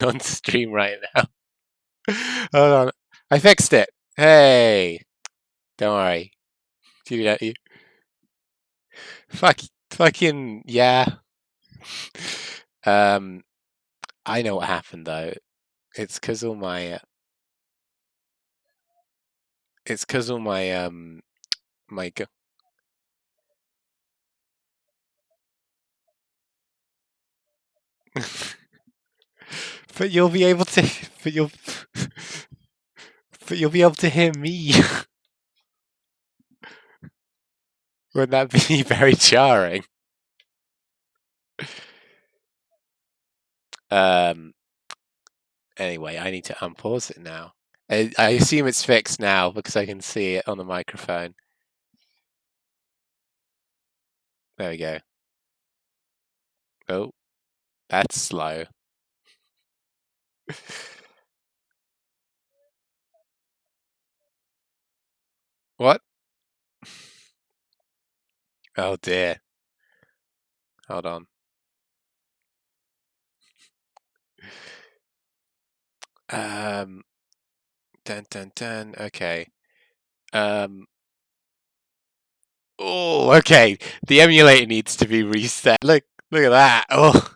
on stream right now. Hold on. I fixed it. Hey. Don't worry. You fucking yeah. I know what happened though. It's cause all my my but you'll be able to but you'll be able to hear me. Wouldn't that be very jarring? Anyway, I need to unpause it now. I assume it's fixed now because I can see it on the microphone. There we go. Oh, that's slow. What? Oh dear. Hold on. Dun dun dun. Okay. Oh, okay. The emulator needs to be reset. Look at that. Oh.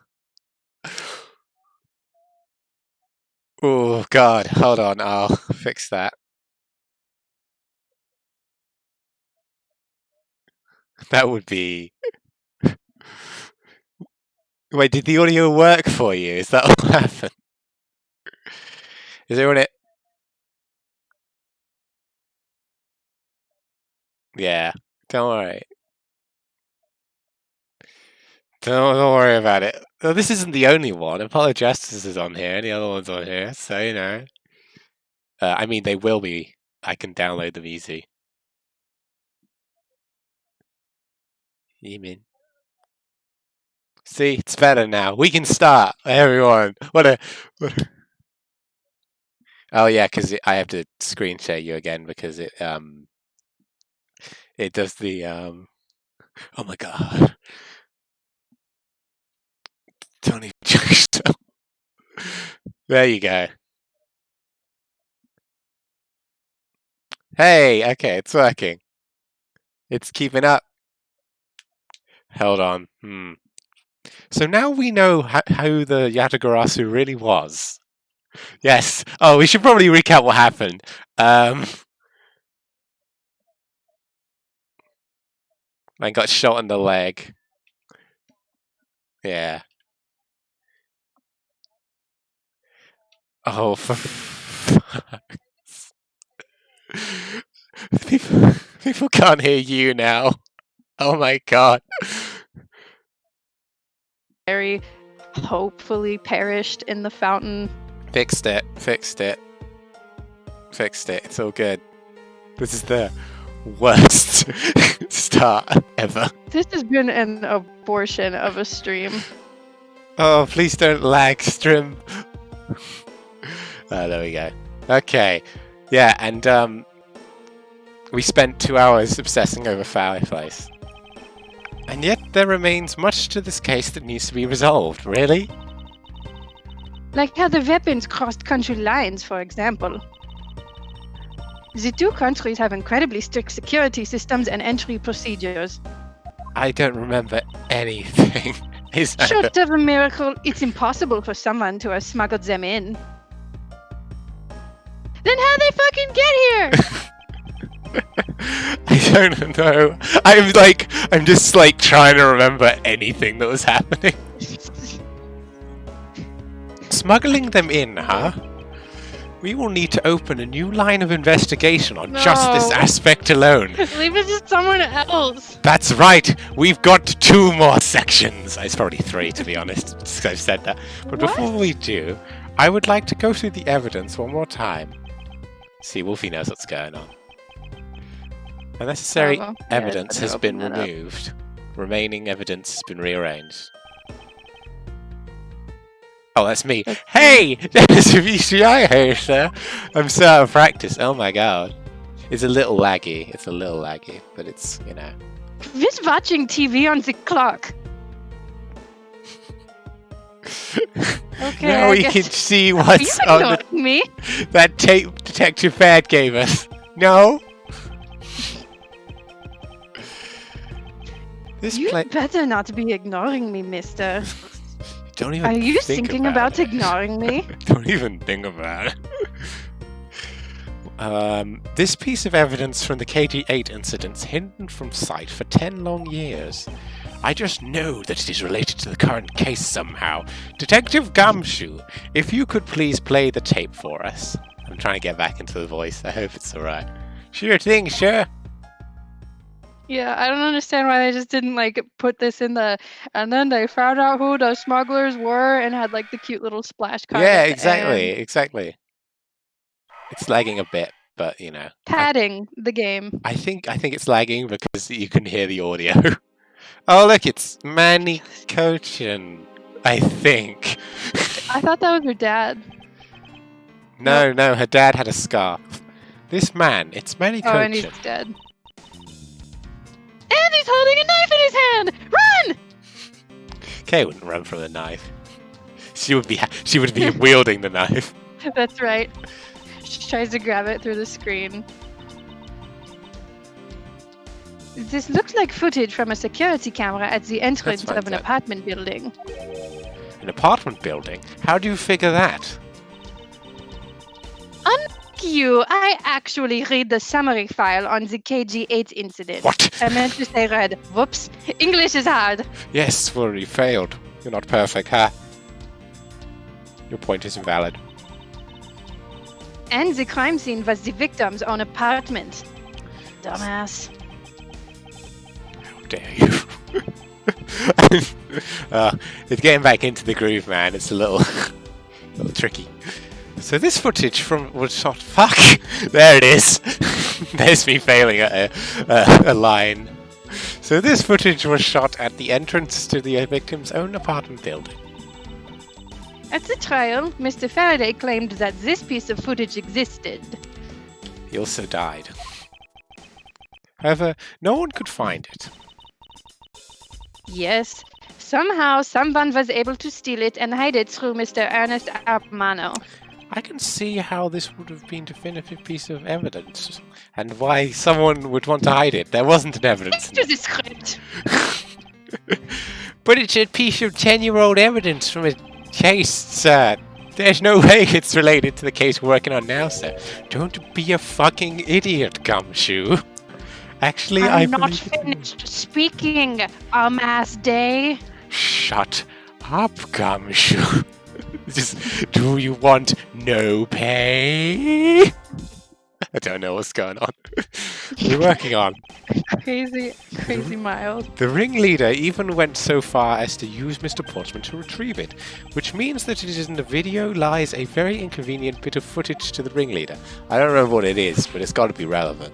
Oh God. Hold on. I'll fix that. That would be. Wait, did the audio work for you? Is that what happened? Is everyone it? Yeah. Don't worry. Don't worry about it. Well, this isn't the only one. Apollo Justice is on here. Any other ones on here? So, you know. I mean, they will be. I can download them easy. You mean? See, it's better now. We can start, everyone. What a... Oh yeah, because I have to screen share you again because it does the Oh my God! Don't even joke yourself. There you go. Hey, okay, it's working. It's keeping up. Hold on. So now we know how the Yatagarasu really was. Yes. Oh, we should probably recap what happened. I got shot in the leg. Yeah. Oh, people can't hear you now. Oh my God. Harry hopefully perished in the fountain. Fixed it. It's all good. This is the worst start ever. This has been an abortion of a stream. Oh, please don't lag, stream. There we go. Okay. Yeah, and we spent 2 hours obsessing over Fireplace. And yet there remains much to this case that needs to be resolved, really? Like how the weapons crossed country lines, for example. The two countries have incredibly strict security systems and entry procedures. I don't remember anything. Short of a miracle, it's impossible for someone to have smuggled them in. Then how'd they fucking get here? I don't know. I'm just like trying to remember anything that was happening. Smuggling them in, huh? We will need to open a new line of investigation on just this aspect alone. Leave it to someone else. That's right. We've got 2 more sections. It's probably 3, to be honest, because I've said that. But before we do, I would like to go through the evidence one more time. See, Wolfie knows what's going on. Unnecessary evidence has been removed. Remaining evidence has been rearranged. Oh, that's me. Hey! There's a VCI here, sir. I'm so out of practice. Oh my God. It's a little laggy. But it's, you know. Who's watching TV on the clock? Okay, Now I we guess. can see Are you what's on ignoring me? that tape Detective Bad gave us. No? This You play. better not be ignoring me, mister. Don't even Are you think thinking about about it. ignoring me? Don't even think about it. This piece of evidence from the KG8 incident's hidden from sight for 10 long years. I just know that it is related to the current case somehow. Detective Gumshoe, if you could please play the tape for us. I'm trying to get back into the voice. I hope it's alright. Sure thing, sure. Yeah, I don't understand why they just didn't like put this in the. And then they found out who the smugglers were and had like the cute little splash card. Yeah, at the exactly, end. exactly. It's lagging a bit, but you know. Padding the game. I think it's lagging because you can hear the audio. Oh look, it's Manny Cochin, I think. I thought that was her dad. No, her dad had a scarf. This man, it's Manny Oh, and he's Cochin. dead. And he's holding a knife in his hand. Run! Kay wouldn't run from the knife. She would be wielding the knife. That's right. She tries to grab it through the screen. This looks like footage from a security camera at the entrance find of an that. apartment building. An apartment building? How do you figure that? Unlike you, I actually read the summary file on the KG8 incident. What? I meant to say read. Whoops. English is hard. Yes, well, you failed. You're not perfect, huh? Your point is invalid. And the crime scene was the victim's own apartment. Dumbass. How dare you? It's getting back into the groove, man. It's a little tricky. So this footage was shot. Fuck! There it is. There's me failing at a line. So this footage was shot at the entrance to the victim's own apartment building. At the trial, Mr. Faraday claimed that this piece of footage existed. He also died. However, no one could find it. Yes, somehow someone was able to steal it and hide it through Mr. Ernest Armano. I can see how this would have been a definitive piece of evidence, and why someone would want to hide it. There wasn't an evidence. To the script. But it's a piece of 10-year-old evidence from a case, sir. There's no way it's related to the case we're working on now, sir. Don't be a fucking idiot, Gumshoe. Actually, I'm not believe it. finished speaking, ass day. Shut up, Gumshoe. Just, do you want no pay? I don't know what's going on. We're working on. Crazy Miles. The ringleader even went so far as to use Mr. Portsman to retrieve it, which means that it is in the video lies a very inconvenient bit of footage to the ringleader. I don't remember what it is, but it's got to be relevant.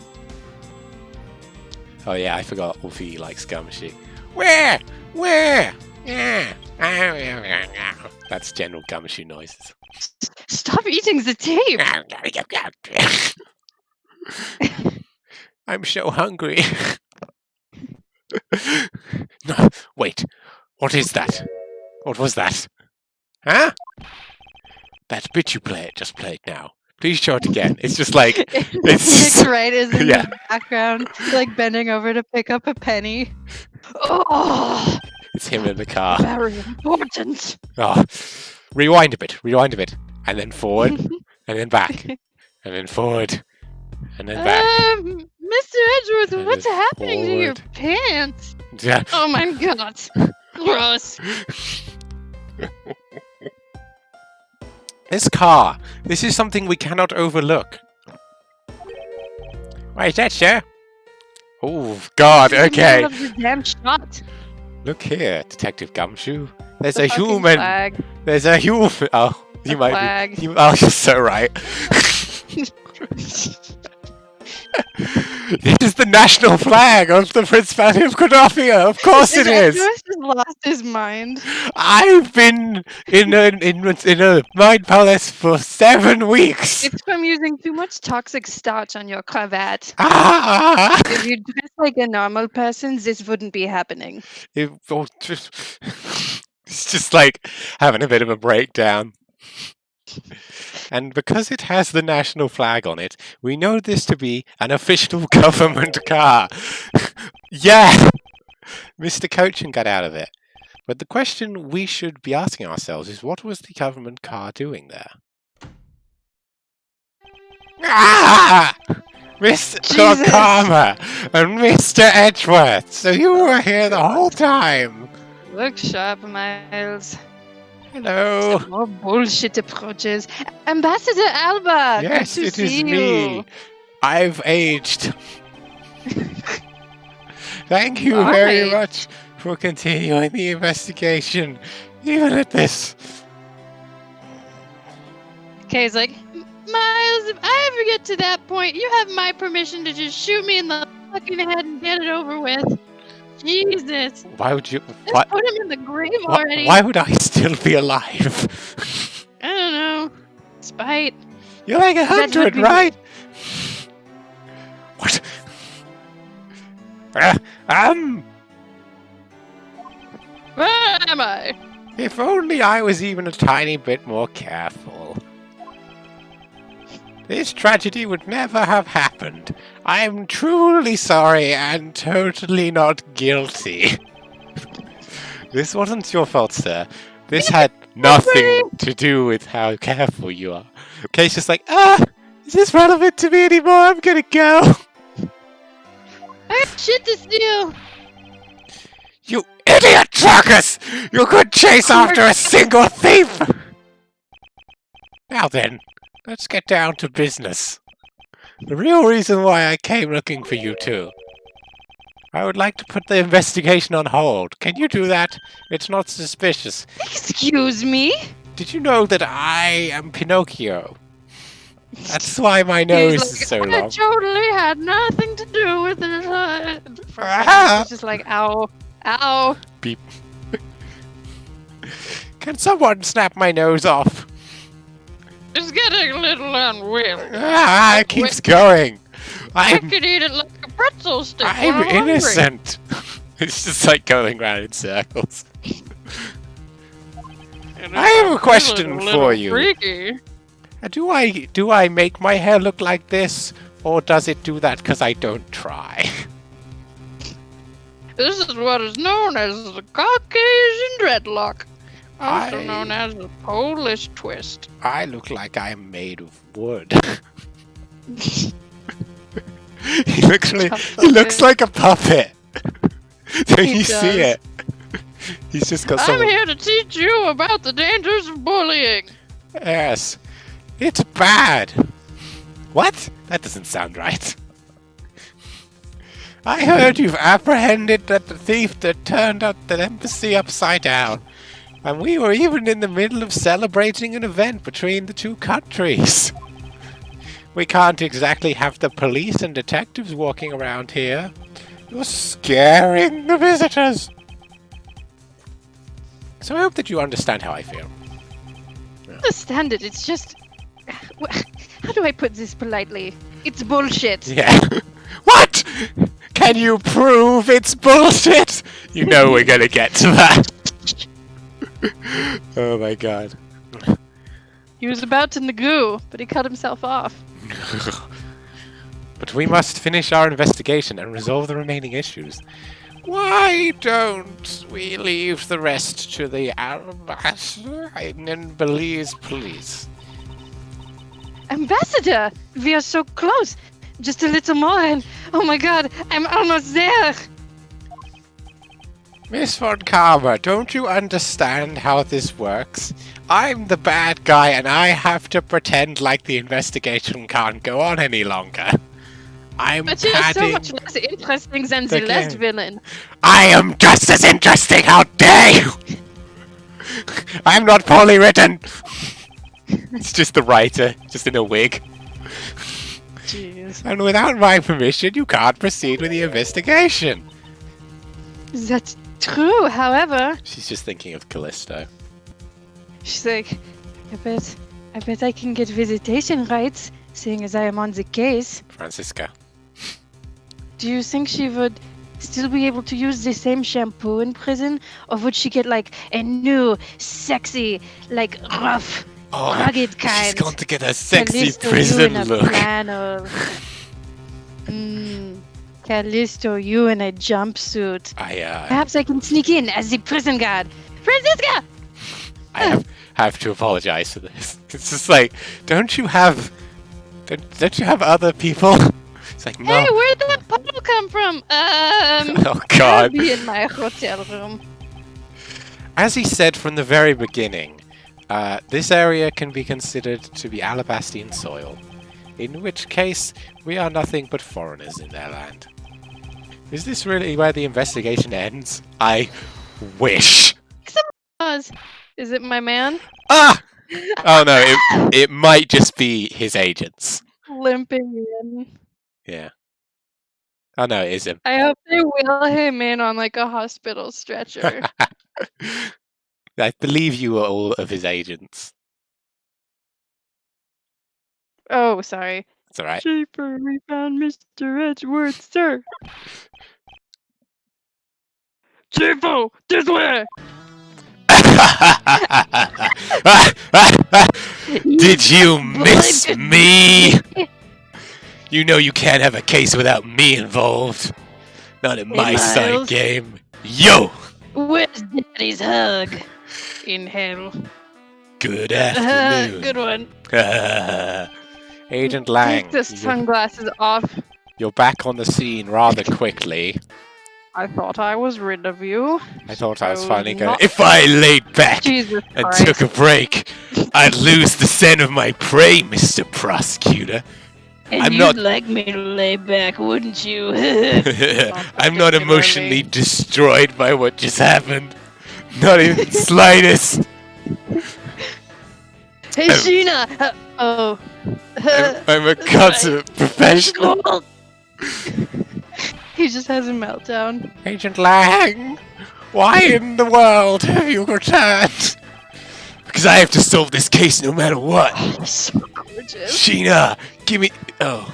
Oh yeah, I forgot Wolfie likes Gumshoe. Where? Yeah. That's general Gumshoe noises. Stop eating the tape. I'm so hungry. No, wait. What is that? What was that? Huh? That bit you played, just play it now. Please show it again. It's just like Nick Wright is in Yeah. the background, like bending over to pick up a penny. Oh, it's him in the car. very important. Oh, rewind a bit, and then forward, and then back, and then forward, and then back. Mr. Edgeworth, And what's then happening to your forward. pants? Yeah. Oh my god. Gross. This car. This is something we cannot overlook. Why is that, sir? Oh, God, In the okay. middle of the damn shot. Look here, Detective Gumshoe. There's The a fucking human. Flag. There's a human. Oh, The you might flag. be. Oh, you're so right. This is the national flag of the Principality of Godofia. Of course it is. Edgeworth has lost his mind. I've been in a mind palace for 7 weeks. It's from using too much toxic starch on your cravat. Ah! If you dress like a normal person, this wouldn't be happening. It's just like having a bit of a breakdown. And because it has the national flag on it, we know this to be an official government car. Yeah! Mr. Coaching got out of it. But the question we should be asking ourselves is, what was the government car doing there? Ah! Mr. Jesus. Karma and Mr. Edgeworth, so you were here the whole time. Look sharp, Miles. Hello. Some more bullshit approaches. Ambassador Alba! Yes, good to it see is me. you. I've aged. Thank you very Right. much for continuing the investigation, even at this. Kay's like, Miles, if I ever get to that point, you have my permission to just shoot me in the fucking head and get it over with. Jesus. Why would you? Just put him in the grave already. Why would I still be alive? I don't know. Spite. You're like 100, right? What? Where am I? If only I was even a tiny bit more careful. This tragedy would never have happened. I am truly sorry and totally not guilty. This wasn't your fault, sir. This had nothing to do with how careful you are. Kay's just like, is this relevant to me anymore? I'm gonna go. I have shit to steal. You idiot truckers! You could chase after a single thief! Now then, let's get down to business. The real reason why I came looking for you two. I would like to put the investigation on hold. Can you do that? It's not suspicious. Excuse me? Did you know that I am Pinocchio? That's why my nose is so I long. totally had nothing to do with it. It's just like, ow. Ow. Beep. Can someone snap my nose off? It's getting a little unwilling. It keeps going. I could eat it like a pretzel stick. I'm innocent. It's just like going round in circles. I have a question for you. Freaky. Do I make my hair look like this, or does it do that because I don't try? This is what is known as the Caucasian dreadlock, also known as the Polish twist. I look like I'm made of wood. He looks like a puppet. Don't you see it? He's just got some. I'm here to teach you about the dangers of bullying. Yes, it's bad. What? That doesn't sound right. I heard you've apprehended the thief that turned up the embassy upside down. And we were even in the middle of celebrating an event between the two countries. We can't exactly have the police and detectives walking around here. You're scaring the visitors. So I hope that you understand how I feel. I understand it, it's just... How do I put this politely? It's bullshit. Yeah. What? Can you prove it's bullshit? You know we're gonna get to that. Oh my god. He was about to nagoo, but he cut himself off. But we must finish our investigation and resolve the remaining issues. Why don't we leave the rest to the ambassador and Belize police? Ambassador! We are so close! Just a little more and... Oh my god, I'm almost there! Miss Von Karma, don't you understand how this works? I'm the bad guy and I have to pretend like the investigation can't go on any longer. But you're so much less interesting than the last villain. I am just as interesting, how dare you! I'm not poorly written! It's just the writer, just in a wig. Jeez. And without my permission, you can't proceed with the investigation. That's true, however... She's just thinking of Callisto. She's like, I bet I can get visitation rights, seeing as I am on the case. Francisca. Do you think she would still be able to use the same shampoo in prison? Or would she get like a new, sexy, like rough, rugged She's kind? going to get a sexy Callisto, you prison in a look. flannel. Callisto, you in a jumpsuit. Perhaps I can sneak in as the prison guard. Francisca! I have to apologize for this. It's just like, don't you have other people? It's like, no. Hey, where'd that puddle come from? Oh I'll God. be in my hotel room. As he said from the very beginning, this area can be considered to be Alabastian soil, in which case we are nothing but foreigners in their land. Is this really where the investigation ends? I wish. Is it my man? Ah! Oh no, it might just be his agents. Limping in. Yeah. Oh no, it is him. I hope they wheel him in on like a hospital stretcher. I believe you are all of his agents. Oh, sorry. It's alright. Schaefer, we found Mr. Edgeworth, sir. Chiefo, this way! Did you miss me? You know you can't have a case without me involved. Not in my side game. Yo! Where's Daddy's hug? In hell. Good afternoon. Good one. Agent Lang, Take the sunglasses off. you're back on the scene rather quickly. I thought I was rid of you. I thought I was So finally going not- to... If I laid back Jesus and Christ. took a break, I'd lose the scent of my prey, Mr. Prosecutor. And I'm you'd not- like me to lay back, wouldn't you? I'm not emotionally destroyed by what just happened. Not even the slightest. Hey, Sheena! I'm a consummate professional. He just has a meltdown. Agent Lang, why in the world have you returned? Because I have to solve this case no matter what. He's so gorgeous. Sheena, give me... Oh.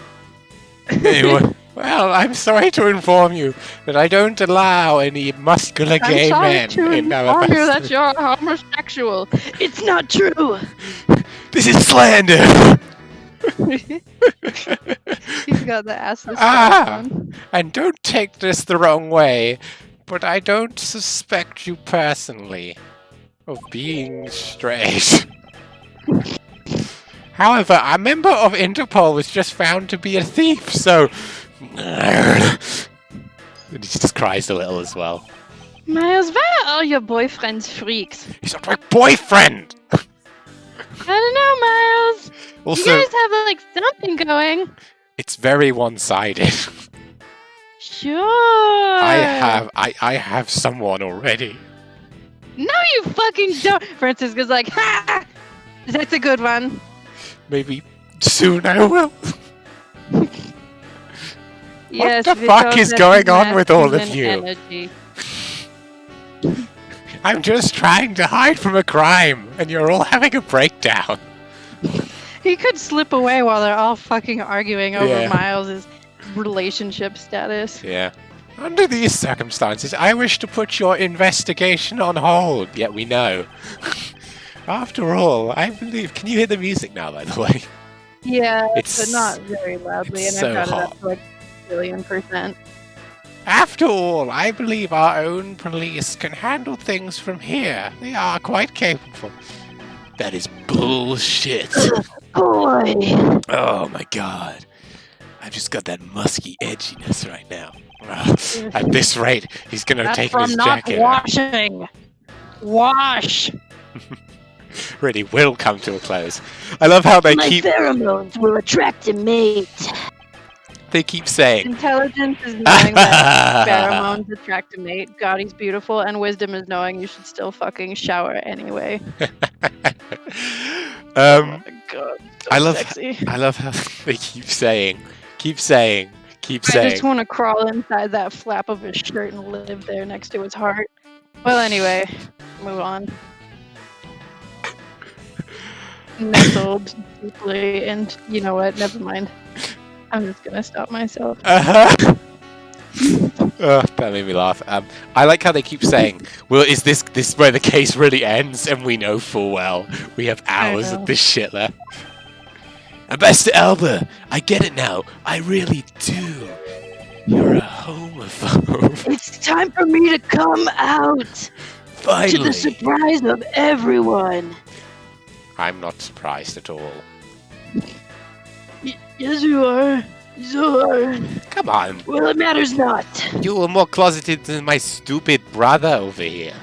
Anyway, well, I'm sorry to inform you that I don't allow any muscular gay men in our you that you're homosexual. It's not true. This is slander! He's got the assless on. And don't take this the wrong way, but I don't suspect you personally of being straight. However, a member of Interpol was just found to be a thief, so... And he just cries a little as well. Miles, why are all your boyfriend's freaks? He's not my boyfriend! I don't know, Miles. Also, You guys have like something going. it's very one-sided. Sure. I have someone already. No, you fucking don't. Francisca's like, ha! That's a good one. Maybe soon I will. Yes, the fuck is going on with all of you? Energy. I'm just trying to hide from a crime, and you're all having a breakdown. He could slip away while they're all fucking arguing over Yeah. Miles's relationship status. Yeah. Under these circumstances, I wish to put your investigation on hold. Yet we know. After all, I believe... Can you hear the music now, by the way? Yeah, It's- but not very loudly, it's and I've so got it hot. up to like a billion%. After all, I believe our own police can handle things from here. They are quite capable. That is bullshit. Boy! Oh my god. I've just got that musky edginess right now. At this rate, he's gonna That's take from his not jacket. washing. Wash! Really will come to a close. I love how they keep pheromones will attract a mate. saying Intelligence is knowing that pheromones attract a mate. God, he's beautiful, and wisdom is knowing you should still fucking shower anyway. Oh my god, so I love sexy. I love how they keep saying. I just want to crawl inside that flap of his shirt and live there next to his heart. Well, anyway, move on. Nestled deeply, and you know what? Never mind. I'm just gonna stop myself. That made me laugh. I like how they keep saying, well, is this where the case really ends? And we know full well we have hours of this shit left. Ambassador Alba, I get it now. I really do. You're a homophobe. It's time for me to come out. Finally. To the surprise of everyone. I'm not surprised at all. Yes, you are. So, Come on. well, it matters not. You were more closeted than my stupid brother over here.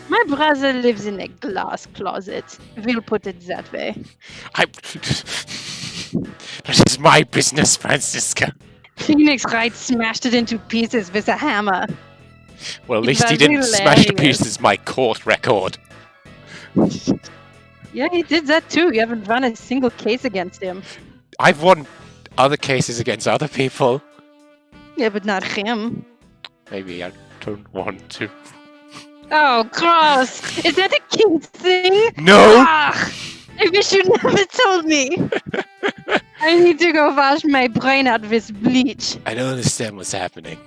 My brother lives in a glass closet. We'll put it that way. That is my business, Francisca. Phoenix Wright smashed it into pieces with a hammer. Well, at It least he was didn't smash to hilarious. pieces my court record. Yeah, he did that too. You haven't run a single case against him. I've won other cases against other people. Yeah, but not him. Maybe I don't want to. Oh, gross! Is that a kink thing? No! Ah, I wish you never told me. I need to go wash my brain out with bleach. I don't understand what's happening.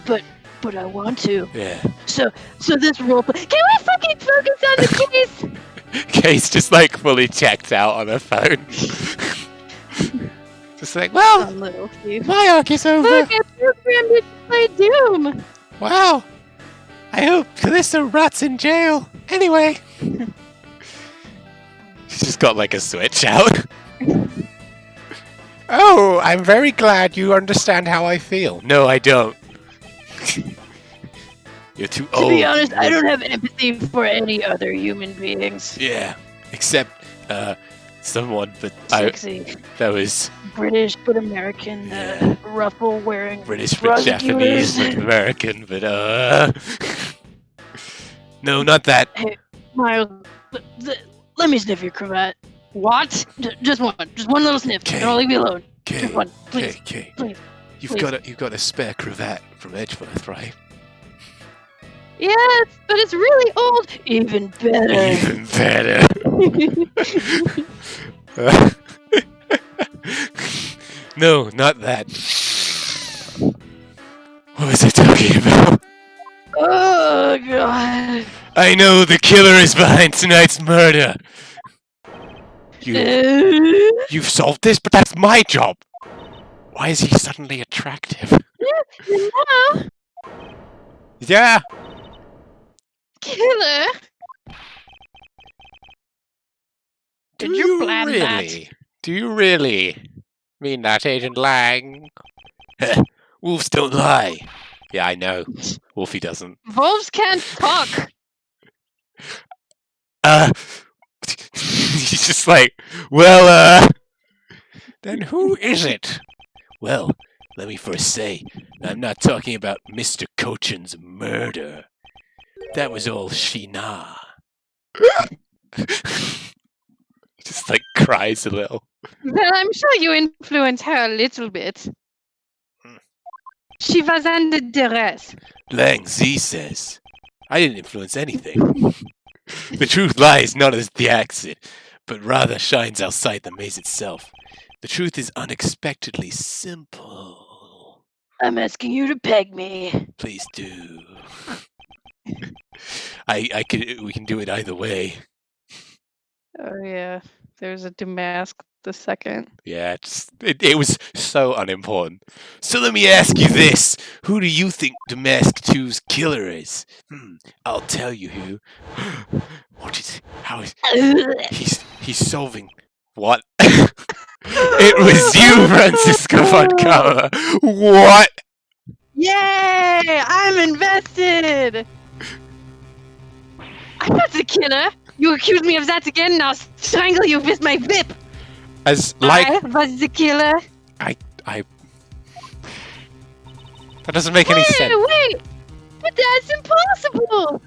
But I want to. Yeah. So this roleplay. Can we fucking focus on the case? Case just like fully checked out on her phone. Just like, well, Some little thief. my arc is over. Look, I programmed it to play Doom. Wow. I hope Callisto rots in jail. Anyway. She's just got like a switch out. Oh, I'm very glad you understand how I feel. No, I don't. You're too old. To be honest, I don't have empathy for any other human beings. Yeah, except someone, but Sexy, that was British but American, Yeah. ruffle wearing. British but Japanese but American, but no, not that. Hey, Miles, let me sniff your cravat. What? Just one little sniff. Okay. And I'll leave you alone. Okay, Just one, please. okay. Please. You've please. got a spare cravat from Edgeworth, right? Yes, but it's really old. Even better. Even better. No, not that. What was I talking about? Oh god. I know the killer is behind tonight's murder. You've solved this, but that's my job. Why is he suddenly attractive? No, Yeah. killer. Do Did you plan that? really? Do you really mean that, Agent Lang? Wolves don't lie. Yeah, I know. Wolfie doesn't. Wolves can't talk. He's just like, well, then who is it? Well, let me first say, I'm not talking about Mr. Cochin's murder. That was all Sheena. Just like cries a little. Well, I'm sure you influenced her a little bit. She was under duress. Lang Z says, I didn't influence anything. The truth lies not as the accident, but rather shines outside the maze itself. The truth is unexpectedly simple. I'm asking you to peg me. Please do. We can do it either way. Oh yeah, there's a Damask the second. Yeah, it was so unimportant. So let me ask you this. Who do you think Damask 2's killer is? I'll tell you who. He's solving what? It was you, Francisco Vodkava. What? Yay! I'm invested! I'm not the killer! You accuse me of that again, and I'll strangle you with my whip! As like I was the killer! I that doesn't make any sense. Wait! But that's impossible!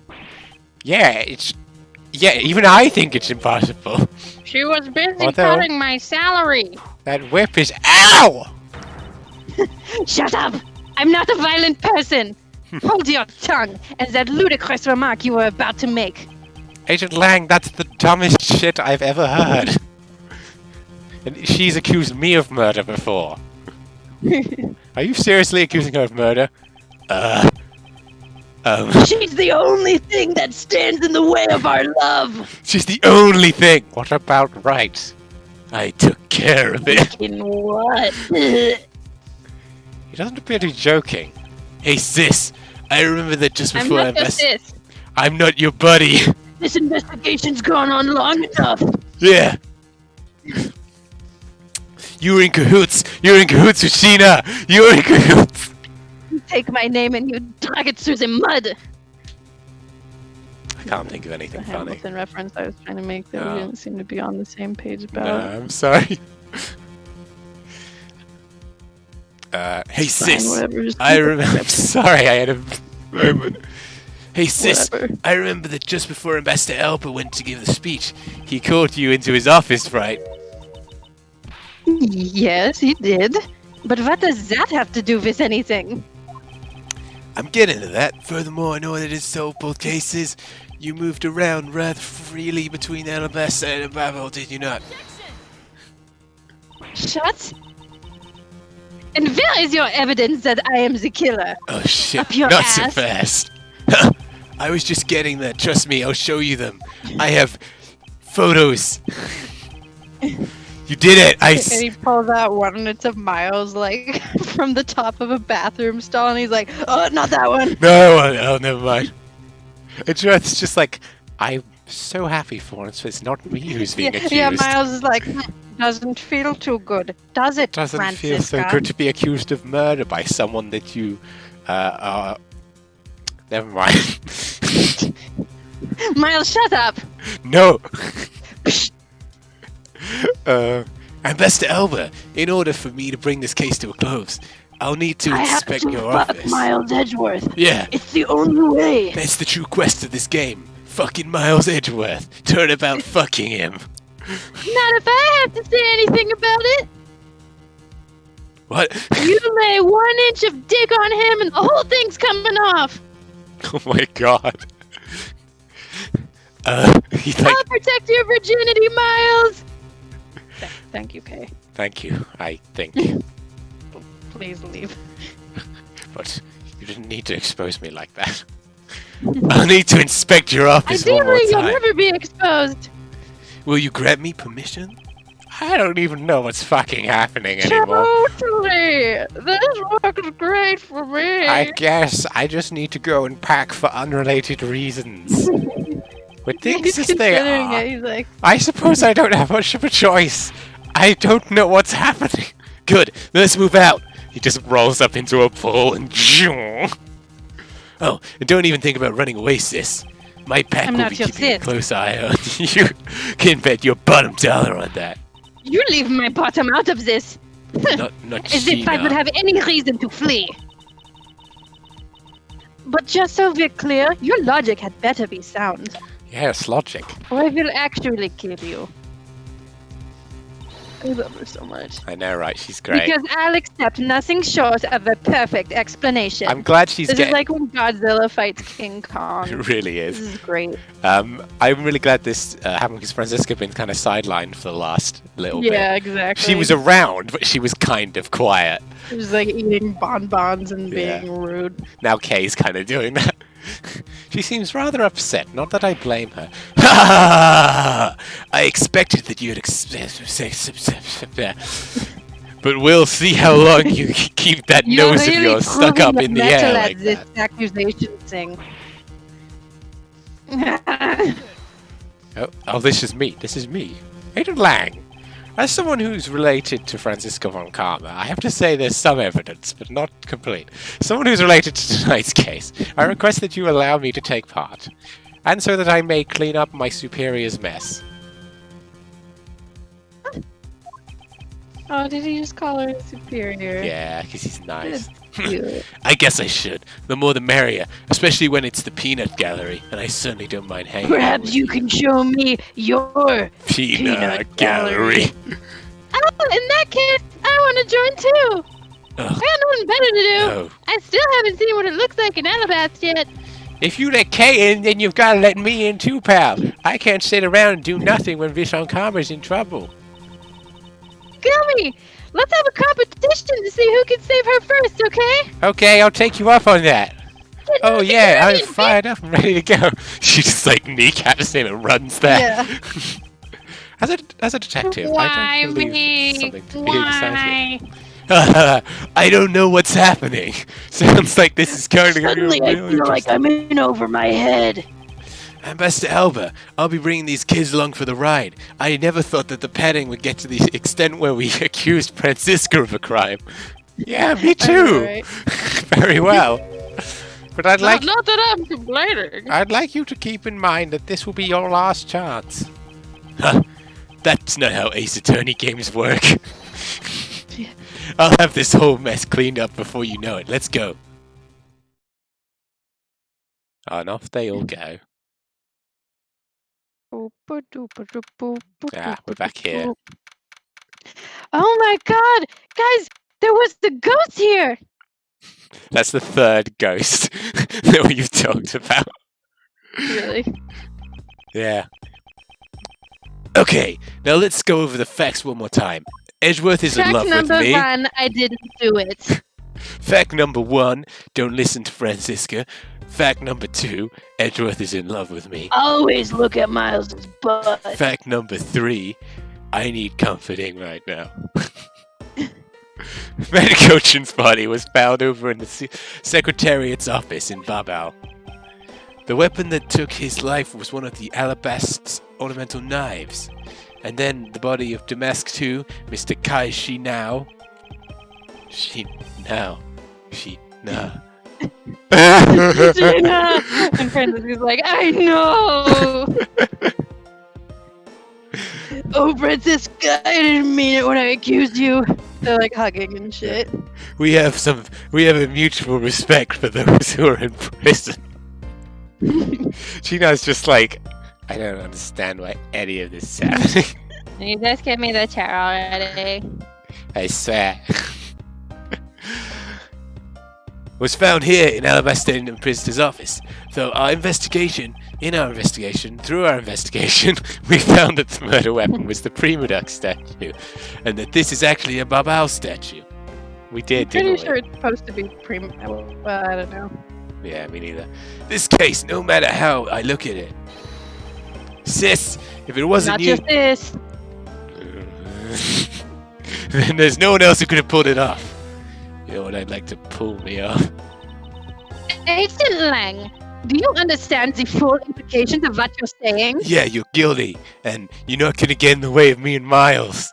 Yeah, even I think it's impossible. She was busy Although- cutting my salary! That whip is ow! Shut up! I'm not a violent person! Hold your tongue, and that ludicrous remark you were about to make. Agent Lang, that's the dumbest shit I've ever heard. And she's accused me of murder before. Are you seriously accusing her of murder? She's the only thing that stands in the way of our love. She's the only thing. What about right? I took care of it. In what? He doesn't appear to be joking. Hey sis, I remember that just I'm before not your sis. I'm not your buddy. This investigation's gone on long enough. Yeah. You were in cahoots. You were in cahoots with Sheena. You were in cahoots. You take my name and you drag it through the mud. I can't think of anything The funny. Hamilton reference I was trying to make that Oh. we didn't seem to be on the same page about. No, I'm sorry. Hey sis, Fine, whatever, just I keep it remember. I'm sorry, I had a moment. Hey sis, Whatever. I remember that just before Ambassador Elper went to give the speech, he called you into his office, right? Yes, he did. But what does that have to do with anything? I'm getting to that. Furthermore, I know that in so both cases, you moved around rather freely between Alabasta and Babel, did you not? Shut. And where is your evidence that I am the killer? Oh shit, Up your not so ass. fast. I was just getting there, trust me, I'll show you them. I have photos. You did it, And he pulls out one and it's of Miles, like, from the top of a bathroom stall, and he's like, oh, not that one. No, oh, never mind. It's just like, I'm so happy for once it's not me who's being accused. Yeah, Miles is like, doesn't feel too good, does it, Doesn't Francisca? feel so good to be accused of murder by someone that you, never mind. Miles, shut up. No! Ambassador Elba, in order for me to bring this case to a close, I'll need to I have inspect to your fuck office. Miles Edgeworth. Yeah, It's the only way. that's the true quest of this game. Fucking Miles Edgeworth. Turn about fucking him. Not if I have to say anything about it. What? You lay 1 inch of dick on him and the whole thing's coming off. Oh my god. He's like, I'll protect your virginity, Miles. Thank you, Kay. thank you, I think. Please leave. But you didn't need to expose me like that. I'll need to inspect your office one more Ideally, you'll time. never be exposed. Will you grant me permission? I don't even know what's fucking happening anymore. Totally. This works great for me. I guess I just need to go and pack for unrelated reasons. But things He's as they considering are, it. He's like, I suppose I don't have much of a choice. I don't know what's happening. Good, let's move out. He just rolls up into a pool and oh, and don't even think about running away, sis. My pack I'm will not be your keeping a sis. close eye on you. Can bet your bottom dollar on that. you leave my bottom out of this. Not As if I would Sheena. have any reason to flee. But just so we're clear, your logic had better be sound, Yes, logic. or I will actually kill you. I love her so much. I know, right? She's great. Because I'll accept nothing short of a perfect explanation. I'm glad she's This is getting. like when Godzilla fights King Kong. It really This is. is great. I'm really glad this happened because Francisca been kind of sidelined for the last little Yeah, bit. exactly. She was around, but she was kind of quiet. She was like eating bonbons and Yeah. being rude. Now Kay's kind of doing that. She seems rather upset. Not that I blame her. I expected that you'd but we'll see how long you keep that You're nose of really yours stuck proving up in the metal air at like this that. accusation thing. Oh, this is me. This is me. Ada Lang. As someone who's related to Francisco von Karma, I have to say there's some evidence, but not complete. Someone who's related to tonight's case, I request that you allow me to take part, and so that I may clean up my superior's mess. Oh, did he just call her superior? Yeah, because he's nice. Cute. I guess I should. The more the merrier, especially when it's the peanut gallery, and I certainly don't mind hanging out Perhaps with you can show me your Peanut peanut gallery. Oh, in that case, I want to join too. I Ugh, got nothing better to do. no. I still haven't seen what it looks like in Alabasta yet. If you let Kay in, then you've got to let me in too, pal. I can't sit around and do nothing when Vishon Karma's in trouble. Gummy, Let's have a competition to see who can save her first, okay? Okay, I'll take you up on that. Oh yeah, I'm Brilliant, fired up and ready to go. She just like kneecaps him and runs there. Yeah. As a detective, Why I don't believe me? something to be Why? excited. I don't know what's happening. Sounds like this is going to Suddenly I feel like I'm in over my head. Ambassador Alba, I'll be bringing these kids along for the ride. I never thought that the petting would get to the extent where we accused Francisca of a crime. Yeah, me too. Right. Very well. But I'd like Not that I'm complaining. I'd like you to keep in mind that this will be your last chance. Huh. That's not how Ace Attorney games work. I'll have this whole mess cleaned up before you know it. Let's go. And off they all go. Ah, we're back here. Oh my god! Guys, there was the ghost here! That's the third ghost that we've talked about. Really? Yeah. Okay, now let's go over the facts one more time. Edgeworth is in Fact love with number me. 1, I didn't do it. Fact number 1, don't listen to Francisca. Fact number 2, Edgeworth is in love with me. Always look at Miles's butt. Fact number 3, I need comforting right now. Medicochin's body was found over in the Secretariat's office in Babao. The weapon that took his life was one of the Alabast's ornamental knives. And then the body of Damask II, Mr. Kai Shinao. And Francis like, I know! Oh, Francisca, I didn't mean it when I accused you. They're like hugging and shit. We have a mutual respect for those who are in prison. Chino's just like, I don't understand why any of this is happening. You just give me the chair already. I swear. Was found here in Alabasta prisoner's office. Through our investigation, we found that the murder weapon was the Primado statue, and that this is actually a Babao statue. We did, Pretty didn't sure we? it's supposed to be Primado. Well, I don't know. Yeah, me neither. This case, no matter how I look at it. Sis, if it wasn't Not you... just this. then there's no one else who could have pulled it off. You know what I'd like to pull me off? Agent Lang, do you understand the full implications of what you're saying? Yeah, you're guilty, and you're not gonna get in the way of me and Miles.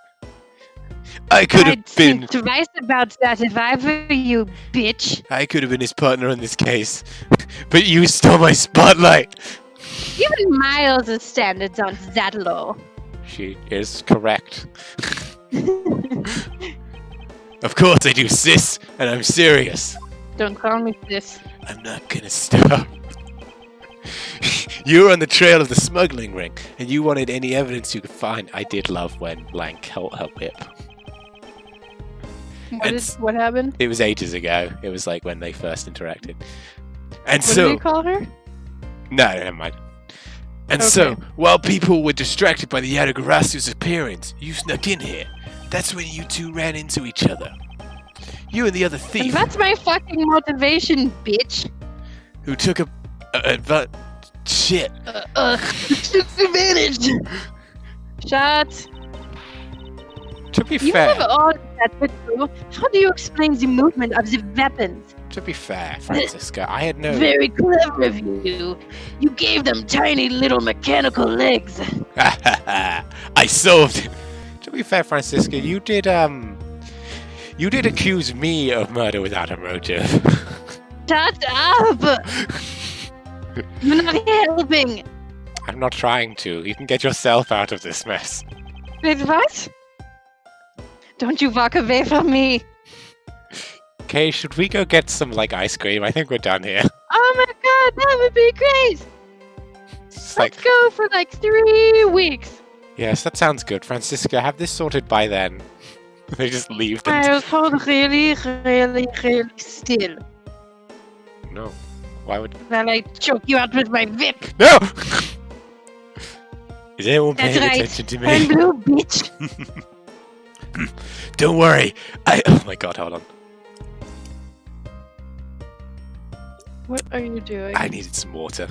I could have I'd been... think twice about that if I were you, bitch. I could have been his partner in this case. But you stole my spotlight! Even Miles' standards aren't that low. She is correct. Of course I do, sis, and I'm serious. Don't call me this. I'm not gonna stop. You were on the trail of the smuggling ring, and you wanted any evidence you could find. I did love when Lang held her whip. What happened? It was ages ago. It was like when they first interacted. And What did you call her? No, never mind. And Okay. so, while people were distracted by the Yatagarasu's appearance, you snuck in here. That's when you two ran into each other. You and the other And thief that's my fucking motivation, bitch. who took shit. Took advantage. Shut. To be You fair, have all that with you. How do you explain the movement of the weapons? Francisca, I had no... Very clever of you. You gave them tiny little mechanical legs. I solved it. To be fair, Francisca, you did accuse me of murder without a motive. Shut up! You're not helping. I'm not trying to. You can get yourself out of this mess. Wait, what? Don't you walk away from me. Okay, should we go get some, like, ice cream? I think we're done here. Oh my god, that would be great. It's Let's go for like 3 weeks. Yes, that sounds good. Francisca, have this sorted by then. They just leave them. I was hold really still. No. Why would... While I choke you out with my whip. No! Is anyone That's paying right. attention to I'm me? blue, bitch. Don't worry. Oh my god, hold on. What are you doing? I needed some water.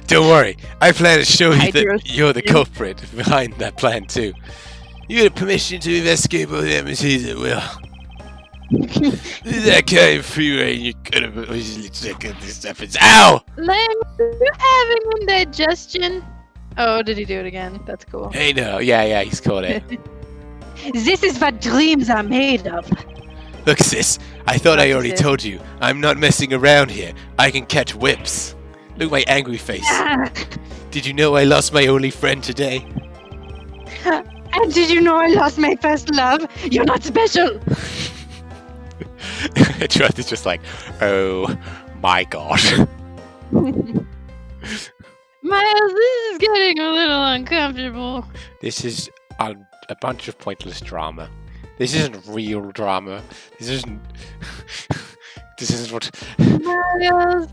Don't worry. I plan to show you that you're the culprit behind that plan too. You get permission to investigate both embassies at will. That kind of free reign you could have easily taken this happens. Ow! Lang, are you having indigestion? Oh, did he do it again? That's cool. Hey, no. Yeah, he's caught it. This is what dreams are made of. Look, sis. I thought I already told you. I'm not messing around here. I can catch whips. Look at my angry face. Did you know I lost my only friend today? And did you know I lost my first love? You're not special. Trust is just like, oh my god. Miles, this is getting a little uncomfortable. This is a bunch of pointless drama. This isn't real drama. This isn't. This isn't what. Miles,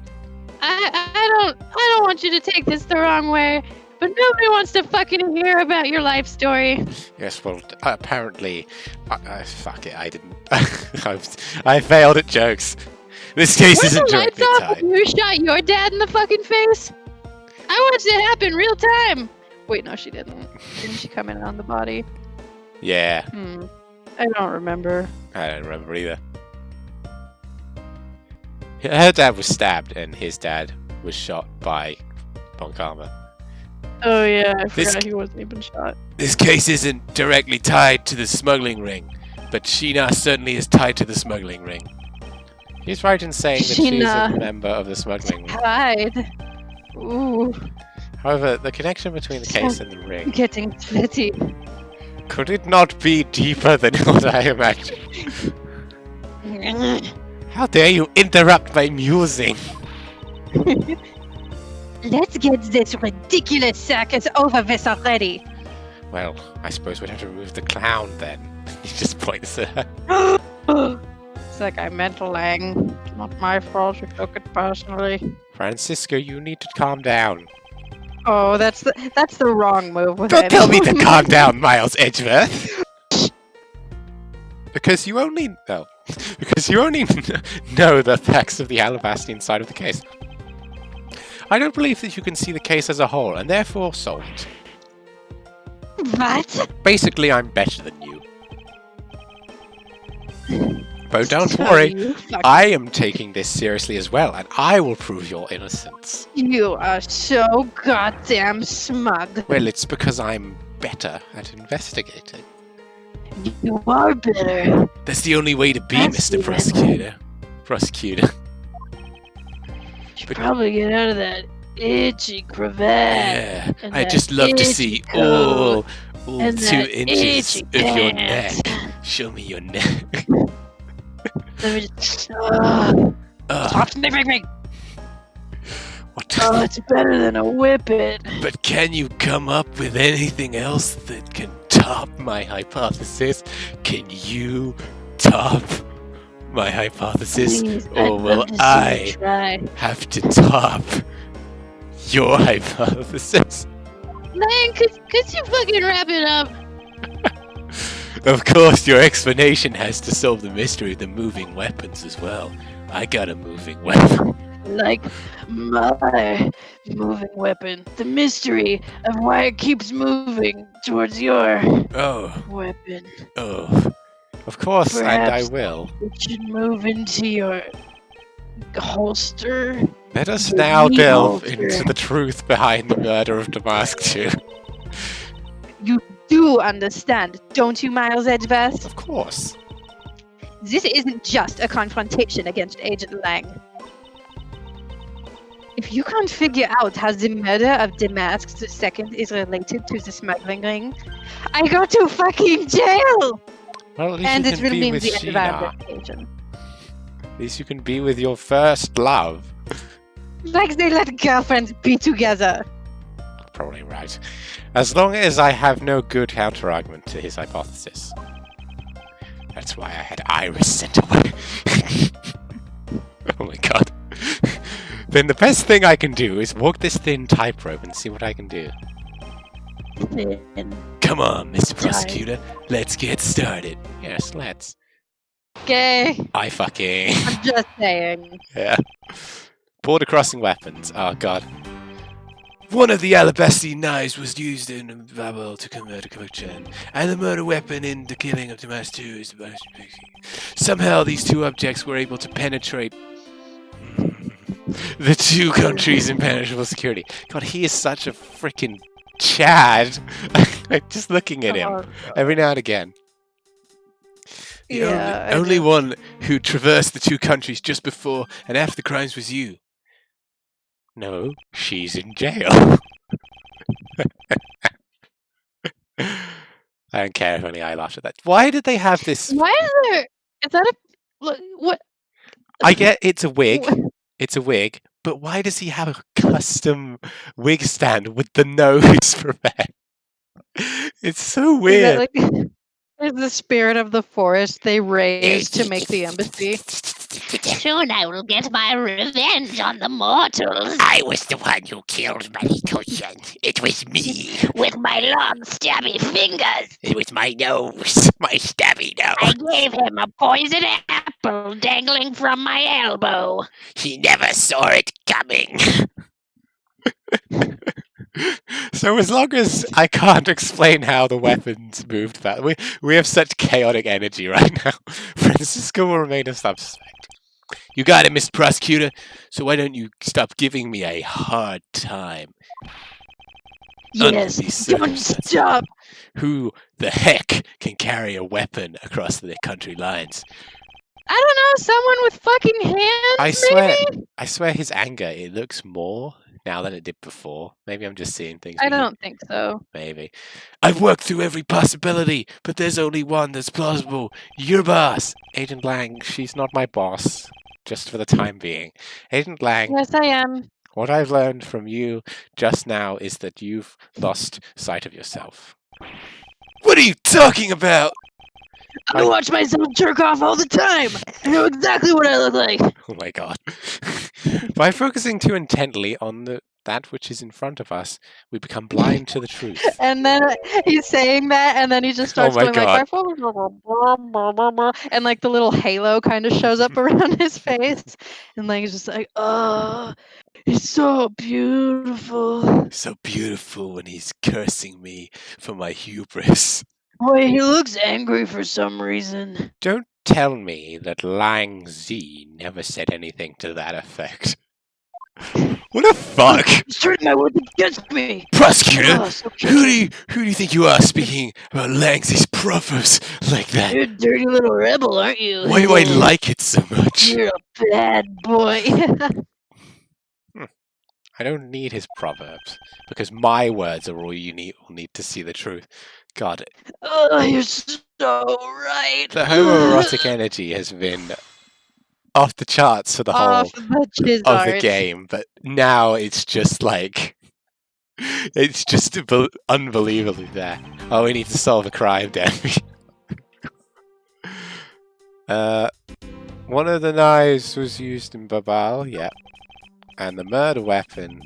I don't want you to take this the wrong way, but nobody wants to fucking hear about your life story. Yes, well, apparently, fuck it, I didn't. I failed at jokes. This case isn't directly tied. You shot your dad in the fucking face? I watched it happen real time. Wait, no, she didn't. Didn't she come in on the body? Yeah. I don't remember. I don't remember either. Her dad was stabbed, and his dad was shot by Von Karma. Oh yeah, I forgot he wasn't even shot. This case isn't directly tied to the smuggling ring, but Sheena certainly is tied to the smuggling ring. He's right in saying that she's a member of the smuggling ring. Tied. Ooh. However, the connection between the case and the ring... Getting sweaty. Could it not be deeper than what I imagined? How dare you interrupt my musing? Let's get this ridiculous circus over with already. Well, I suppose we'd have to remove the clown then. He just points at her. It's like I meant Lang. It's not my fault you took it personally. Francisco, you need to calm down. Oh, that's the wrong move. Don't tell me to calm down, Miles Edgeworth. Because you only know the facts of the Alabastian side of the case. I don't believe that you can see the case as a whole, and therefore solved. What? Basically, I'm better than you. But don't worry, I am taking this seriously as well, and I will prove your innocence. You are so goddamn smug. Well, it's because I'm better at investigating. You are better. That's the only way to be, Mr. Prosecutor. You should probably get out of that itchy cravat. Yeah, I'd just love to see all 2 inches of your neck. Show me your neck. Let me just... Stop sniffing me! What? Oh, it's better than a whippet. But can you come up with anything else that can top my hypothesis? Can you top my hypothesis? Please, or will I have to top your hypothesis? Man, could you fucking wrap it up? Of course, your explanation has to solve the mystery of the moving weapons as well. I got a moving weapon. Like my moving weapon. The mystery of why it keeps moving towards your weapon. Oh. Of course, Perhaps and I will. It should move into your holster. Let us now delve into the truth behind the murder of Damask 2. You do understand, don't you, Miles Edgeworth? Of course. This isn't just a confrontation against Agent Lang. If you can't figure out how the murder of Damask II is related to the smuggling ring, I go to fucking jail! Well, and it will mean the end of our investigation. At least you can be with your first love. Like they let girlfriends be together. Probably right. As long as I have no good counter-argument to his hypothesis. That's why I had Iris sent away. Oh my god. Then the best thing I can do is walk this thin tightrope and see what I can do. thin. Come on, Mr. Prosecutor. Let's get started. Yes, let's. Okay, I fucking... I'm just saying. Yeah. Border crossing weapons. Oh, God. One of the alabaster knives was used in Babel to commit a conviction, and the murder weapon in the killing of Tomas II is the most. Somehow, these two objects were able to penetrate the two countries' impenetrable security. God, he is such a freaking Chad. Just looking at him every now and again. The only one who traversed the two countries just before and after the crimes was you. No, she's in jail. I don't care if only I laughed at that. Why did they have this? Why is there? Is that a what? I get it's a wig. It's a wig, but why does he have a custom wig stand with the nose for that? It's so weird. Is the spirit of the forest they raised to make the embassy? Soon I will get my revenge on the mortals. I was the one who killed Mariko-chan. It was me. With my long, stabby fingers. It was my nose. My stabby I nose. gave him a poisoned apple dangling from my elbow. He never saw it coming. So as long as I can't explain how the weapons moved back, we have such chaotic energy right now. Francisco will remain a suspect. You got it, Mr. Prosecutor. So why don't you stop giving me a hard time? Yes, don't stop. Who the heck can carry a weapon across the country lines? I don't know, someone with fucking hands, I swear his anger, it looks more now than it did before. Maybe I'm just seeing things. I don't think so. Maybe. I've worked through every possibility, but there's only one that's plausible. Your boss. Agent Lang, she's not my boss. Just for the time being. Agent Lang. Yes, I am. What I've learned from you just now is that you've lost sight of yourself. What are you talking about? I watch myself jerk off all the time. I know exactly what I look like. Oh my god. By focusing too intently on that which is in front of us, we become blind to the truth. And then he's saying that, and then he just starts going like, and like the little halo kind of shows up around his face, and like he's just like, oh, it's so beautiful. So beautiful when he's cursing me for my hubris. Boy, he looks angry for some reason. Don't tell me that Lang Z never said anything to that effect. What the fuck? Straighten my words against me. Prosecutor, Oh, so who do you think you are speaking about Lang Z's proverbs like that? You're a dirty little rebel, aren't you? Why do I like it so much? You're a bad boy. I don't need his proverbs, because my words are all you will need to see the truth. God. Oh, you're so right. The homoerotic energy has been off the charts for the whole Off the of the game, but now it's just like it's just unbelievably there. Oh, we need to solve a crime, Danby. One of the knives was used in Babal, yeah, and the murder weapon,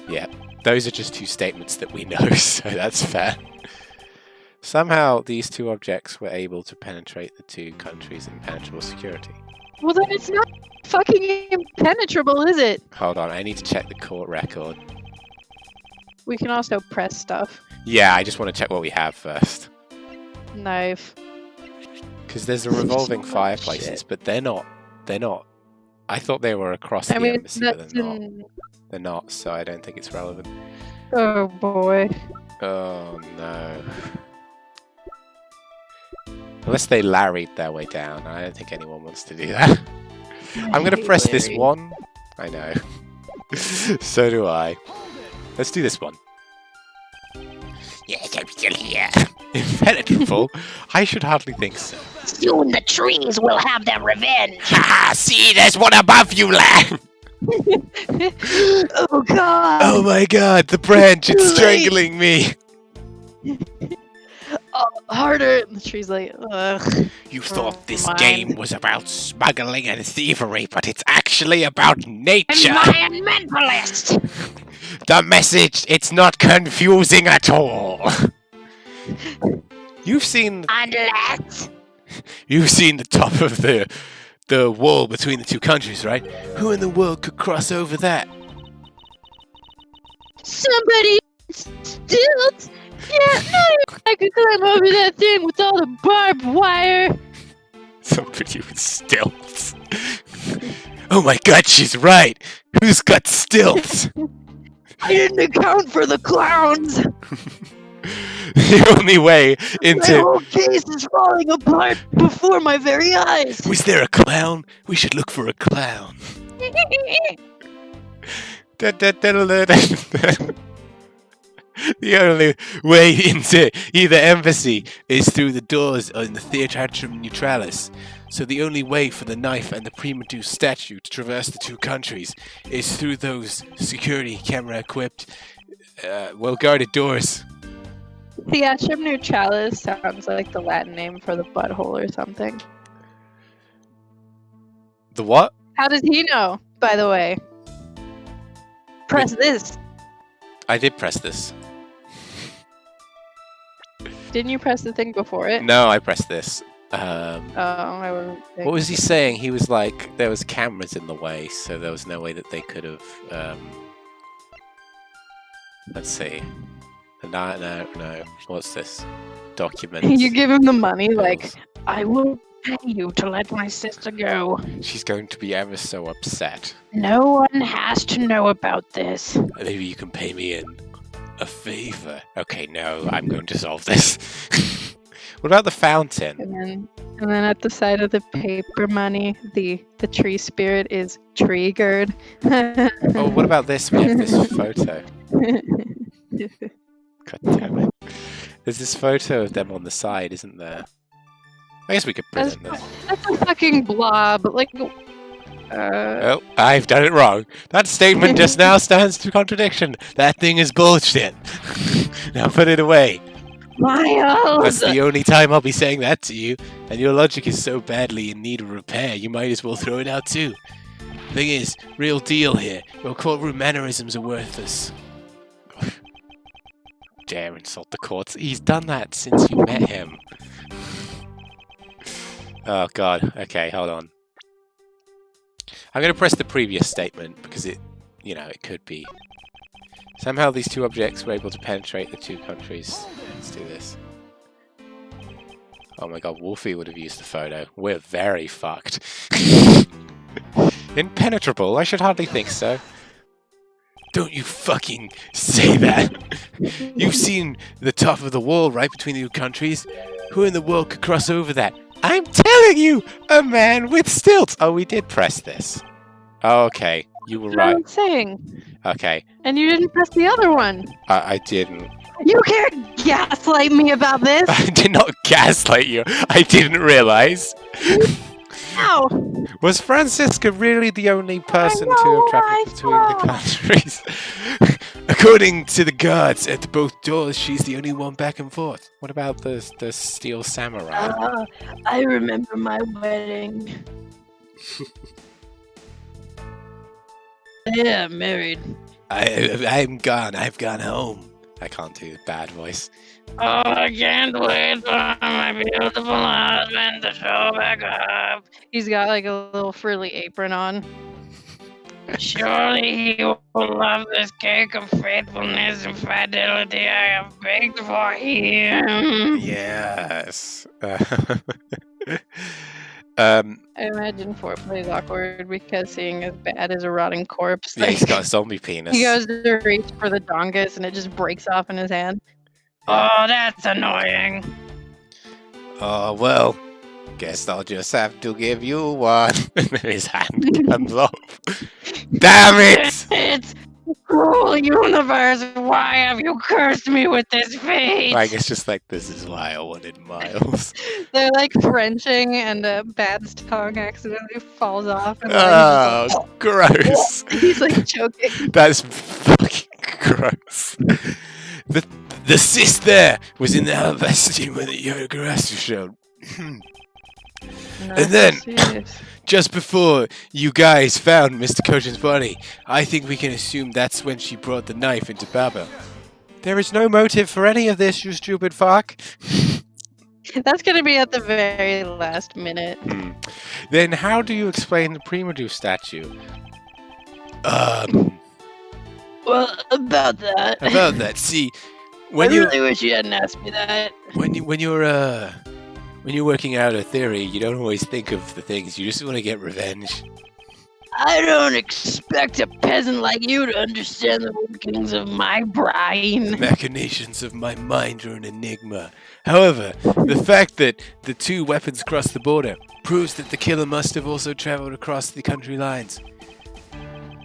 yeah. Those are just two statements that we know, so that's fair. Somehow, these two objects were able to penetrate the two countries' impenetrable security. Well, then it's not fucking impenetrable, is it? Hold on, I need to check the court record. We can also press stuff. Yeah, I just want to check what we have first. Knife. Because there's the revolving fireplaces, but they're not. I thought they were across the embassy, but they're not. They're not, so I don't think it's relevant. Oh boy. Oh no. Unless they Larried their way down. I don't think anyone wants to do that. I'm going to press this one. I know. So do I. Let's do this one. Yes, I'm still here. Impenetrable? I should hardly think so. Soon the trees will have their revenge. Ha! See, there's one above you, Lang. Oh god. Oh my god, the branch, it's strangling me. Oh, harder. And the tree's like, ugh. You thought this Mine. game was about smuggling and thievery, but it's actually about nature. Environmentalist. The message, it's not confusing at all. You've seen Unless the top of the wall between the two countries, right? Who in the world could cross over that? Somebody stilts. Yeah, I could climb over that thing with all the barbed wire. Somebody with stilts. Oh my god, she's right. Who's got stilts? I didn't account for the clowns. The only way My into... whole case is falling apart before my very eyes. Was there a clown? We should look for a clown. The only way into either embassy is through the doors in the Theatrum Neutralis. So the only way for the knife and the Primado statue to traverse the two countries is through those security camera-equipped, well-guarded doors. Theatrum Neutralis sounds like the Latin name for the butthole or something. The what? How does he know, by the way? Press this. I did press this. Didn't you press the thing before it? No, I pressed this. I wasn't. What was he saying? He was like, there was cameras in the way, so there was no way that they could have, let's see. No. What's this? Documents. You give him the money, like, I will pay you to let my sister go. She's going to be ever so upset. No one has to know about this. Maybe you can pay me in a favor. Okay, no, I'm going to solve this. What about the fountain? And then at the side of the paper money, the tree spirit is triggered. Oh, what about this? We have this photo. God damn it. There's this photo of them on the side, isn't there? I guess we could present this. That's a fucking blob. Like, Oh, I've done it wrong. That statement just now stands to contradiction. That thing is bullshit. Now put it away. Miles! That's the only time I'll be saying that to you. And your logic is so badly in need of repair, you might as well throw it out too. Thing is, real deal here. Your courtroom mannerisms are worthless. Dare insult the courts. He's done that since you met him. Oh god. Okay, hold on. I'm going to press the previous statement because it could be. Somehow these two objects were able to penetrate the two countries. Let's do this. Oh my god, Wolfie would have used the photo. We're very fucked. Impenetrable? I should hardly think so. Don't you fucking say that! You've seen the top of the wall right between the two countries. Who in the world could cross over that? I'm telling you! A man with stilts! Oh, we did press this. Oh, okay, you were right. I'm saying. Okay. And you didn't press the other one. I didn't. You can't gaslight me about this. I did not gaslight you. I didn't realize. Ow. Was Francisca really the only person to have traveled between the countries? According to the guards at both doors, she's the only one back and forth. What about the steel samurai? I remember my wedding. Yeah, I'm married. I'm gone. I've gone home. I can't do the bad voice. Oh, I can't wait for my beautiful husband to show back up. He's got like a little frilly apron on. Surely he will love this cake of faithfulness and fidelity I have baked for him. Yes. I imagine foreplay is awkward because seeing as bad as a rotting corpse. Yeah, he's got a zombie penis. He goes to reach for the dongus and it just breaks off in his hand. Oh, that's annoying. Oh, well, guess I'll just have to give you one. And then his hand comes off. Damn it! It's cruel universe. Why have you cursed me with this fate? Like, it's just like, this is why I wanted Miles. They're like Frenching and Bad's tongue accidentally falls off. And Oh, gross. he's like choking. That's fucking gross. The cyst there was in the alabaster when the Yogarasu showed. And then, just before you guys found Mr. Kojin's body, I think we can assume that's when she brought the knife into Baba. There is no motive for any of this, you stupid fuck. That's gonna be at the very last minute. Then how do you explain the Primado statue? Well, about that. About that, see, when I you really wish you hadn't asked me that. when you're working out a theory, you don't always think of the things. You just want to get revenge. I don't expect a peasant like you to understand the workings of my The brain. machinations of my mind are an enigma. However, the fact that the two weapons crossed the border proves that the killer must have also traveled across the country lines.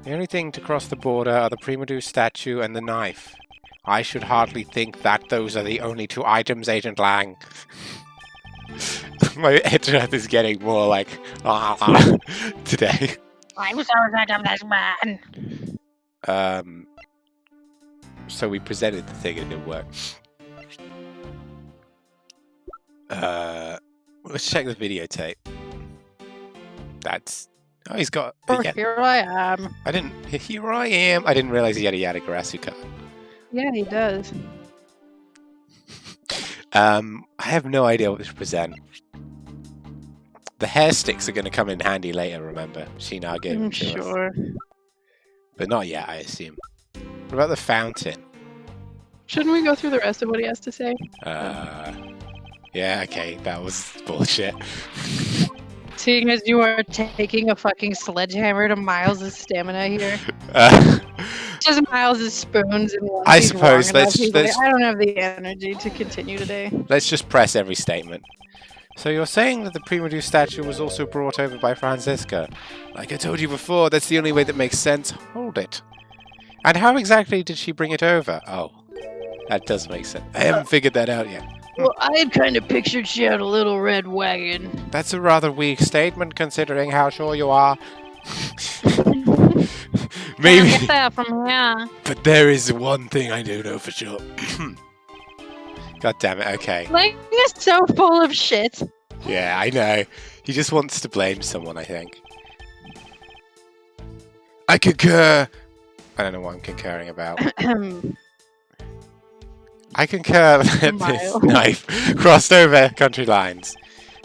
The only thing to cross the border are the Primado statue and the knife. I should hardly think that those are the only two items, Agent Lang. My internet is getting more like today. I'm so sick of this man. So we presented the thing and it didn't work. Let's check the videotape. That's... Oh, he's got... Here I am. Here I am. I didn't realize he had a Yatagarasu card. Yeah, he does. I have no idea what to present. The hair sticks are going to come in handy later, remember? She now gave them to us. Sure. But not yet, I assume. What about the fountain? Shouldn't we go through the rest of what he has to say? Yeah, okay, that was bullshit. Seeing as you are taking a fucking sledgehammer to Miles' stamina here. Just Miles' spoons and one I piece suppose, long enough. He's like, let's- I don't have the energy to continue today. Let's just press every statement. So you're saying that the Primado statue was also brought over by Franziska? Like I told you before, that's the only way that makes sense. Hold it. And how exactly did she bring it over? Oh, that does make sense. I haven't figured that out yet. Well, I had kind of pictured she had a little red wagon. That's a rather weak statement considering how sure you are. Maybe, Get that from here. but there is one thing I do know for sure. God damn it, okay. Lang is so full of shit. Yeah, I know. He just wants to blame someone, I think. I concur. I don't know what I'm concurring about. I concur that this Miles. knife crossed over country lines.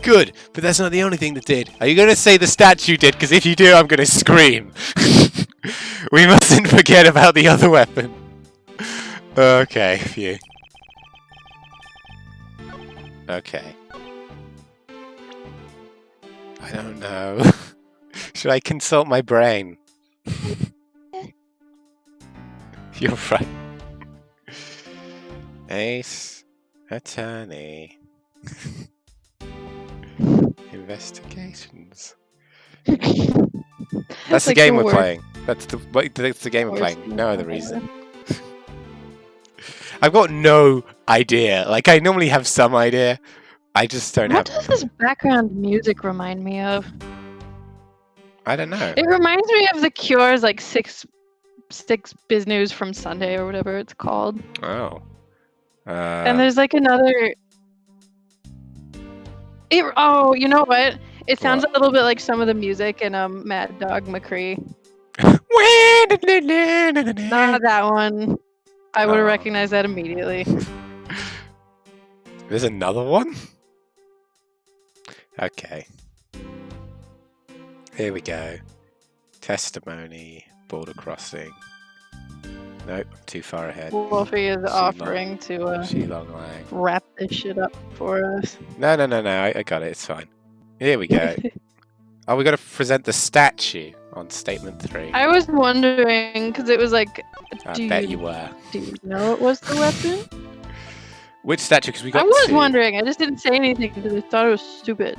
Good, but that's not the only thing that did. Are you going to say the statue did? Because if you do, I'm going to scream. We mustn't forget about the other weapon. Okay, phew. Okay. I don't know. Should I consult my brain? You're right. Ace Attorney. Investigations. That's the Like game the we're word. playing. That's the game we're Worst playing. No other reason. I've got no idea. Like I normally have some idea. I just don't What have. does this background music remind me of? I don't know. It reminds me of The Cure's like six biz news from Sunday or whatever it's called. Oh. And there's like another. Oh, you know what? It sounds a little bit like some of the music in Mad Dog McCree. Not that one. I would have Oh. recognized that immediately. There's another one? Okay. Here we go. Testimony, border crossing. Nope, I'm too far ahead. Wolfie is offering to Shilong Lang. wrap this shit up for us. No, I got it, it's fine. Here we go. Oh, we got to present the statue on statement 3. I was wondering because it was like, I do bet you were. do you know it was the weapon? Which statue? Because we got I was two. wondering. I just didn't say anything because I thought it was stupid.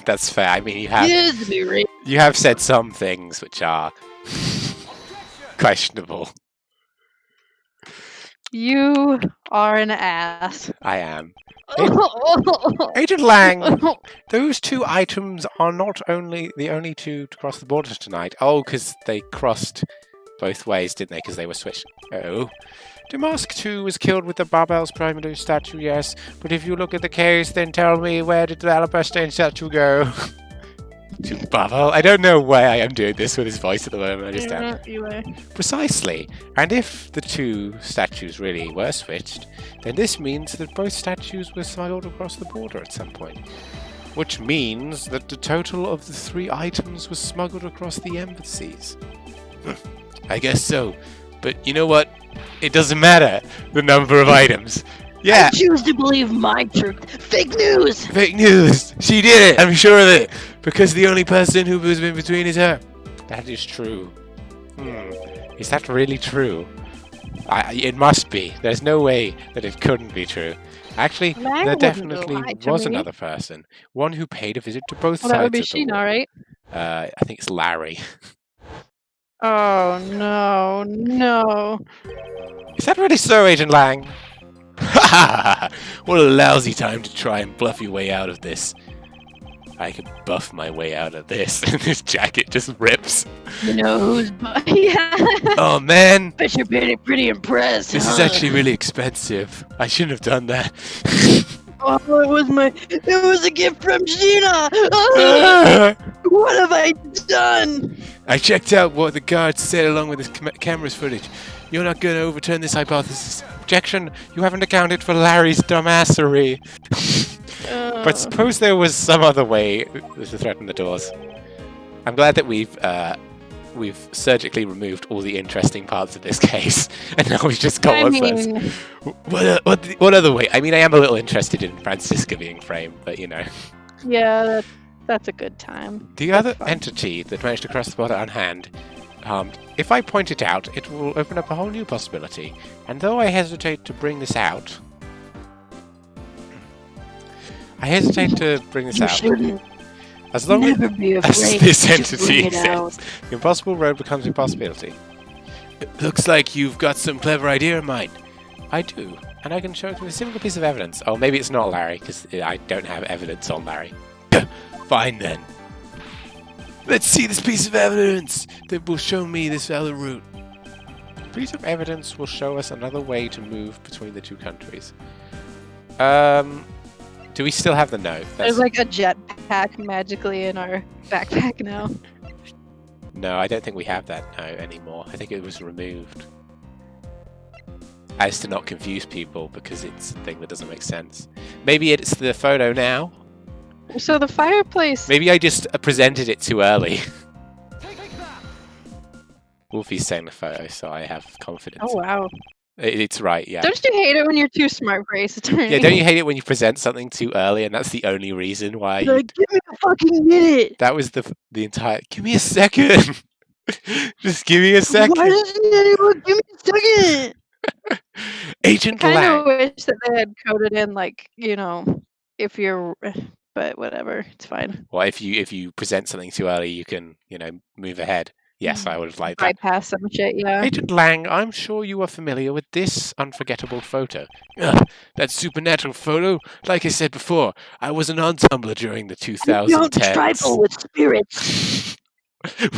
That's fair. I mean, you Yes, have said some things which are questionable. you are an ass. I am. Agent Lang, those two items are not only the only two to cross the border tonight. Oh, because they crossed both ways, didn't they? Because they were switched. Oh. Damask 2 was killed with the Barbel's Primado statue, yes. But if you look at the case, then tell me, where did the Alabaster statue go? To Bubble? I don't know why I am doing this with his voice at the moment. I just am. You are. Precisely. And if the two statues really were switched, then this means that both statues were smuggled across the border at some point. Which means that the total of the 3 items was smuggled across the embassies. I guess so. But you know what? It doesn't matter, the number of items. Yeah. I choose to believe my truth. Fake news! Fake news! She did it! I'm sure of it! Because the only person who was in between is her. That is true. Is that really true? It must be. There's no way that it couldn't be true. Actually, Lang there wouldn't definitely lie to was me. another person. One who paid a visit to both Well, that would sides be of the Sheena, wall. right? I think it's Larry. Oh no, no. Is that really so, Agent Lang? What a lousy time to try and bluff your way out of this. I could buff my way out of this, and this jacket just rips. You know who's... Yeah. Oh man, Bet you're pretty impressed, this is huh? actually really expensive. I shouldn't have done that. Oh, it was a gift from Sheena! What have I done? I checked out what the guards said along with this camera's footage. You're not going to overturn this hypothesis. Objection, you haven't accounted for Larry's dumbassery. But suppose there was some other way to threaten the doors. I'm glad that we've surgically removed all the interesting parts of this case, and now we've just got what's left. What other way? I mean, I am a little interested in Francisca being framed, but you know. Yeah, that's a good time. The other entity that managed to cross the border unhand, if I point it out, it will open up a whole new possibility. And though I hesitate to bring this out, You shouldn't as long never be as afraid this to entity bring it out. exists, the impossible road becomes a possibility. It looks like you've got some clever idea in mind. I do, and I can show it with a simple piece of evidence. Oh, maybe it's not Larry, because I don't have evidence on Larry. Fine then. Let's see this piece of evidence that will show me this other route. The piece of evidence will show us another way to move between the two countries. Do we still have the note? There's like a jetpack magically in our backpack now. No, I don't think we have that note anymore. I think it was removed. As to not confuse people, because it's a thing that doesn't make sense. Maybe it's the photo now? So the fireplace. Maybe I just presented it too early. Wolfie's saying the photo, so I have confidence. Oh wow. It's right, yeah. Don't you hate it when you're too smart for Ace Attorney? Yeah, don't you hate it when you present something too early and that's the only reason why you... Like, give me a fucking minute! That was the entire... Give me a second! Just give me a second! Why doesn't anyone give me a second? Agent I kind Lang! of wish that they had coded in like, you know, if you're, but whatever, it's fine. Well, if you present something too early, you can, move ahead. Yes, I would have liked that. Bypass some shit, yeah. Agent Lang, I'm sure you are familiar with this unforgettable photo. Ugh, that supernatural photo? Like I said before, I wasn't on Tumblr during the 2010s. Don't trifle with spirits.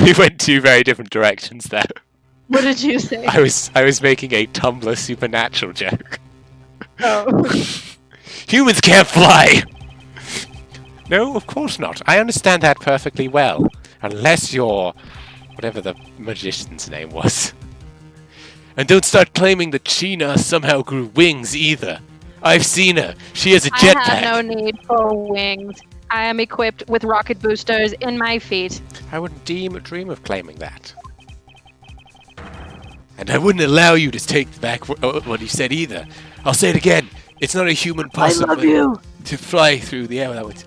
We went two very different directions there. What did you say? I was making a Tumblr supernatural joke. Oh. Humans can't fly! No, of course not. I understand that perfectly well. Unless you're... whatever the magician's name was. And don't start claiming that Sheena somehow grew wings either. I've seen her. She has a jetpack. I have no need for wings. I am equipped with rocket boosters in my feet. I wouldn't dream of claiming that. And I wouldn't allow you to take back what you said either. I'll say it again. It's not a human I possible love you. to fly through the air without...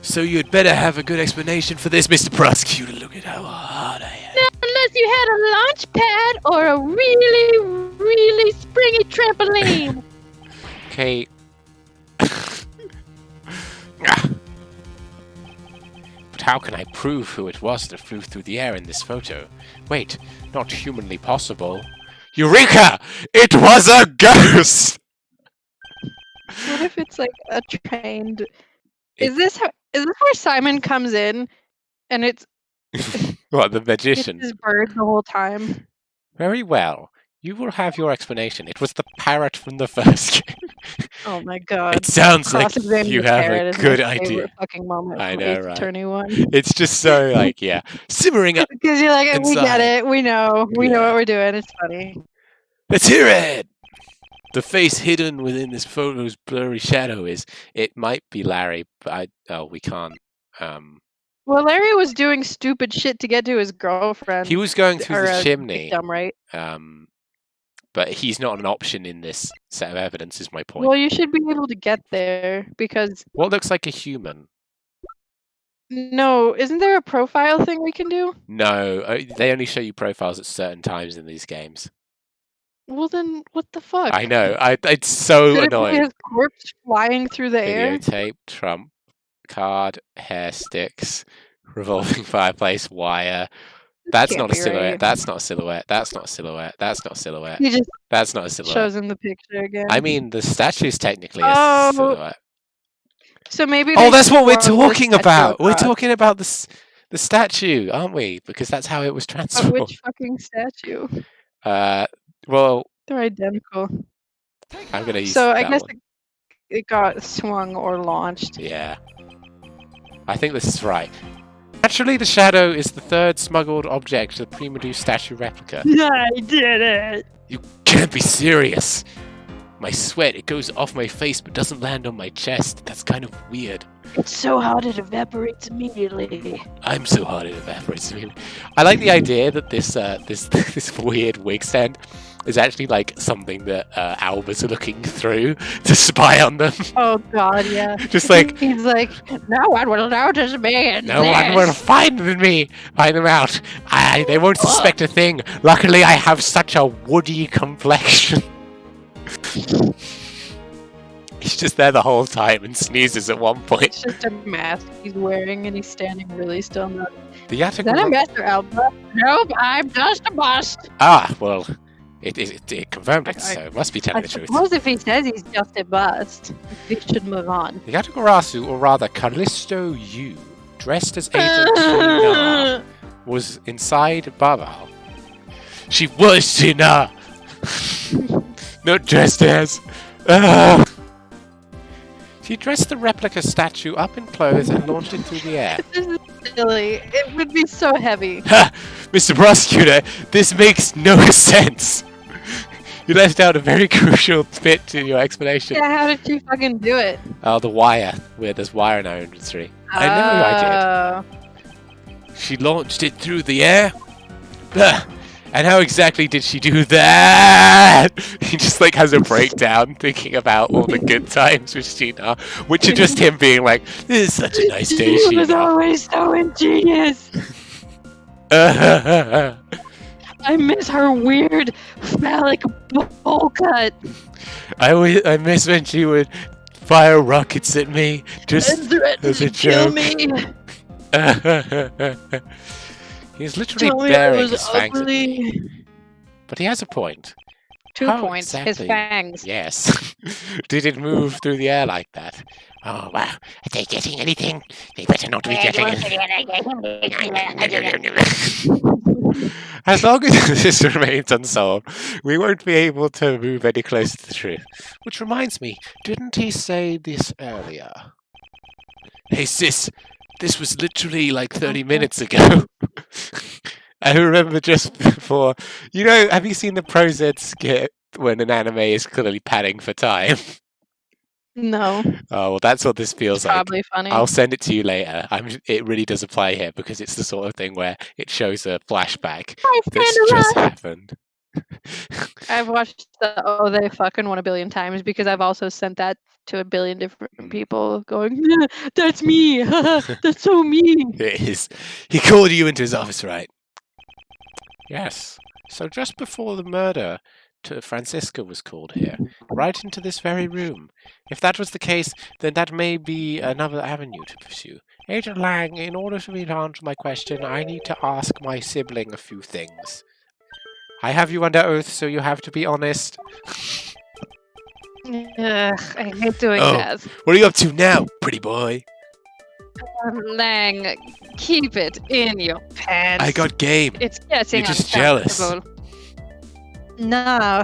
So you'd better have a good explanation for this, Mr. Prosecutor. Look at how hard I am. Unless you had a launch pad or a really, really springy trampoline. Okay. But how can I prove who it was that flew through the air in this photo? Wait, not humanly possible. Eureka! It was a ghost! What if it's like a trained... Is this where Simon comes in and it's What, the it's magician? his bird the whole time? Very well. You will have your explanation. It was the parrot from the first game. Oh my god. It sounds like Cross-examining you the have parrot a is my good favorite idea. fucking moment I from know, Ace right? Attorney 1. It's just so like, yeah, simmering up. Because you're like, we Inside. get it. We know. We know Yeah. what we're doing. It's funny. Let's hear it. The face hidden within this photo's blurry shadow is. It might be Larry, but we can't. Well, Larry was doing stupid shit to get to his girlfriend. He was going through or the a chimney. victim, right? But he's not an option in this set of evidence. Is my point. Well, you should be able to get there because What looks like a human? no, isn't there a profile thing we can do? No, they only show you profiles at certain times in these games. Well, then what the fuck? I know. It's so Could it be annoying. his corpse flying through the air? Videotape, trump card, hair sticks, revolving fireplace, wire. That's can't not a be silhouette. right. That's not a silhouette. That's not a silhouette. That's not a silhouette. He just That's not a silhouette. shows him the picture again. I mean, the statue's technically Oh, a silhouette. so maybe. Oh, they that's what we're swung the talking statue about. We're across. talking about the statue, aren't we? Because that's how it was But transformed. which fucking statue? Well, They're identical. I'm gonna use So I that guess one. it got swung or launched. Yeah. I think this is right. Actually, the shadow is the third smuggled object to the Primado statue replica. I did it. You can't be serious. My sweat, it goes off my face but doesn't land on my chest. That's kind of weird. It's so hot it evaporates immediately. I'm so hot it evaporates. I like the idea that this this weird wig stand is actually like something that Albus are looking through to spy on them. Oh god, yeah. Just like, He's like, no one will notice me in no one will find them out. They won't suspect a thing. Luckily, I have such a woody complexion. He's just there the whole time and sneezes at one point. It's just a mask he's wearing and he's standing really still. The Is that a Master Alba? Nope, I'm just a bust. Well, it confirmed it, so it must be telling I the truth. suppose if he says he's just a bust, we should move on. The Yatagarasu, or rather Callisto Yu, dressed as Agent Tina, was inside Babal. She was Tina! Not dressed as. She dressed the replica statue up in clothes and launched it through the air. This is silly. It would be so heavy. Ha! Mr. Prosecutor, this makes no sense! You left out a very crucial bit to your explanation. Yeah, how did she fucking do it? Oh, the wire. Where there's wire in our inventory. I know I did. She launched it through the air? Ugh. And how exactly did she do that? He just like has a breakdown thinking about all the good times with Sheena, which are just him being like, "This is such a nice day, She was Sheena." always so ingenious. I miss her weird phallic bowl cut. I miss when she would fire rockets at me just And threatened as a to kill joke. me. He's literally Tell me I bearing was his fangs at me. ugly. But he has a point. 2 How points. His exactly- fangs. Yes. Did it move through the air like that? Oh, wow. Are they getting anything? They better not be getting anything. As long as this remains unsolved, we won't be able to move any closer to the truth. Which reminds me, didn't he say this earlier? Hey sis, this was literally like 30 minutes ago. I remember just before, have you seen the ProZ skit when an anime is clearly padding for time? No. Oh, well, that's what this feels It's like. probably funny. I'll send it to you later. It really does apply here because it's the sort of thing where it shows a flashback that's just happened. I've watched the "Oh They Fucking" 1 billion times because I've also sent that to a billion different people going, "Yeah, that's me. That's so me." It is. He called you into his office, right? Yes. So just before the murder, Francisca was called here, right into this very room. If that was the case, then that may be another avenue to pursue. Agent Lang, in order for me to answer my question, I need to ask my sibling a few things. I have you under oath, so you have to be honest. Ugh, I hate doing Oh. that. What are you up to now, pretty boy? Lang, keep it in your pants. I got game. It's getting You're just jealous. uncomfortable. No,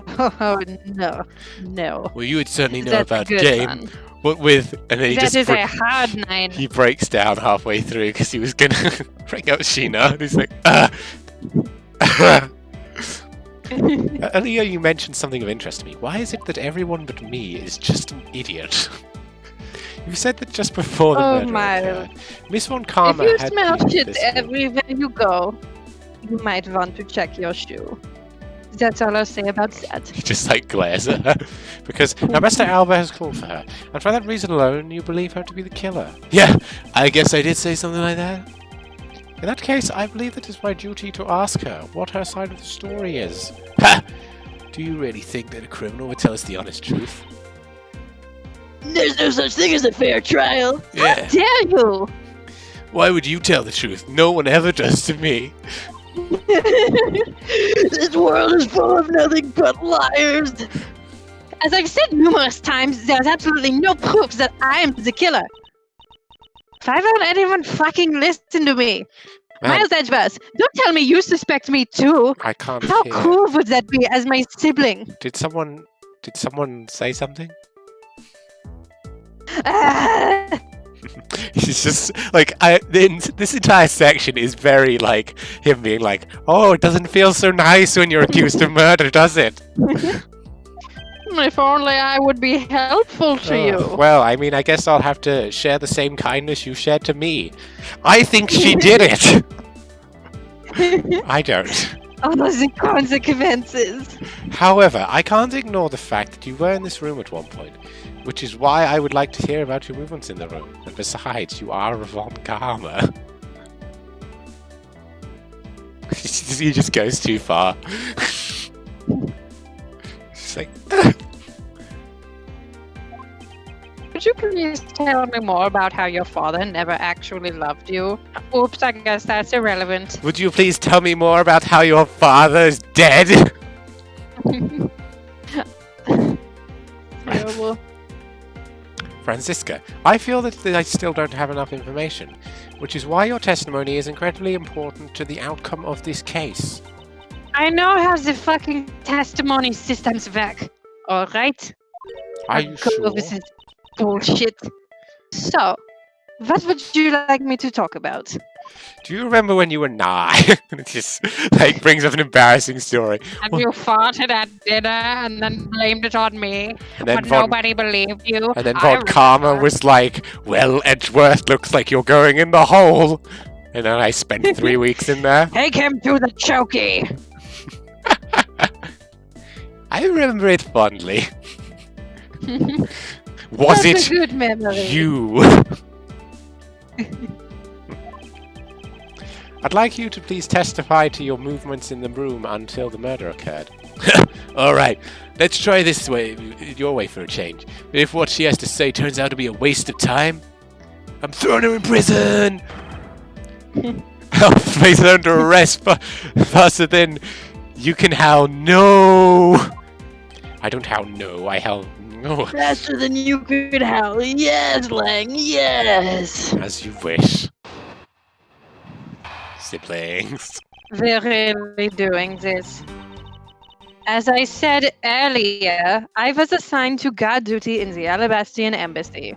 no, no. Well, you would certainly know That's a about good game. one. What with? And then he That just is a hard 9. he breaks down halfway through because he was gonna bring out Sheena, and he's like, Earlier you mentioned something of interest to me. Why is it that everyone but me is just an idiot? You said that just before the Oh murder my. occurred. Miss Von If Karma you had smell been in shit this room. everywhere you go, you might want to check your shoe. That's all I'll say about that. He just like glares at her. Because now Mr. Alba has called for her, and for that reason alone you believe her to be the killer. Yeah, I guess I did say something like that. In that case, I believe it is my duty to ask her what her side of the story is. Ha! Do you really think that a criminal would tell us the honest truth? There's no such thing as a fair trial. Yeah. Dare you? Why would you tell the truth? No one ever does to me. This world is full of nothing but liars. As I've said numerous times, there's absolutely no proof that I am the killer. Why won't anyone fucking listen to me? Man, Miles Edgeworth, don't tell me you suspect me too. I can't How hear. cool would that be as my sibling? Did someone say something? Ah, He's just like this entire section is very like him being like, "Oh, it doesn't feel so nice when you're accused of murder, does it?" if only I would be helpful to you. Well, I mean, I guess I'll have to share the same kindness you shared to me. I think she did it. I don't. Oh, the consequences. However, I can't ignore the fact that you were in this room at one point, which is why I would like to hear about your movements in the room. And besides, you are a Von Karma. He just goes too far. It's like, Could you please tell me more about how your father never actually loved you? Oops, I guess that's irrelevant. would you please tell me more about how your father is dead? Terrible. Francisca, I feel that I still don't have enough information, which is why your testimony is incredibly important to the outcome of this case. I know how the fucking testimony systems work. Alright? Are you sure? This is bullshit. So, what would you like me to talk about? Do you remember when you were 9? And it just like brings up an embarrassing story. And you farted at dinner and then blamed it on me, And then but nobody believed you. And then I Von Karma remember. was like, "Well, Edgeworth looks like you're going in the hole." And then I spent 3 weeks in there. Take him to the chokey! I remember it fondly. Was That's it a good memory. you? I'd like you to please testify to your movements in the room until the murder occurred. Alright, let's try this way, your way for a change. If what she has to say turns out to be a waste of time, I'm throwing her in prison! I'll place her under arrest faster than you can howl no! I don't howl no, I howl no. Faster than you could howl. Yes, Lang, yes. As you wish. Siblings. We're really doing this. As I said earlier, I was assigned to guard duty in the Alabastian embassy.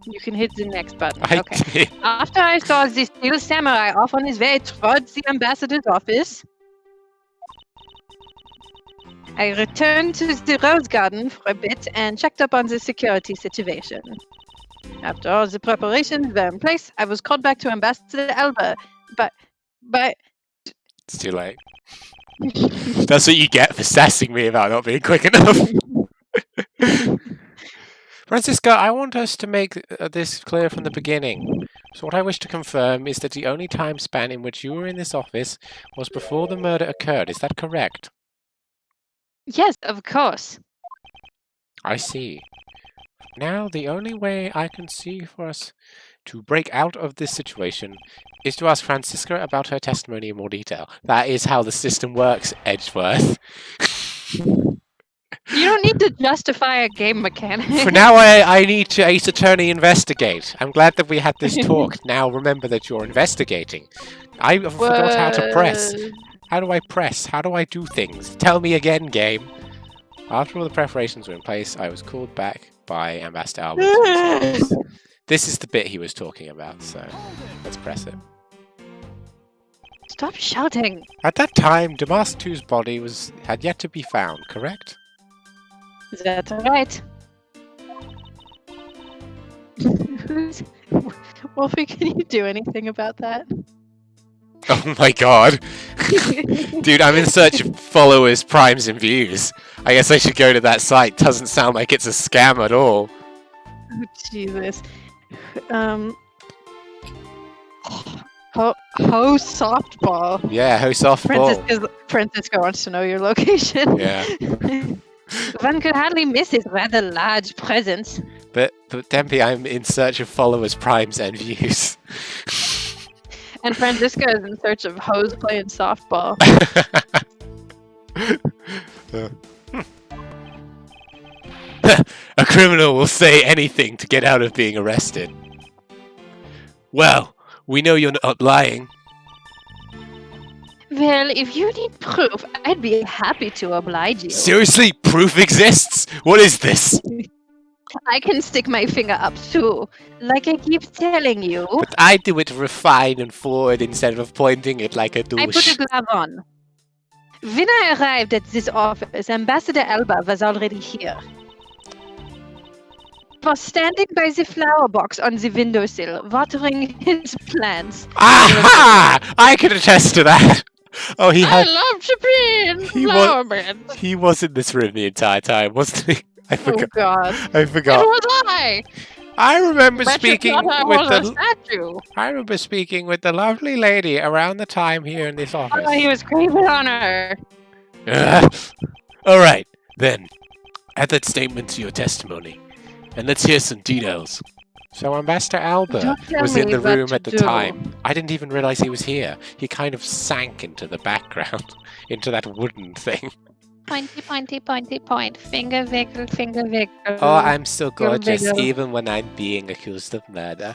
You can hit the next button. I Okay. did. After I saw the steel samurai off on his way towards the ambassador's office, I returned to the Rose Garden for a bit and checked up on the security situation. After all the preparations were in place, I was called back to Ambassador Alba, but It's too late. That's what you get for sassing me about not being quick enough. Francisca, I want us to make this clear from the beginning. So what I wish to confirm is that the only time span in which you were in this office was before the murder occurred. Is that correct? yes, of course. I see. Now, the only way I can see for us to break out of this situation is to ask Francisca about her testimony in more detail. That is how the system works, Edgeworth. You don't need to justify a game mechanic. For now, I need to Ace Attorney investigate. I'm glad that we had this talk. Now remember that you're investigating. I forgot how to press. How do I press? How do I do things? Tell me again, game. After all the preparations were in place, I was called back by Ambassador Albert to his office. This is the bit he was talking about, so let's press it. Stop shouting. At that time, Damask 2's body had yet to be found, correct? That's right. Wolfie, can you do anything about that? Oh my god. Dude, I'm in search of followers, primes, and views. I guess I should go to that site. Doesn't sound like it's a scam at all. Oh, Jesus. Ho softball. Yeah, ho softball. Francisco wants to know your location. Yeah. One could hardly miss his rather large presence. But Dempy, I'm in search of followers, primes, and views. And Francisco is in search of hoes playing softball. A criminal will say anything to get out of being arrested. Well, we know you're not lying. Well, if you need proof, I'd be happy to oblige you. Seriously, proof exists? What is this? I can stick my finger up too, like I keep telling you. But I do it refined and forward instead of pointing it like a douche. I put a glove on. When I arrived at this office, Ambassador Alba was already here. He was standing by the flower box on the windowsill, watering his plants. Aha! I can attest to that. Oh, he had. I love Japan flower bed. He was in this room the entire time, wasn't he? I forgot. Oh God! I forgot. It was I. I remember But speaking you thought I with was the. a statue. I remember speaking with the lovely lady around the time here in this office. Oh, he was creeping on her. All right, then. Add that statement to your testimony, and let's hear some details. So Ambassador Alba Don't tell was in me the what room to at the do. time. I didn't even realize he was here. He kind of sank into the background, into that wooden thing. Pointy, pointy, pointy, point. Finger wiggle, finger wiggle. Oh, I'm still gorgeous, wiggle. even when I'm being accused of murder.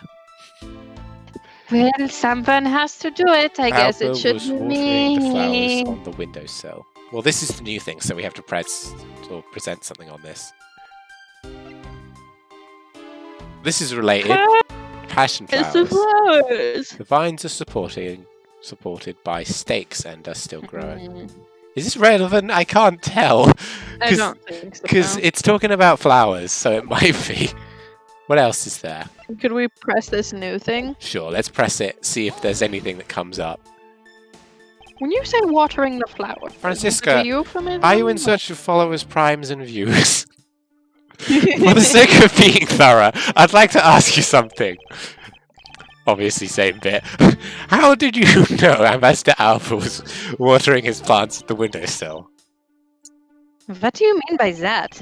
Well, someone has to do it. I guess Alba it should was be watering the flowers me. on the windowsill. Well, this is the new thing, so we have to press or present something on this. This is related. Passion It's the flowers. flowers. The vines are supported by stakes and are still growing. Mm, Is this relevant? I can't tell. I don't think so. Because it's talking about flowers, so it might be. What else is there? Could we press this new thing? Sure, let's press it, see if there's anything that comes up. When you say watering the flower, Francisca, are you from it? Are you in search of followers, primes, and views? For the sake of being thorough, I'd like to ask you something. Obviously, same bit. How did you know Ambassador Alpha was watering his plants at the windowsill? What do you mean by that?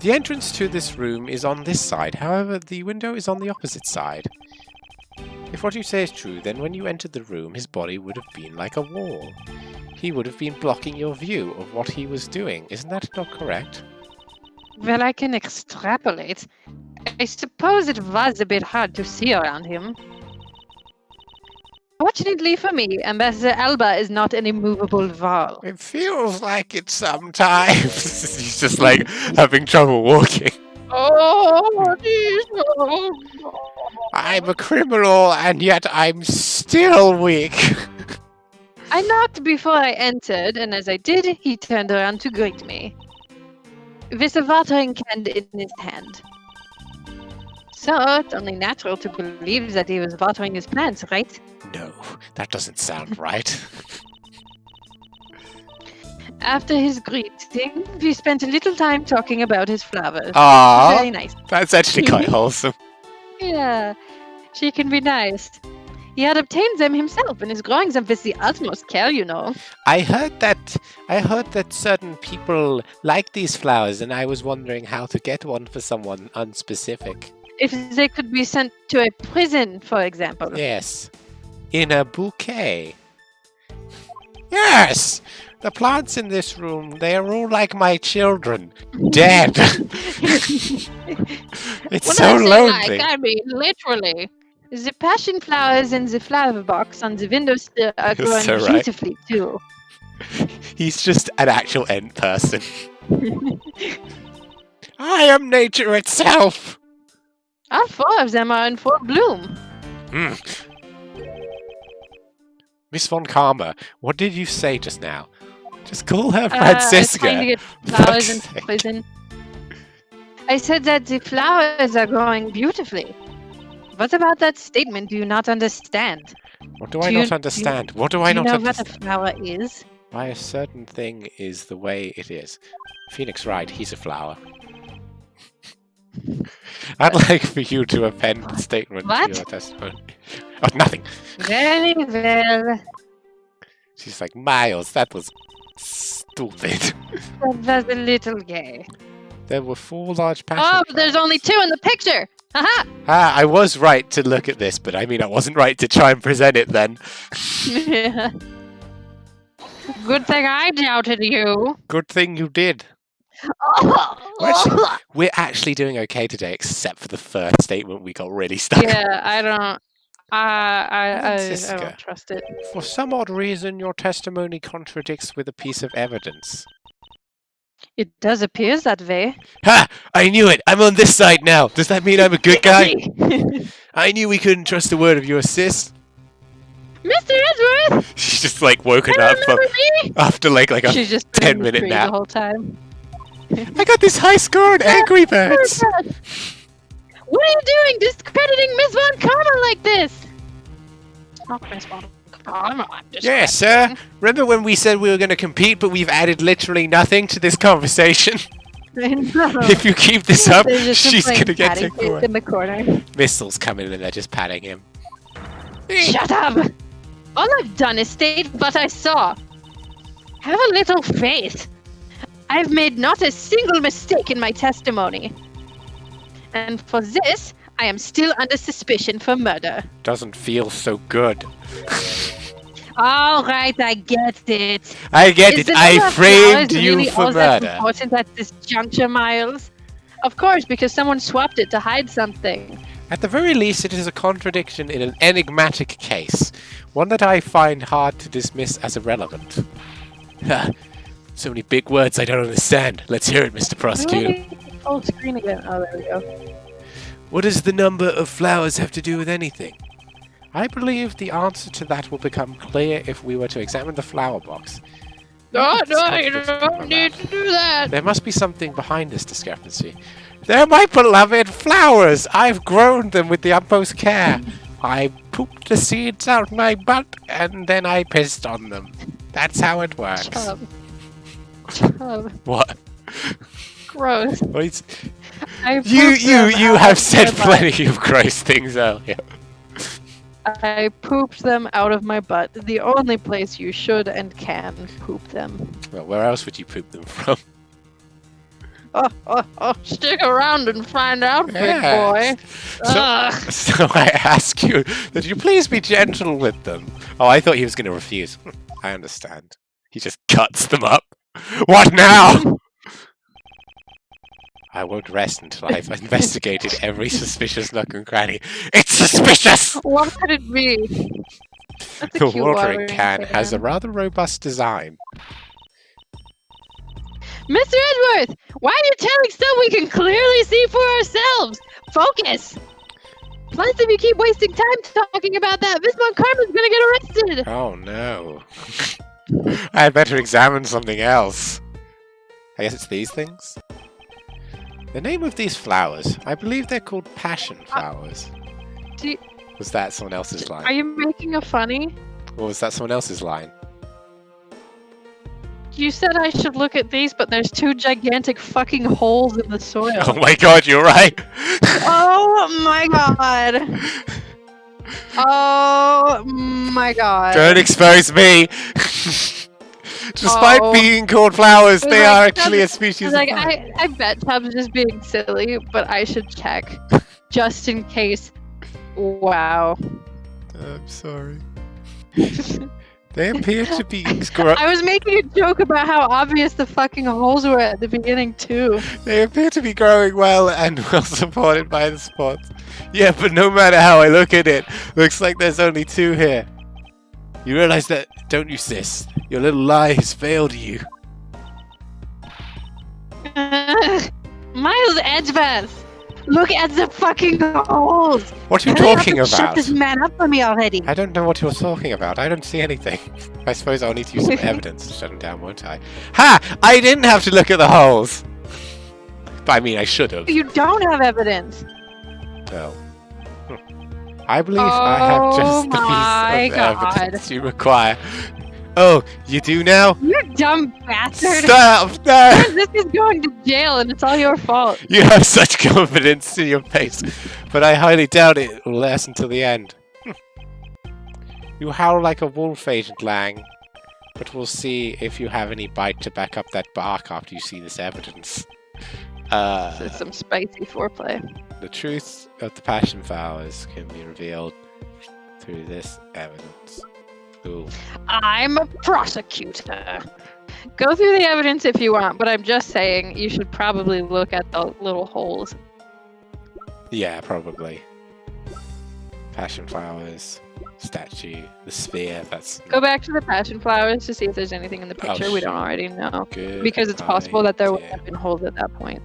The entrance to this room is on this side, however, the window is on the opposite side. If what you say is true, then when you entered the room, his body would have been like a wall. He would have been blocking your view of what he was doing. Isn't that not correct? Well, I can extrapolate. I suppose it was a bit hard to see around him. Fortunately for me, Ambassador Alba is not an immovable wall. It feels like it sometimes. He's just like having trouble walking. Oh, Jesus. I'm a criminal and yet I'm still weak. I knocked before I entered, and as I did, he turned around to greet me. With a watering can in his hand. So, it's only natural to believe that he was watering his plants, right? No, that doesn't sound right. After his greeting, we spent a little time talking about his flowers. Aww, Very nice. that's actually quite wholesome. Yeah, she can be nice. He had obtained them himself and is growing them with the utmost care, you know. I heard that certain people like these flowers, and I was wondering how to get one for someone unspecific. If they could be sent to a prison, for example. Yes, in a bouquet. Yes, the plants in this room, they are all like my children, dead. It's When so I say lonely. like, I mean literally. The passion flowers in the flower box on the windowsill are growing So right. beautifully too. He's just an actual ent person. I am nature itself! All 4 of them are in full bloom. Miss Von Karma, what did you say just now? Just call her I was Franziska. trying to get flowers into poison. I said that the flowers are growing beautifully. What about that statement do you not understand? What do I not understand? What do I Do you not know understand? what a flower is? Why a certain thing is the way it is. Phoenix right, he's a flower. I'd like for you to append the statement What? to your testimony. Oh, nothing. Very well. She's like, Miles, that was stupid. That was a little gay. There were 4 large passion Oh, but there's flowers. only 2 in the picture! Haha! Ah, I was right to look at this, but I mean I wasn't right to try and present it then. Good thing I doubted you. Good thing you did. We're actually doing okay today, except for the first statement we got really stuck on. Yeah, I don't. I Franziska. don't trust it. For some odd reason, your testimony contradicts with a piece of evidence. It does appear that way. Ha! I knew it! I'm on this side now! Does that mean I'm a good guy? I knew we couldn't trust a word of yours, sis. Mr. Edgeworth! She's just like woken up Remember me? after like a She's just 10-minute the nap. whole time. I got this high score on Angry Birds! What are you doing discrediting Miss Von Karma like this? Not Miss Von Karma, I'm just Yes, sir. Remember when we said we were going to compete, but we've added literally nothing to this conversation? If you keep this up, she's going to get taken away. in the corner. Missiles come in and they're just patting him. Shut up! All I've done is state what I saw. Have a little faith. I've made not a single mistake in my testimony. And for this, I am still under suspicion for murder. Doesn't feel so good. All right, I get it. I get Is it. the I number of framed flowers you really for all that murder. important at this juncture, Miles? Of course, because someone swapped it to hide something. At the very least, it is a contradiction in an enigmatic case. One that I find hard to dismiss as irrelevant. So many big words I don't understand. Let's hear it, Mr. Prosecutor. Full screen again. Oh, there we go. What does the number of flowers have to do with anything? I believe the answer to that will become clear if we were to examine the flower box. No, It's no, you contradicting don't from need that. to do that. There must be something behind this discrepancy. They're my beloved flowers! I've grown them with the utmost care. I pooped the seeds out my butt and then I pissed on them. That's how it works. Chub. Chub. What? Gross. Wait, I you pooped them out have of said my butt. plenty of gross things earlier. I pooped them out of my butt. The only place you should and can poop them. Well, where else would you poop them from? Oh, stick around and find out, Yes. big boy. Ugh. So I ask you that you please be gentle with them. Oh, I thought he was going to refuse. I understand. He just cuts them up. What now? I won't rest until I've investigated every suspicious nook and cranny. It's suspicious! What could it be? That's a The cute watering can has a rather robust design. Mr. Edgeworth, why are you telling stuff we can clearly see for ourselves? Focus! Plus, if you keep wasting time talking about that, Miss Von Karma's gonna get arrested! Oh no. I better examine something else. I guess it's these things? The name of these flowers, I believe they're called passion flowers. Do- Was that someone else's line? Are you making a funny? Or was that someone else's line? You said I should look at these, but there's 2 gigantic fucking holes in the soil. Oh my god, you're right! Oh my god! Oh my god! Don't expose me! Despite Oh. being called flowers, they Like, are actually a Tubbs- species Like of plant. I bet Tubbs is just being silly, but I should check just in case. Wow. I'm sorry. They appear to be grow- I was making a joke about how obvious the fucking holes were at the beginning too. They appear to be growing well and well supported by the spots. Yeah, but no matter how I look at it, looks like there's only 2 here. You realize that, don't you, sis? Your little lie has failed you. Miles Edgeworth! Look at the fucking holes! What are you Hurry up talking and Shut about? this man up for me already! I don't know what you're talking about. I don't see anything. I suppose I'll need to use some evidence to shut him down, won't I? Ha! I didn't have to look at the holes! But I mean, I should have. You don't have evidence! Well, I believe I have just the my piece of God. evidence you require. Oh, you do now? You dumb bastard! Stop! No! This is going to jail and it's all your fault. You have such confidence in your face, but I highly doubt it will last until the end. You howl like a wolf, Agent Lang, but we'll see if you have any bite to back up that bark after you see this evidence. This is some spicy foreplay. The truth of the passion flowers can be revealed through this evidence. Ooh. I'm a prosecutor. Go through the evidence if you want, but I'm just saying you should probably look at the little holes. Yeah, probably. Passion flowers, statue, the sphere, that's... Go back to the passion flowers to see if there's anything in the picture we shit. don't already know. Good Because it's possible that there would idea. have been holes at that point.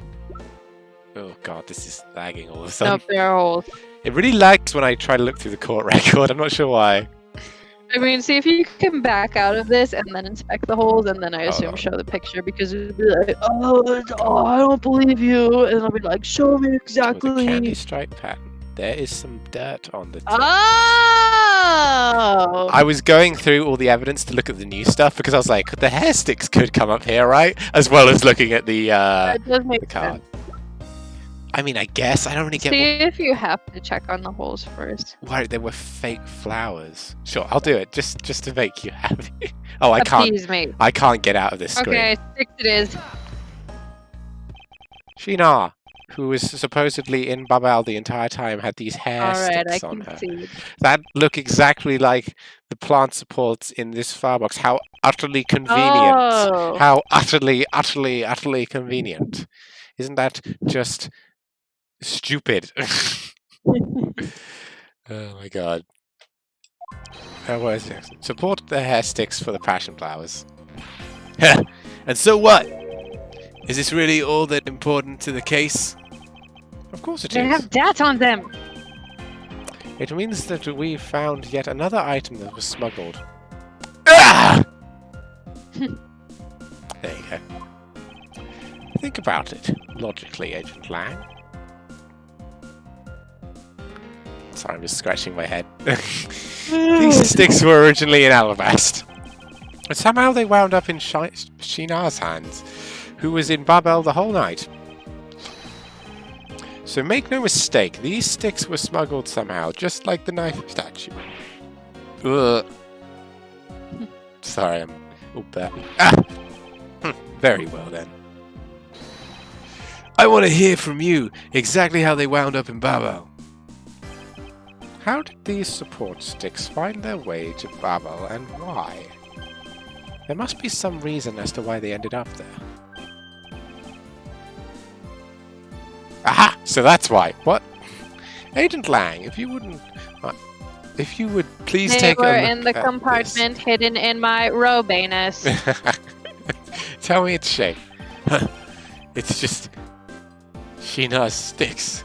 Oh god, this is lagging all of a sudden. Nope, there are holes. It really lags when I try to look through the court record, I'm not sure why. I mean, see if you can back out of this and then inspect the holes, and then I assume on. show the picture because it'd be like, oh, I don't believe you, and I'll be like, show me With a candy exactly. stripe pattern. There is some dirt on the tip. Oh! I was going through all the evidence to look at the new stuff because I was like, the hair sticks could come up here, right? As well as looking at the That does make card. sense. I mean, I guess I don't really get See if you have to check on the holes first. why there were fake flowers. Sure, I'll do it just to make you happy. Oh, I can't. Appease me. I can't get out of this screen. Okay, 6 it is. Shinar, who was supposedly in Babel the entire time, had these hair Alright, I sticks on can her. see. That look exactly like the plant supports in this flower box. How utterly convenient. Oh. How utterly convenient. Isn't that just stupid? Oh my god. What is it? Support the hair sticks for the passion flowers. And so what? Is this really all that important to the case? Of course it They is. have dat on them. It means that we found yet another item that was smuggled. Ah! There you go. Think about it, logically, Agent Lang. Sorry, I'm just scratching my head. These sticks were originally in Alabast. But somehow they wound up in Shinar's hands, who was in Babel the whole night. So make no mistake, these sticks were smuggled somehow, just like the knife statue. Ugh. Sorry, I'm... Oh, there. Ah! Very well then. I want to hear from you exactly how they wound up in Babel. How did these support sticks find their way to Babel and why? There must be some reason as to why they ended up there. Aha! So that's why. What? Agent Lang, if you wouldn't... if you would please They take a were look in the at compartment hidden in my robe anus. this. Tell me its shape. It's just... Sheena's sticks.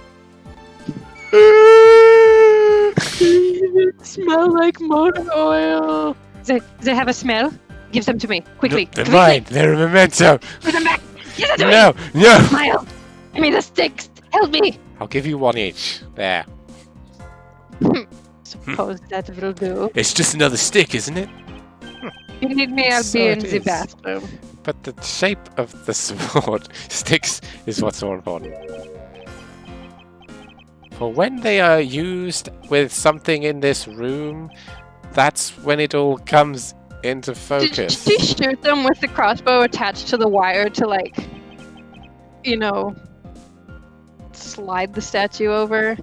Smell like motor oil. They have a smell? Give them to me, quickly. No, they're quickly. mine. They're a memento. Put them back. Give them to me. No, no. Miles, give me the sticks. Help me. I'll give you one each. There. Suppose that will do. It's just another stick, isn't it? You need me, I'll So be in it the is. bathroom. But the shape of the sword sticks is what's more important. For when they are used with something in this room, that's when it all comes into Did focus. she shoot them with the crossbow attached to the wire to, like, you know, slide the statue over?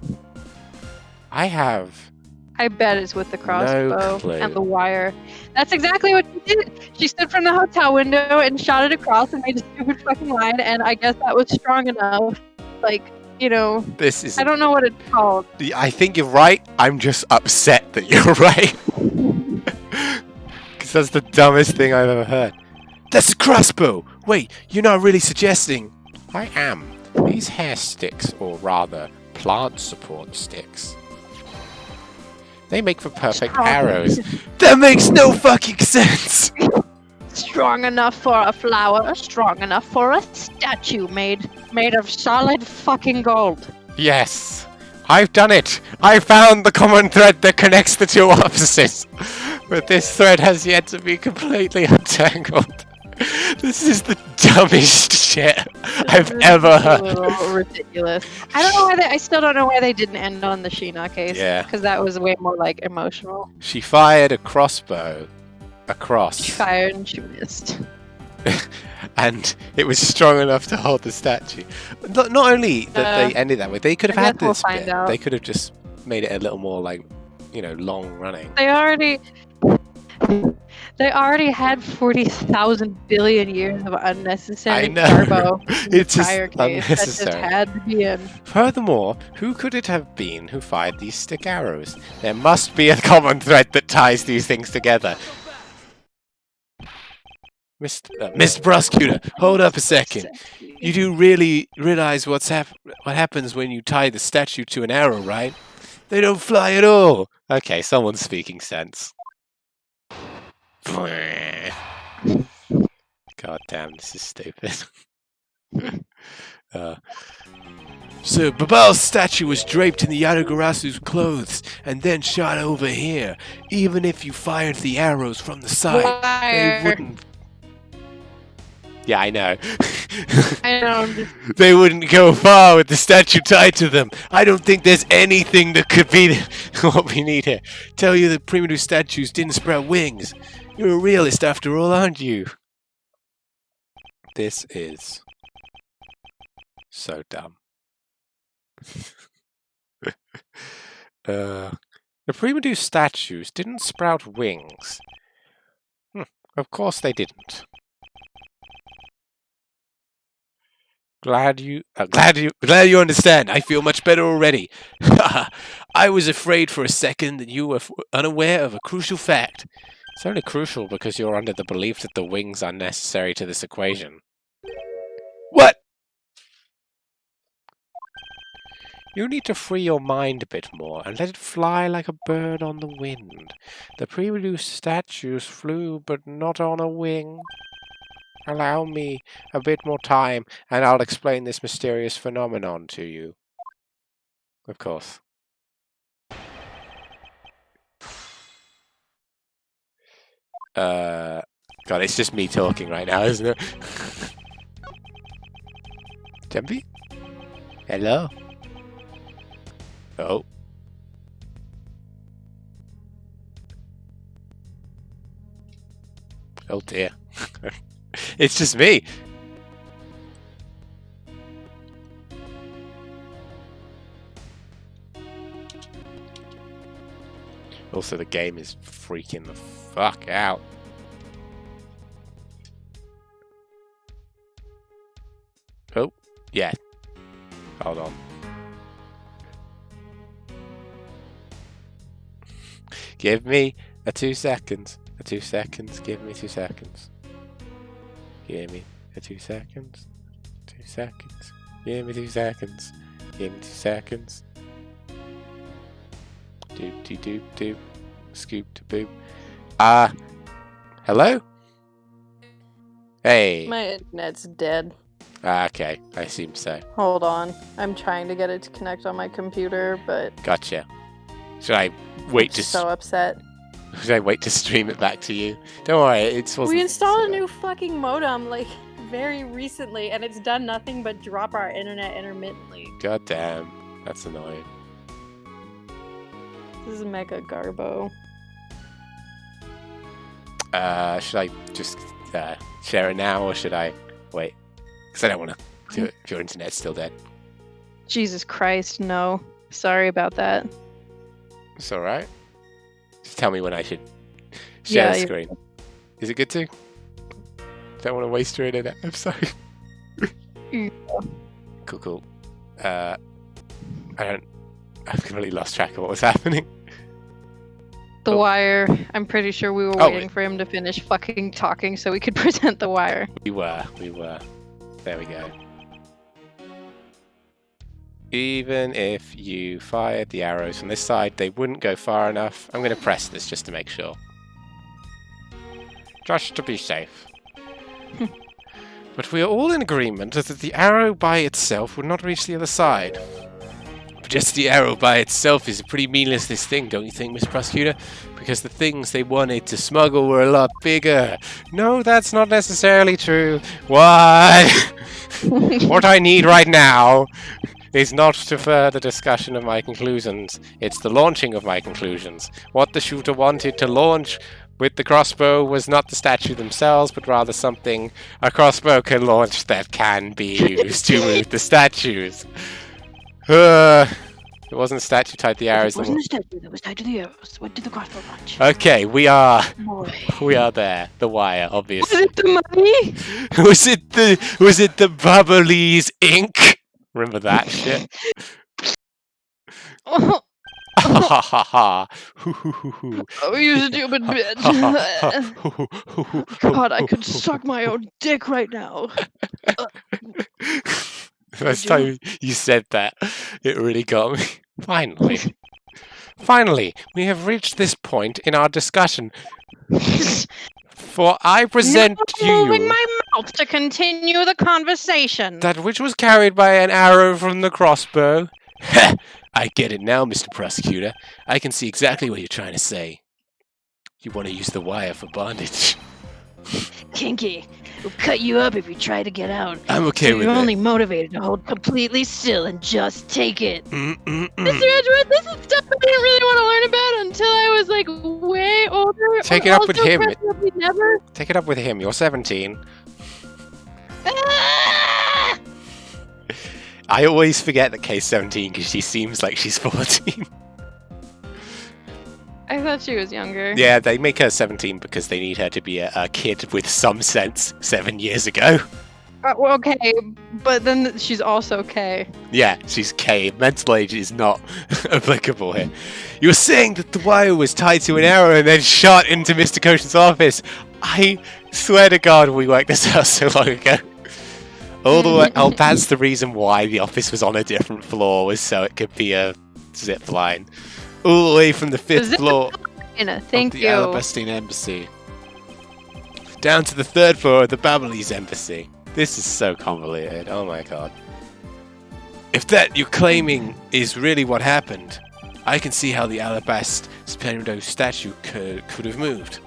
I have. I bet it's with the crossbow clue. and the wire. That's exactly what she did. She stood from the hotel window and shot it across and made a stupid fucking line, and I guess that was strong enough. Like, you know, This is. I don't know what it's called. I think you're right. I'm just upset that you're right. Because That's the dumbest thing I've ever heard. That's a crossbow! Wait, you're not really suggesting... I am. These hair sticks, or rather, plant support sticks. They make for perfect arrows. That makes no fucking sense! Strong enough for a flower, strong enough for a statue made of solid fucking gold. Yes, I've done it. I found the common thread that connects the two opposites. But this thread has yet to be completely untangled. This is the dumbest shit I've ever heard. A little ridiculous. I don't know why I still don't know why they didn't end on the Sheena case. Yeah. Because that was way more like emotional. She fired a crossbow across. She fired and she missed. And it was strong enough to hold the statue. Not only that they ended that way, they could have I had guess we'll this find bit. out. They could have just made it a little more like, you know, long running. They already had 40,000 billion years of unnecessary I know. carbo in the It's just prior case. That just unnecessary. had to be in. Furthermore, who could it have been who fired these stick arrows? There must be a common thread that ties these things together. Mr. Prosecutor, hold up a second. You do really realize what happens when you tie the statue to an arrow, right? They don't fly at all. Okay, someone's speaking sense. God damn, this is stupid. So, Babal's statue was draped in the Yatagarasu's clothes and then shot over here. Even if you fired the arrows from the side, they wouldn't... Yeah, I know. I know. They wouldn't go far with the statue tied to them. I don't think there's anything that could be what we need here. Tell you that Primado statues didn't sprout wings. You're a realist after all, aren't you? This is so dumb. The Primado statues didn't sprout wings. Of course they didn't. Glad you understand. I feel much better already. I was afraid for a second that you were unaware of a crucial fact. It's only crucial because you're under the belief that the wings are necessary to this equation. What? You need to free your mind a bit more and let it fly like a bird on the wind. The Primado statues flew, but not on a wing. Allow me a bit more time, and I'll explain this mysterious phenomenon to you. Of course. God, it's just me talking right now, isn't it? Jumpy? Hello? Oh. Oh dear. It's just me. Also, the game is freaking the fuck out. Oh, yeah. Hold on. Give me a 2 seconds. A 2 seconds. Give me 2 seconds. Give me a 2 seconds. 2 seconds. Give me 2 seconds. Give me 2 seconds. Doop de doop doop. Scoop to boop. Hello? Hey. My internet's dead. Okay, I assume so. Hold on. I'm trying to get it to connect on my computer, but Gotcha. Should I wait to so upset. should I wait to stream it back to you? Don't worry, it's We installed a new fucking modem like very recently, and it's done nothing but drop our internet intermittently. God damn, that's annoying. This is mega garbo. Should I just share it now, or should I wait? Because I don't want to do it if your internet's still dead. Jesus Christ, no. Sorry about that. It's alright. Just tell me when I should share the Yeah, screen. Is it good to? Don't want to waste your internet. I'm sorry. Yeah. Cool. I've completely lost track of what was happening. The Oh. wire. I'm pretty sure we were Oh, waiting for him to finish fucking talking so we could present the wire. We were. There we go. Even if you fired the arrows from this side, they wouldn't go far enough. I'm going to press this just to make sure. Just to be safe. But we are all in agreement that the arrow by itself would not reach the other side. But just the arrow by itself is a pretty meaningless thing, don't you think, Miss Prosecutor? Because the things they wanted to smuggle were a lot bigger. No, that's not necessarily true. Why? What I need right now is not to further discussion of my conclusions. It's the launching of my conclusions. What the shooter wanted to launch with the crossbow was not the statue themselves, but rather something a crossbow can launch that can be used to move the statues. It wasn't a statue tied to the arrows. It wasn't a statue that was tied to the arrows. What did the crossbow launch? Okay, we are Boy. there. The wire, Was obviously. it the money? was it the Bubbly's ink? Remember that shit? Oh, Ha ha ha. Hoo hoo hoo hoo. oh, you stupid bitch. God, I could suck my own dick right now. First time you said that, it really got me. Finally, we have reached this point in our discussion. For I present to Moving you my mouth to continue the conversation. that which was carried by an arrow from the crossbow. Heh, I get it now, Mr. Prosecutor. I can see exactly what you're trying to say. You want to use the wire for bondage. Kinky. We'll cut you up if you try to get out. I'm okay So with you're it. only motivated to hold completely still and just take it. Mr. Edgeworth, this is stuff I didn't really want to learn about until I was like way older. Take and it up with also him. preferably never. Take it up with him. You're 17. Ah! I always forget that Kay's 17 because she seems like she's 14. I thought she was younger. Yeah, they make her 17 because they need her to be a kid with some sense 7 years ago. Well, okay, but then she's also K. Yeah, she's Kay. Mental age is not applicable here. You were saying that the wire was tied to an arrow and then shot into Mr. Koshin's office. I swear to God, we worked this out so long ago. All the way. Oh, that's the reason why the office was on a different floor, was so it could be a zip line. All the way from the 5th Zip floor Thank of the you. Alabastine Embassy down to the 3rd floor of the Babylese Embassy. This is so convoluted. Oh my God. If that you're claiming is really what happened, I can see how the Alabaster Primado statue could have moved.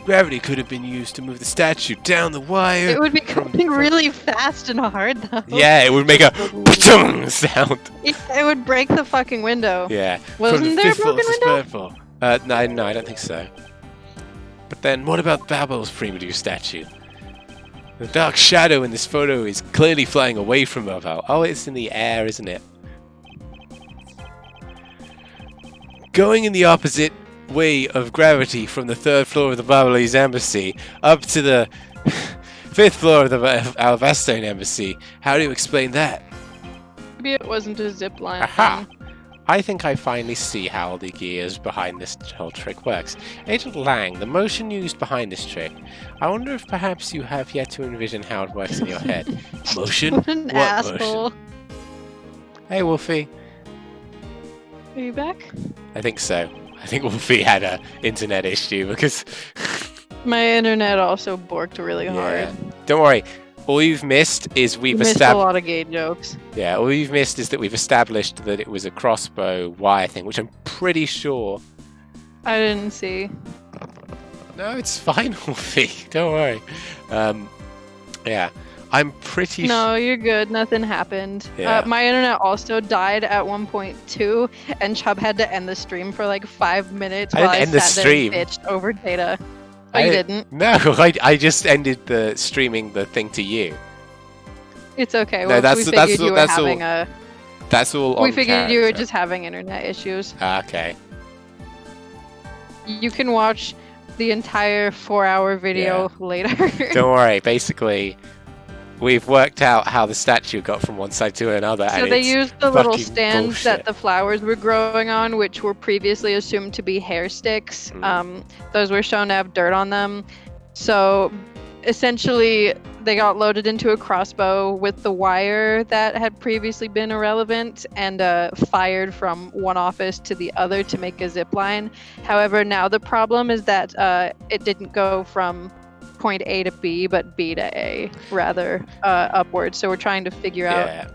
Gravity could have been used to move the statue down the wire. It would be from- going really fast and hard, though. Yeah, it would make a sound. It would break the fucking window. Yeah. Wasn't from the there a 5th floor broken to the window? 3rd floor. No, I don't think so. But then, what about Babel's Primado statue? The dark shadow in this photo is clearly flying away from Babel. Oh, it's in the air, isn't it? Going in the opposite way of gravity from the 3rd floor of the Babylese Embassy up to the 5th floor of the Alabastine Embassy. How do you explain that? Maybe it wasn't a zip line. Aha! I think I finally see how the gears behind this whole trick works. Agent Lang, the motion used behind this trick. I wonder if perhaps you have yet to envision how it works in your head. Motion? What an What asshole. motion? Hey, Wolfie. Are you back? I think so. I think Wolfie had a internet issue because... My internet also borked really hard. Don't worry. All you've missed is we've Missed a established... lot of gay jokes. Yeah, all you've missed is that we've established that it was a crossbow wire thing, which I'm pretty sure... I didn't see. No, it's fine, Wolfie. Don't worry. Yeah, I'm pretty No, you're good. Nothing happened. Yeah. My internet also died at 1.2, and Chubb had to end the stream for like 5 minutes I while didn't I end the sat there and stream. bitched over data. Oh, I you didn't- didn't? No, I just ended the streaming the thing to you. It's okay. No, Well, that's- we figured that's all- you were that's all having a. That's all on We figured you were character. just having internet issues. Okay. You can watch the entire 4-hour video later. Don't worry. Basically, we've worked out how the statue got from one side to another. So and they it's used the little fucking stands bullshit. that the flowers were growing on, which were previously assumed to be hair sticks. Those were shown to have dirt on them. So essentially, they got loaded into a crossbow with the wire that had previously been irrelevant and fired from one office to the other to make a zip line. However, now the problem is that it didn't go from point A to B, but B to A, rather, upwards. So we're trying to figure out. Yeah.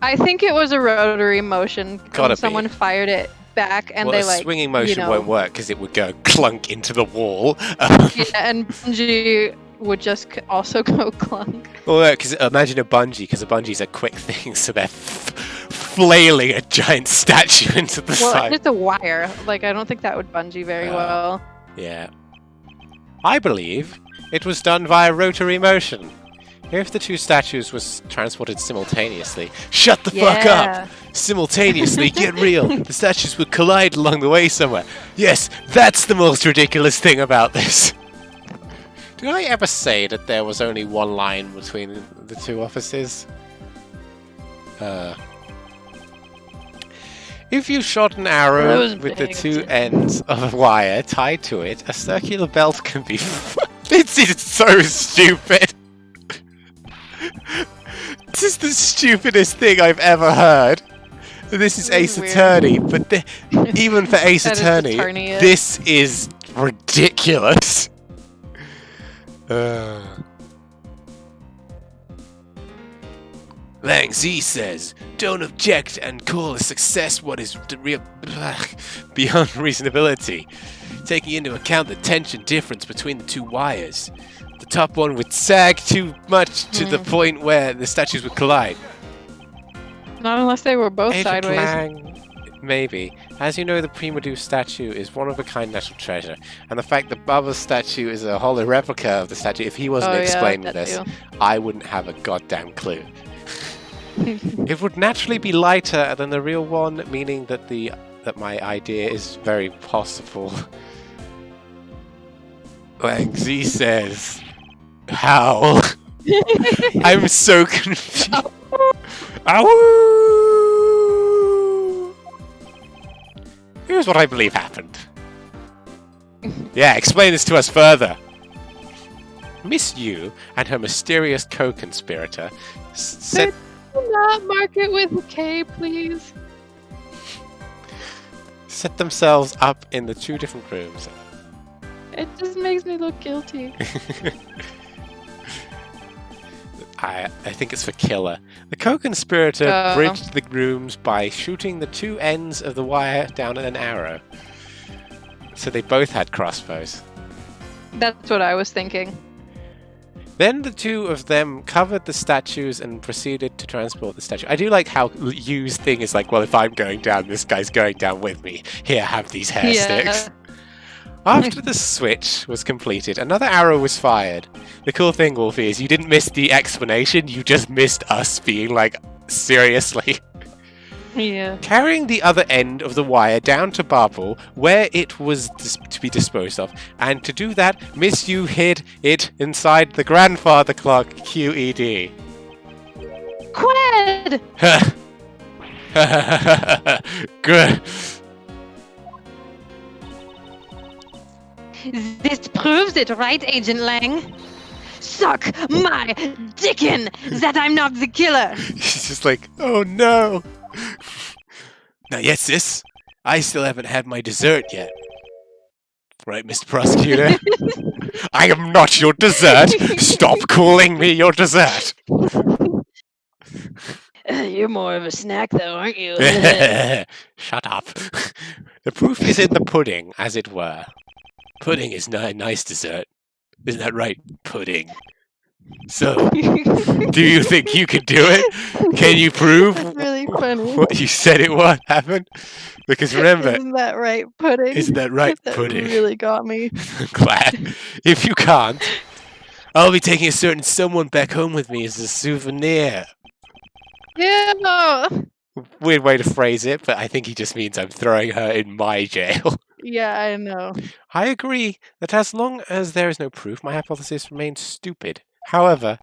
I think it was a rotary motion. Gotta be. Someone fired it back, and Well, they a like swinging motion won't work because it would go clunk into the wall. Yeah, and bungee would just also go clunk. Well, because imagine a bungee, because a bungee's a quick thing, so they're flailing a giant statue into the Well, side. it's a wire. Like, I don't think that would bungee very well. Yeah. I believe it was done via rotary motion. If the two statues was transported simultaneously, shut the fuck up! Simultaneously, get real. The statues would collide along the way somewhere. Yes, that's the most ridiculous thing about this. Did I ever say that there was only one line between the two offices? If you shot an arrow with the two ends of a wire tied to it, a circular belt can be... This is so stupid! This is the stupidest thing I've ever heard. This is Ace weird. Attorney, but even for Ace That is Attorney, Attorney, yeah. this is ridiculous. Lang Z says, don't object and call a success what is beyond reasonability, taking into account the tension difference between the two wires. The top one would sag too much to the point where the statues would collide. Not unless they were both Agent sideways. Lang, maybe. As you know, the Primado statue is one-of-a-kind national treasure, and the fact that Baba's statue is a hollow replica of the statue, if he wasn't explaining that this, too. I wouldn't have a goddamn clue. It would naturally be lighter than the real one, meaning that that my idea is very possible. Lang Z says, how? I'm so confused. Ow! Here's what I believe happened. Yeah, explain this to us further. Miss Yu and her mysterious co-conspirator said... Not mark it with a K, please. Set themselves up in the two different rooms. It just makes me look guilty. I think it's for killer. The co-conspirator bridged the rooms by shooting the two ends of the wire down an arrow. So they both had crossbows. That's what I was thinking. Then the two of them covered the statues and proceeded to transport the statue. I do like how Yu's thing is like, well, if I'm going down, this guy's going down with me. Here, have these hair sticks. After the switch was completed, another arrow was fired. The cool thing, Wolfie, is you didn't miss the explanation, you just missed us being like, seriously. Yeah. Carrying the other end of the wire down to Barbel, where it was to be disposed of, and to do that, Miss Yu hid it inside the grandfather clock QED. Qued! Good. This proves it, right, Agent Lang? Suck my dickin' that I'm not the killer! She's just like, oh no. Not yet, sis. I still haven't had my dessert yet. Right, Mr. Prosecutor? I am not your dessert. Stop calling me your dessert. You're more of a snack, though, aren't you? Shut up. The proof is in the pudding, as it were. Pudding is a nice dessert. Isn't that right, pudding? So, do you think you can do it? Can you prove That's really funny. what you said it would happen? Because remember, Isn't that right, pudding? isn't that right, That pudding? really got me. I'm glad. If you can't, I'll be taking a certain someone back home with me as a souvenir. Yeah, no. Weird way to phrase it, but I think he just means I'm throwing her in my jail. Yeah, I know. I agree that as long as there is no proof, my hypothesis remains stupid. However,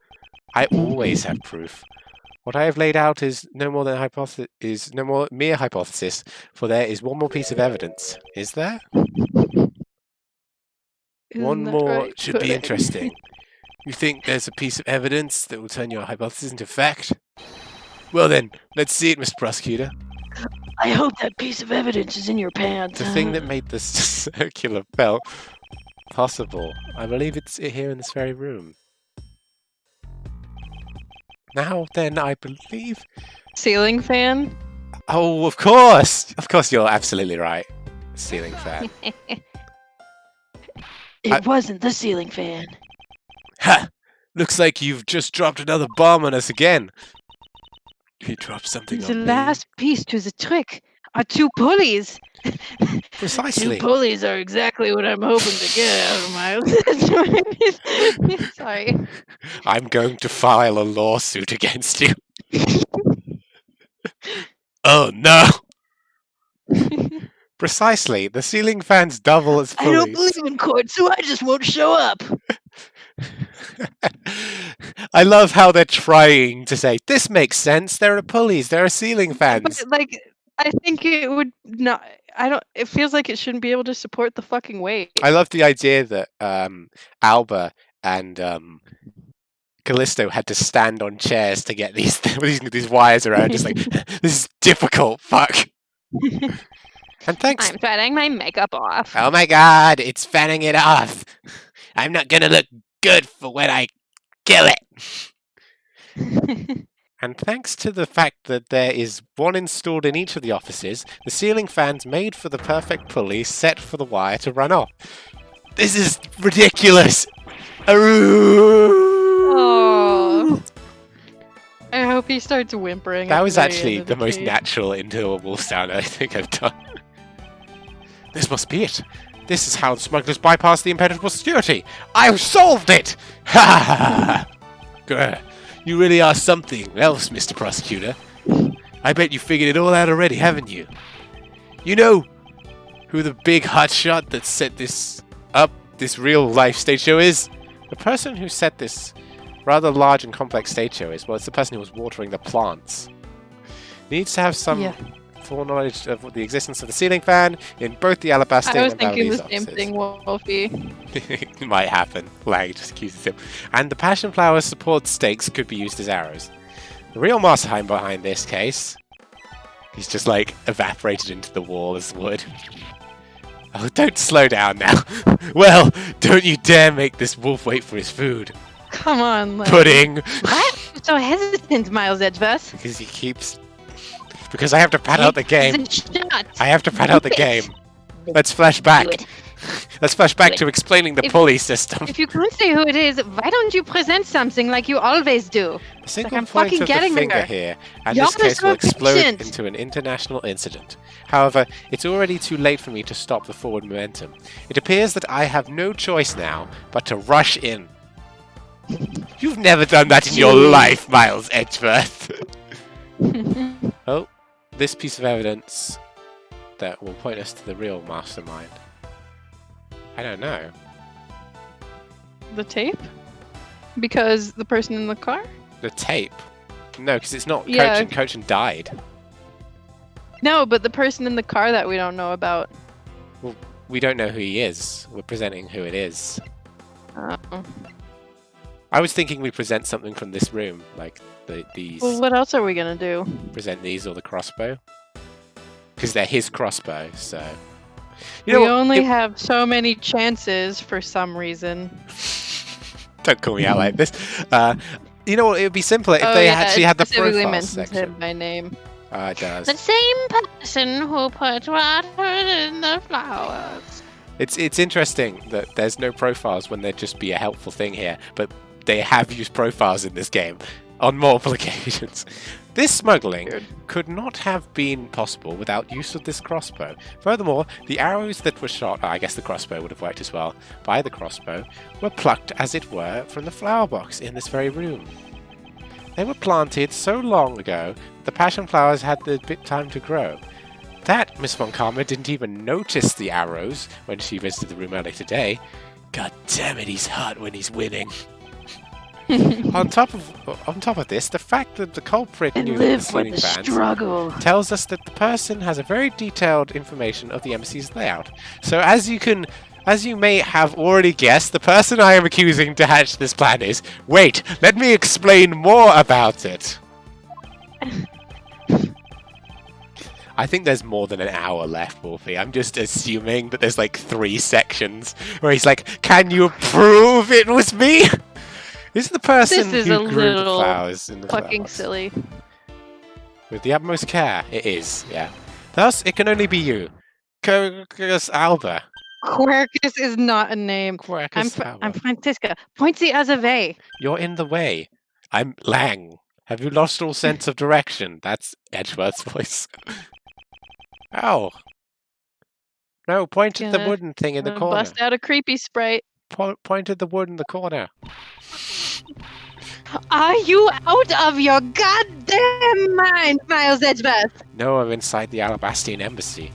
I always have proof. What I have laid out is no more than mere hypothesis, for there is one more piece of evidence. Is there? Isn't One that more right, should be pudding? interesting. You think there's a piece of evidence that will turn your hypothesis into fact? Well then, let's see it, Mr. Prosecutor. I hope that piece of evidence is in your pants. The thing that made the circular bell possible, I believe it's here in this very room. Now then, I believe... Ceiling fan? Oh, of course! Of course, you're absolutely right. Ceiling fan. It wasn't the ceiling fan. Ha! Looks like you've just dropped another bomb on us again. You dropped something The on me. last piece to the trick are 2 pulleys. Precisely. 2 pulleys are exactly what I'm hoping to get out of my... Sorry. I'm going to file a lawsuit against you. Oh no! Precisely. The ceiling fans double as I don't pulleys. believe in court, so I just won't show up. I love how they're trying to say, this makes sense. There are pulleys. There are ceiling fans. But, like, I think it would not. I don't. It feels like it shouldn't be able to support the fucking weight. I love the idea that Alba and Callisto had to stand on chairs to get these wires around. Just like, this is difficult. Fuck. And thanks. I'm throwing my makeup off. Oh my god, it's fanning it off. I'm not gonna look good for when I kill it. And thanks to the fact that there is one installed in each of the offices, the ceiling fans made for the perfect pulley set for the wire to run off. This is ridiculous! Oh. I hope he starts whimpering. That at was the very actually end of the most case. natural into wolf sound I think I've done. This must be it. This is how the smugglers bypass the impenetrable security. I've solved it! Ha ha ha! You really are something else, Mr. Prosecutor. I bet you figured it all out already, haven't you? You know who the big hotshot that set this up, this real-life stage show is? The person who set this rather large and complex stage show is, well, it's the person who was watering the plants. Needs to have some foreknowledge of the existence of the ceiling fan in both the Alabaster I was and thinking the Valdez same thing, Wolfie. It might happen. Lang just accuses him. And the passion flower support stakes could be used as arrows. The real mastermind behind this case, he's just like evaporated into the wall as wood. Oh, don't slow down now. Well, don't you dare make this wolf wait for his food. Come on, Len. Pudding. What? So hesitant, Miles Edgeworth. Because he keeps... Because I have to pad out the game. Shot. I have to pad out the game. Let's flash back. Do it. Let's flash back Do it. to explaining the If- pulley system. If you can't say who it is, why don't you present something like you always do? A single I'm point fucking of the getting finger there. here, and You're this case will so explode patient. into an international incident. However, it's already too late for me to stop the forward momentum. It appears that I have no choice now but to rush in. You've never done that in your life, Miles Edgeworth. Oh, this piece of evidence that will point us to the real mastermind. I don't know. The tape? Because the person in the car? The tape? No, because it's not Yeah. Coach and died. No, but the person in the car that we don't know about. We don't know who he is. We're presenting who it is. Oh. I was thinking we present something from this room, like these. Well, what else are we gonna do? Present these or the crossbow, because they're his crossbow. So you know We what? only have so many chances for some reason. Don't call me out like this. You know what? It would be simpler if Oh, they yeah, actually it had the specifically profile mentions section. him by name. It does. The same person who put water in the flowers. It's interesting that there's no profiles when there'd just be a helpful thing here, but they have used profiles in this game on multiple occasions. This smuggling Weird. could not have been possible without use of this crossbow. Furthermore, the arrows that were shot, I guess the crossbow would have worked as well, by the crossbow, were plucked, as it were, from the flower box in this very room. They were planted so long ago, the passion flowers had the bit time to grow. That Miss Von Karma didn't even notice the arrows when she visited the room earlier today. God damn it, he's hot when he's winning. On top of this, the fact that the culprit And knew of live the for ceiling the fans struggle. tells us that the person has a very detailed information of the embassy's layout. So as you may have already guessed, the person I am accusing to hatch this plan is... Wait, let me explain more about it. I think there's more than an hour left, Wolfie. I'm just assuming that there's like 3 sections where he's like, can you prove it was me? Is the person This is who a grew the little flowers in the Fucking flowers? silly. With the utmost care, it is, yeah. Thus, it can only be you. Quercus Alba. Quercus is not a name. Quercus I'm Alba. Francisca. Pointsy as a V. You're in the way. I'm Lang. Have you lost all sense of direction? That's Edgeworth's voice. Oh. No, point at the Gonna- wooden thing in the Gonna corner. Bust out a creepy sprite. Point at the wood in the corner. Are you out of your goddamn mind, Miles Edgeworth? No, I'm inside the Alabastian embassy.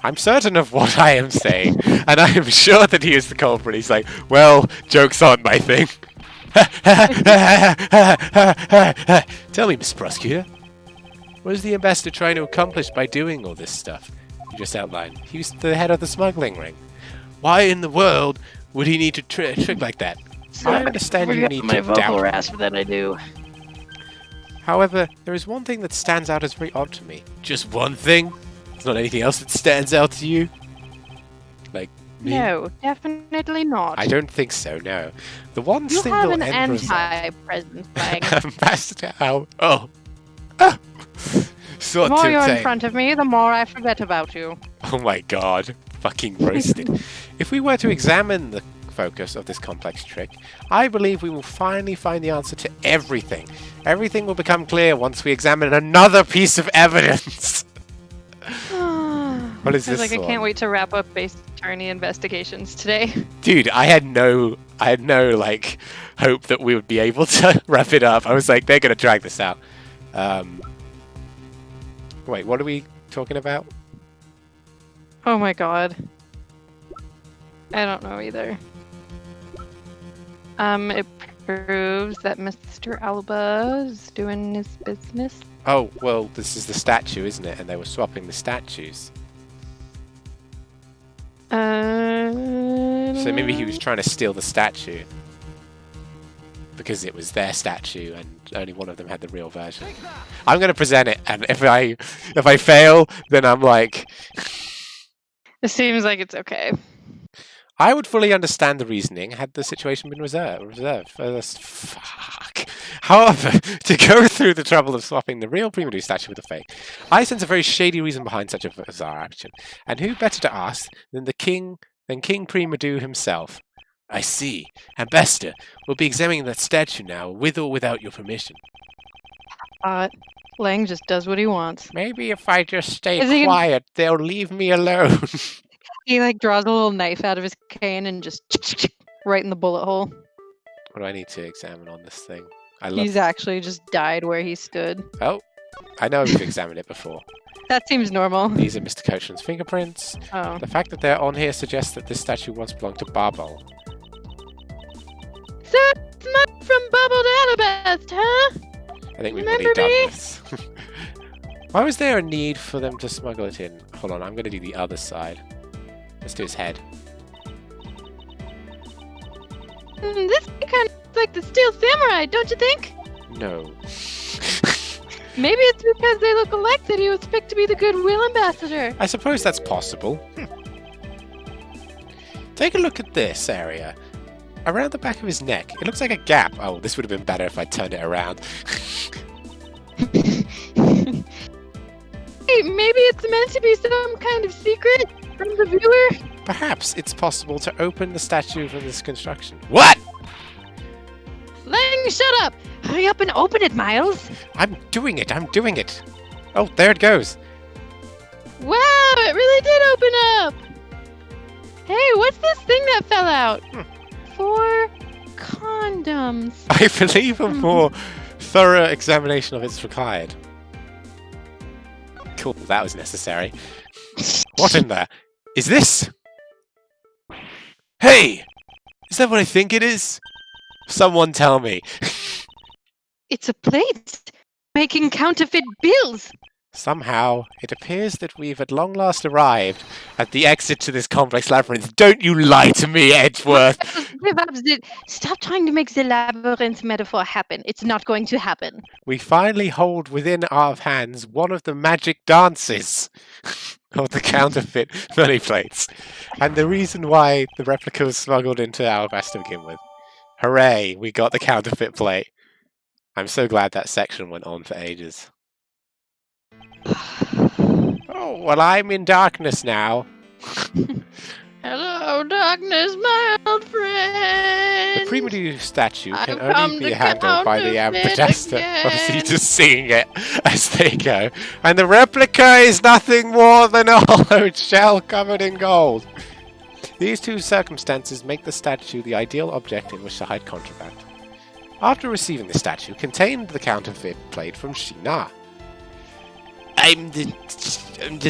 I'm certain of what I am saying, and I am sure that he is the culprit. He's like, well, jokes aren't my thing. Tell me, Miss Prosecutor, what is the ambassador trying to accomplish by doing all this stuff you just outlined? He was the head of the smuggling ring. Why in the world would he need to trick like that? I understand you need my to vocal doubt me. rasp that I do. However, there is one thing that stands out as very odd to me. Just one thing? There's not anything else that stands out to you? Like me? No, definitely not. I don't think so, no. The one You single have an end result... anti-presence thing. Ambassador Al... Oh. Ah. The Sought more to you're in obtain... front of me, the more I forget about you. Oh my god. Fucking roasted. If we were to examine the focus of this complex trick, I believe we will finally find the answer to everything. Everything will become clear once we examine another piece of evidence. What is I was this like, I one? can't wait to wrap up base attorney investigations today. Dude, I had no like hope that we would be able to wrap it up. I was like, they're gonna drag this out. Wait, what are we talking about? Oh my god. I don't know either. It proves that Mr. Alba is doing his business. Oh, well, this is the statue, isn't it? And they were swapping the statues. So maybe he was trying to steal the statue. Because it was their statue and only one of them had the real version. I'm going to present it, and if I fail, then I'm like... It seems like it's okay. I would fully understand the reasoning had the situation been reserved for this. Fuck. However, to go through the trouble of swapping the real Primado statue with a fake, I sense a very shady reason behind such a bizarre action. And who better to ask than King Primado himself? I see. Ambassador, we'll be examining that statue now, with or without your permission. Lang just does what he wants. Maybe if I just stay Is he gonna- quiet, they'll leave me alone. He like draws a little knife out of his cane and just right in the bullet hole. What do I need to examine on this thing? He's actually just died where he stood. Oh, I know we've examined it before. That seems normal. These are Mr. Coachman's fingerprints. Oh. The fact that they're on here suggests that this statue once belonged to Barbol. So it's not from Bubbled Alabast, huh? I think we've Remember already done me? this. Why was there a need for them to smuggle it in? Hold on, I'm going to do the other side. Let's do his head. This kind of like the Steel Samurai, don't you think? No. Maybe it's because they look alike that he was picked to be the Goodwill Ambassador. I suppose that's possible. Take a look at this area. Around the back of his neck, it looks like a gap. Oh, this would have been better if I turned it around. Hey, maybe it's meant to be some kind of secret from the viewer? Perhaps it's possible to open the statue from this construction. What? Lang, shut up! Hurry up and open it, Miles. I'm doing it. Oh, there it goes. Wow, it really did open up! Hey, what's this thing that fell out? 4 condoms. I believe a more thorough examination of it's required. Cool, that was necessary. What in there? Is this? Hey! Is that what I think it is? Someone tell me. It's a plate making counterfeit bills. Somehow, it appears that we've at long last arrived at the exit to this complex labyrinth. Don't you lie to me, Edgeworth! Stop trying to make the labyrinth metaphor happen. It's not going to happen. We finally hold within our hands one of the magic dances of the counterfeit money plates, and the reason why the replica was smuggled into Alabaster to begin with. Hooray, we got the counterfeit plate. I'm so glad that section went on for ages. Oh, well, I'm in darkness now. Hello, darkness, my old friend. The Primado statue can I've come only be to handled by the counterfeit ambassador. again. Obviously, just singing it as they go. And the replica is nothing more than a hollowed shell covered in gold. These two circumstances make the statue the ideal object in which to hide contraband. After receiving the statue, contained the counterfeit plate from Shina. I'm the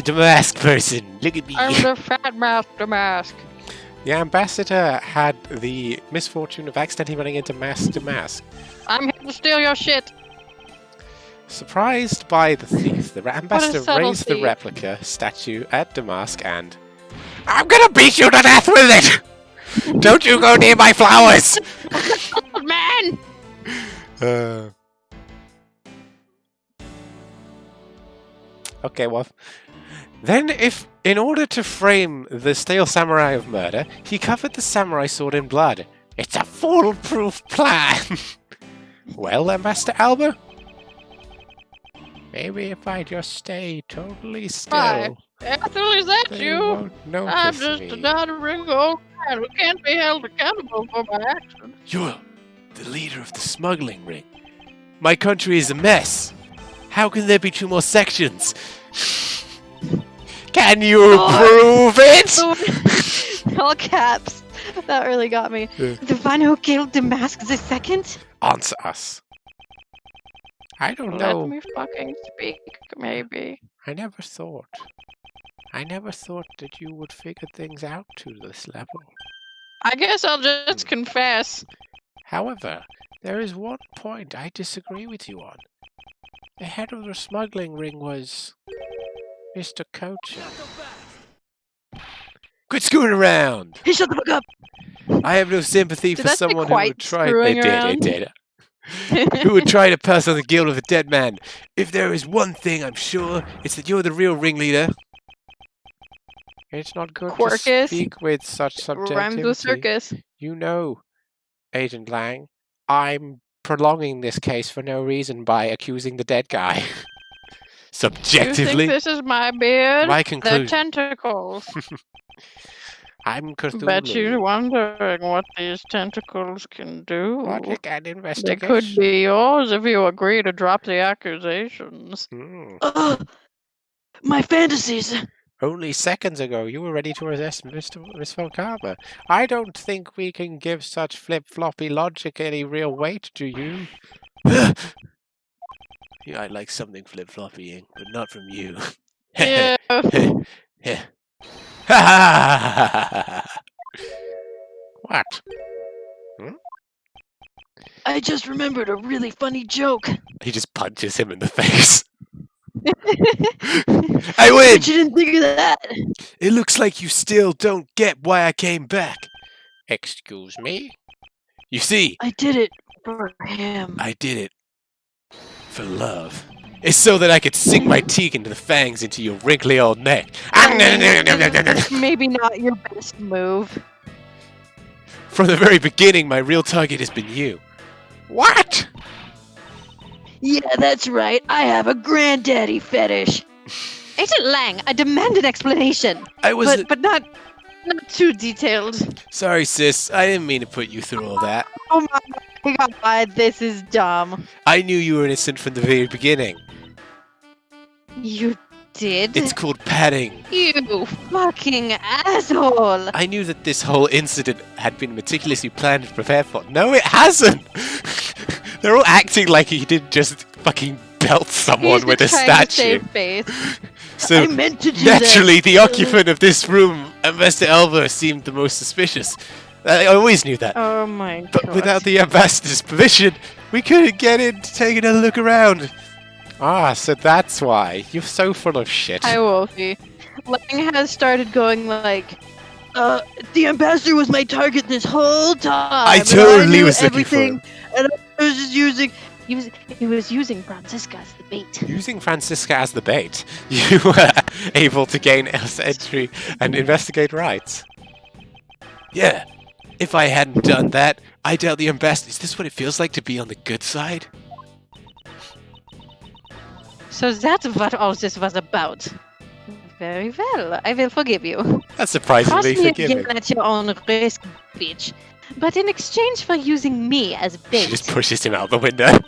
Damask person. Look at me. I'm the fat master mask. The ambassador had the misfortune of accidentally running into Damask. I'm here to steal your shit. Surprised by the thief, the ambassador subtle raised the thief. replica statue at Damask and... I'm gonna beat you to death with it! Don't you go near my flowers! Man! Okay, well... Then, if, in order to frame the stale samurai of murder, he covered the samurai sword in blood. It's a foolproof plan! Well, Ambassador Alba? Maybe if I just stay totally still, Hi. Ethel, is that they you? won't I'm notice just me. a doddering old man who can't be held accountable for my actions. You're the leader of the smuggling ring. My country is a mess. How can there be 2 more sections? Can you prove it? All caps. That really got me. Yeah. The one who killed Damask the second? Answer us. I don't know. Let me fucking speak, maybe. I never thought that you would figure things out to this level. I guess I'll just confess. However, there is one point I disagree with you on. The head of the smuggling ring was Mr. Coacher. Quit screwing around. Hey, shut the fuck up! I have no sympathy Did for that say someone who quite would try. screwing It did. around? It did. Who would try to pass on the guilt of a dead man? If there is one thing I'm sure, it's that you're the real ringleader. It's not good to Quirkus. speak with such Rhymes subjectivity. with circus. You know, Agent Lang, I'm prolonging this case for no reason by accusing the dead guy. You think Subjectively, this is my beard? my They're conclusion. tentacles. I'm Cthulhu. Bet you're wondering what these tentacles can do. Logic and They investigation. could be yours if you agree to drop the accusations. My fantasies! Only seconds ago, you were ready to arrest Miss Volkama. I don't think we can give such flip-floppy logic any real weight, do you? Yeah, I'd like something flip-floppying, but not from you. Yeah. What? I just remembered a really funny joke. He just punches him in the face. I win! But you didn't think of that! It looks like you still don't get why I came back. Excuse me? You see, I did it for him. I did it for love. It's so that I could sink my teeth into the fangs into your wrinkly old neck. Maybe not your best move. From the very beginning, my real target has been you. What? Yeah, that's right. I have a granddaddy fetish. Agent Lang, I demand an explanation. I was But not too detailed. sorry, sis. I didn't mean to put you through all that. Oh my god, this is dumb. I knew you were innocent from the very beginning. You did? It's called padding. You fucking asshole! I knew that this whole incident had been meticulously planned and prepared for. No, it hasn't! They're all acting like he didn't just fucking belt someone He's with a just trying to statue. save face. So I meant to do that. naturally, the occupant of this room, Mr. Elver, seemed the most suspicious. I always knew that. Oh my But god. without the ambassador's permission, we couldn't get in to take a look around. Ah, so that's why. You're so full of shit. Hi, Wolfie. Lang has started going like, The ambassador was my target this whole time. I and totally knew was looking for everything, and I was just using. he was using Francisca as the bait. Using Francisca as the bait, you were able to gain entry and investigate rights. Yeah. If I hadn't done that, I doubt the ambassador. Is this what it feels like to be on the good side? So that's what all this was about. Very well, I will forgive you. That's Cross surprisingly me forgiving. again at your own risk, bitch. But in exchange for using me as She bait, just pushes him out the window.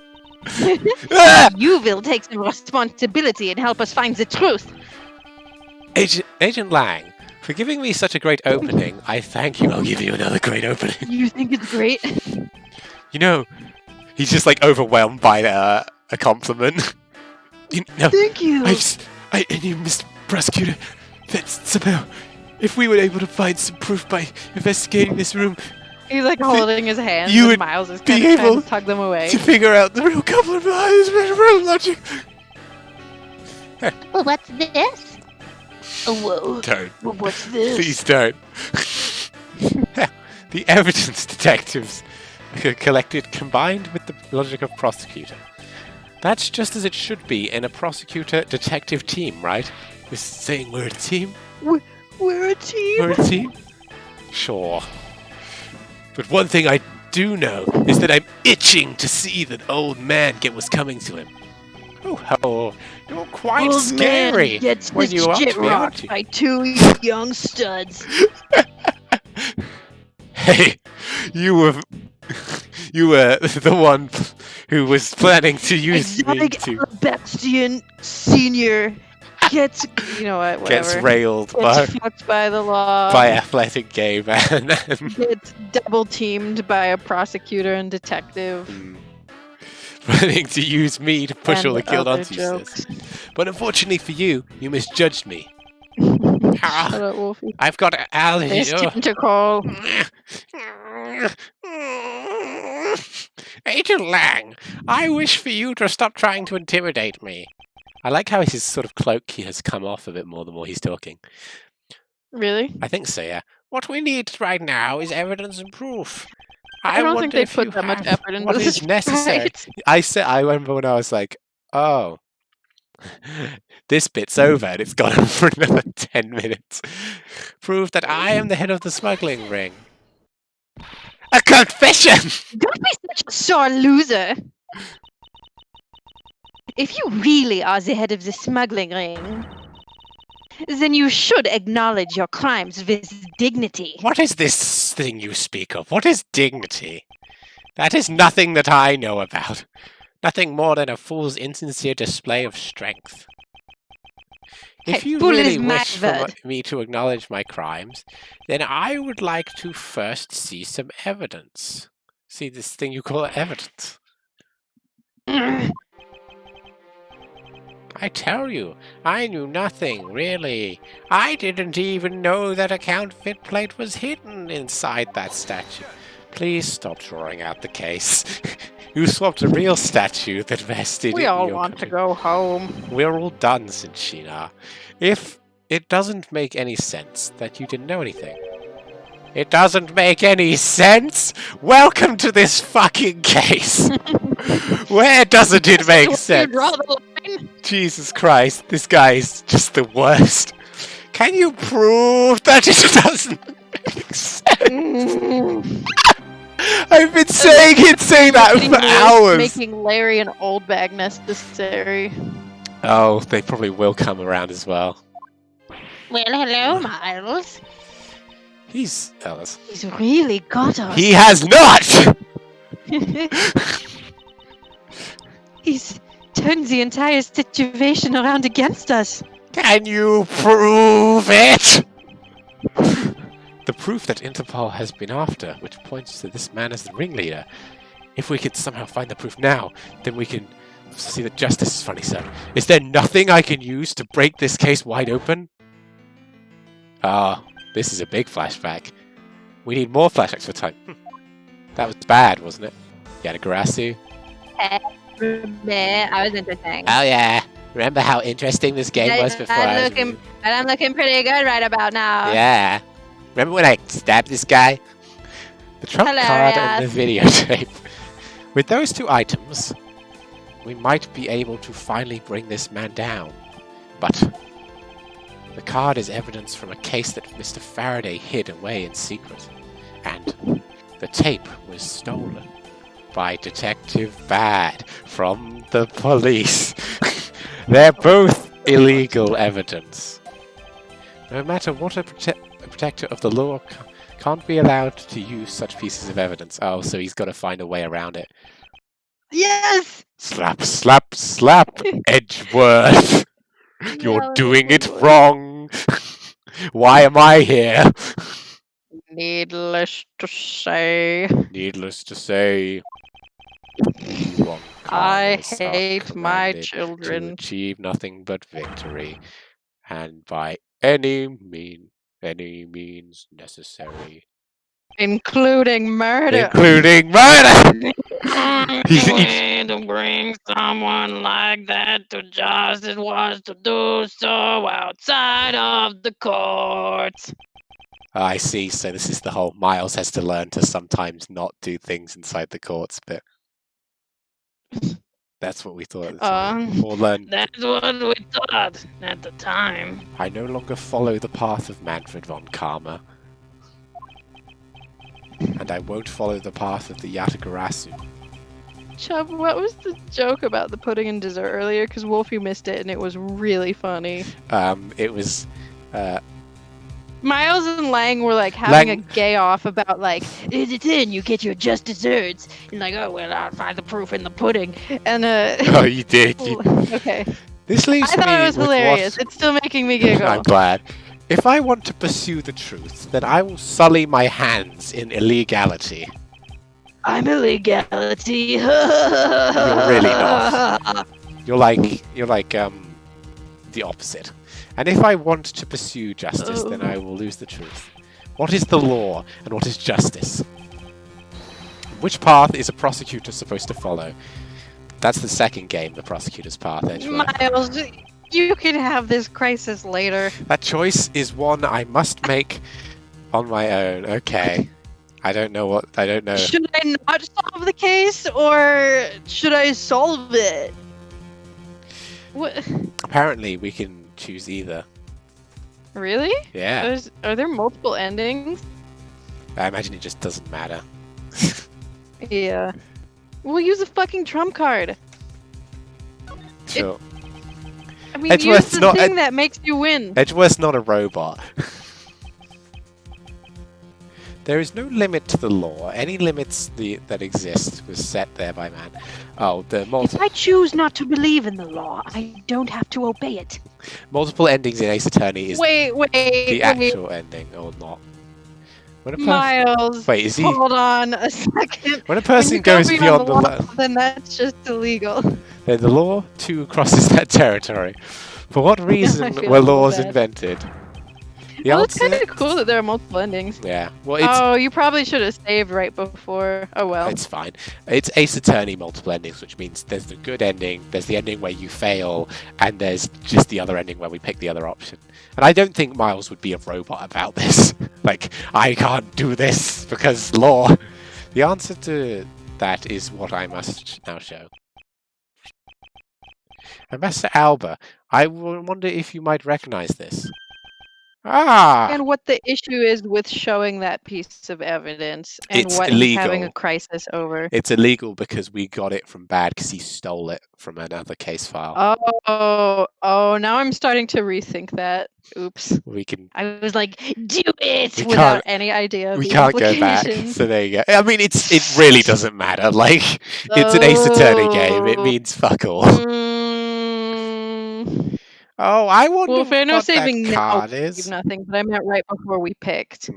Ah! you will take some responsibility and help us find the truth. Agent Lang, for giving me such a great opening, I thank you. I'll give you another great opening. You think it's great? You know, he's just like overwhelmed by a compliment. No, Thank you. and you, Mr. Prosecutor, that somehow, if we were able to find some proof by investigating this room, He's like holding his hands, you and would Miles is be kind of trying able to tug them away. to figure out the real culprit behind this real logic. Well, what's this? Oh, whoa. Don't. Well, what's this? Please don't. The evidence detectives collected combined with the logic of prosecutor. That's just as it should be in a prosecutor-detective team, right? This is saying we're a team? We're a team. We're a team? Sure. But one thing I do know is that I'm itching to see that old man get what's coming to him. Oh, you're quite Old scary man gets when his you up shit to me, aren't rocked you? by two young studs. Hey, you were the one who was planning to use me Exotic to Alabastian Senior gets You know what? Whatever. Gets railed by, Gets fucked by the law. by athletic gay man. Gets double teamed by a prosecutor and detective. planning to use me to push all the and guilt other onto you, jokes. sis. But unfortunately for you, you misjudged me. Ah, Shut up, Wolfie. I've got allergy. It's tentacle. Agent Lang, I wish for you to stop trying to intimidate me. I like how his sort of cloak has come off a bit more the more he's talking. Really? I think so, yeah. What we need right now is evidence and proof. I don't think wonder they if put you that much have effort into what this. is necessary. Right? I remember when I was like, oh, this bit's over and it's gone on for another 10 minutes. Prove that I am the head of the smuggling ring. A confession! Don't be such a sore loser. If you really are the head of the smuggling ring, then you should acknowledge your crimes with dignity. What is this thing you speak of? What is dignity? That is nothing that I know about. Nothing more than a fool's insincere display of strength. If Hey, you fool really is my wish for word. me to acknowledge my crimes, then I would like to first see some evidence. See this thing you call evidence. I tell you, I knew nothing, really. I didn't even know that a counterfeit plate was hidden inside that statue. Please stop drawing out the case. You swapped a real statue that vested We in all your want to company. go home. We're all done, said Sheena. If it doesn't make any sense that you didn't know anything. It doesn't make any sense? Welcome to this fucking case! Where doesn't it make You sense? draw the line. Jesus Christ, this guy is just the worst. Can you prove that it doesn't make sense? I've been saying that Making for hours. Making Larry an old bag necessary. Oh, they probably will come around as well. Well, hello, Miles. He's Ellis. He's really got us. He has not! He's turned the entire situation around against us. Can you prove it? The proof that Interpol has been after, which points to this man as the ringleader. If we could somehow find the proof now, then we can see that justice is funny, sir. Is there nothing I can use to break this case wide open? Ah, this is a big flashback. We need more flashbacks for time. That was bad, wasn't it? Yatagarasu. I was entertained. Oh yeah. Remember how interesting this game was before I was And I'm looking pretty good right about now. Yeah. Remember when I stabbed this guy? The trump card and the videotape. With those two items, we might be able to finally bring this man down. But the card is evidence from a case that Mr. Faraday hid away in secret. And the tape was stolen by Detective Bad from the police. They're both illegal evidence. No matter what a protector of the law can't be allowed to use such pieces of evidence. Oh, so he's got to find a way around it. Yes! Slap, slap, slap, Edgeworth! You're Yeah, doing it Edgeworth. wrong! Why am I here? Needless to say, Needless to say, you on I Karmas are hate my commanded to children. achieve nothing but victory, and by any means necessary, Including murder. including murder. To bring someone like that to justice was to do so outside of the courts. I see. So this is the whole Miles has to learn to sometimes not do things inside the courts bit. That's what we thought at the time. Or learn. That's what we thought at the time. I no longer follow the path of Manfred von Karma. And I won't follow the path of the Yatagarasu. Chubb, what was the joke about the pudding and dessert earlier? Because Wolfie missed it and it was really funny. It was Miles and Lang were like having Lang- a gay off about like, It's in, you get your just desserts. And like, oh, well, I'll find the proof in the pudding. and oh, you did. You... okay. This leaves I me thought it was with hilarious. what... It's still making me giggle. I'm glad. If I want to pursue the truth, then I will sully my hands in illegality. I'm illegality. You're really not. You're like the opposite. And if I want to pursue justice, then I will lose the truth. What is the law and what is justice? Which path is a prosecutor supposed to follow? That's the second game, the prosecutor's path, Edgeworth. Miles, you can have this crisis later. That choice is one I must make on my own. Okay. I don't know. Should I not solve the case or should I solve it? What? Apparently, we can choose either. Really? Yeah. Are there multiple endings? I imagine it just doesn't matter. Yeah. We'll use a fucking trump card. Sure. I mean, Edgeworth's use the not thing that makes you win. Edgeworth's not a robot. There is no limit to the law. Any limits that exist was set there by man. Oh, the If I choose not to believe in the law, I don't have to obey it. multiple endings in Ace Attorney is Wait, the actual ending, or not. When a person, Miles. wait, is he? Hold on a second. When a When person you go goes beyond the law, law, then that's just illegal. then the law too crosses that territory. For what reason feel were a little laws bad. invented? The Well, it's answer. kind of cool that there are multiple endings. Yeah. Well, it's Oh, you probably should have saved right before. Oh well. It's fine. It's Ace Attorney multiple endings, which means there's the good ending, there's the ending where you fail, and there's just the other ending where we pick the other option. And I don't think Miles would be a robot about this. Like, I can't do this because law. The answer to that is what I must now show. Ambassador Alba, I wonder if you might recognize this. Ah! And what the issue is with showing that piece of evidence and It's what he's having a illegal. crisis over. It's illegal because we got it from Bad because he stole it from another case file. Oh, now I'm starting to rethink that. Oops. We can I was like, do it We without can't- any idea of we the can't go back. implications. So there you go. I mean, it really doesn't matter. Like, it's an Ace Attorney game. It Oh. means fuck all. Mm, Oh, I wonder well, if I know what saving that now card would is. give nothing, but I meant right before we picked.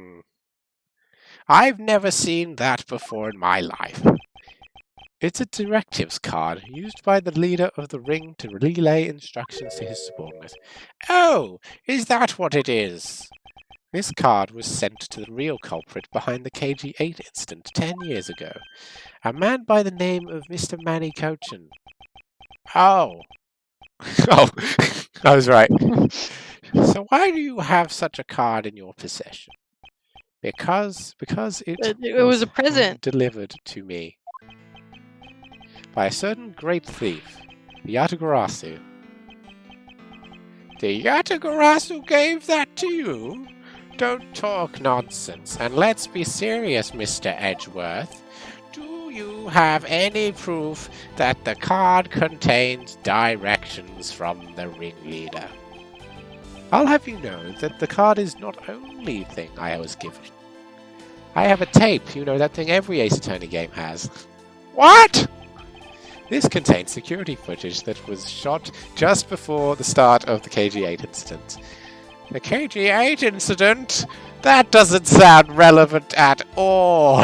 I've never seen that before in my life. It's a directives card used by the leader of the ring to relay instructions to his subordinates. Oh, is that what it is? This card was sent to the real culprit behind the KG8 incident 10 years ago. A man by the name of Mr. Manny Cochin. Oh. Oh, I was right. So why do you have such a card in your possession? Because It was a present. delivered to me by a certain great thief, the Yatagarasu. The Yatagarasu gave that to you? Don't talk nonsense, and let's be serious, Mr. Edgeworth. Do you have any proof that the card contains directions from the ringleader? I'll have you know that the card is not the only thing I was given. I have a tape, you know, that thing every Ace Attorney game has. What? This contains security footage that was shot just before the start of the KG8 incident. The KG8 incident? That doesn't sound relevant at all.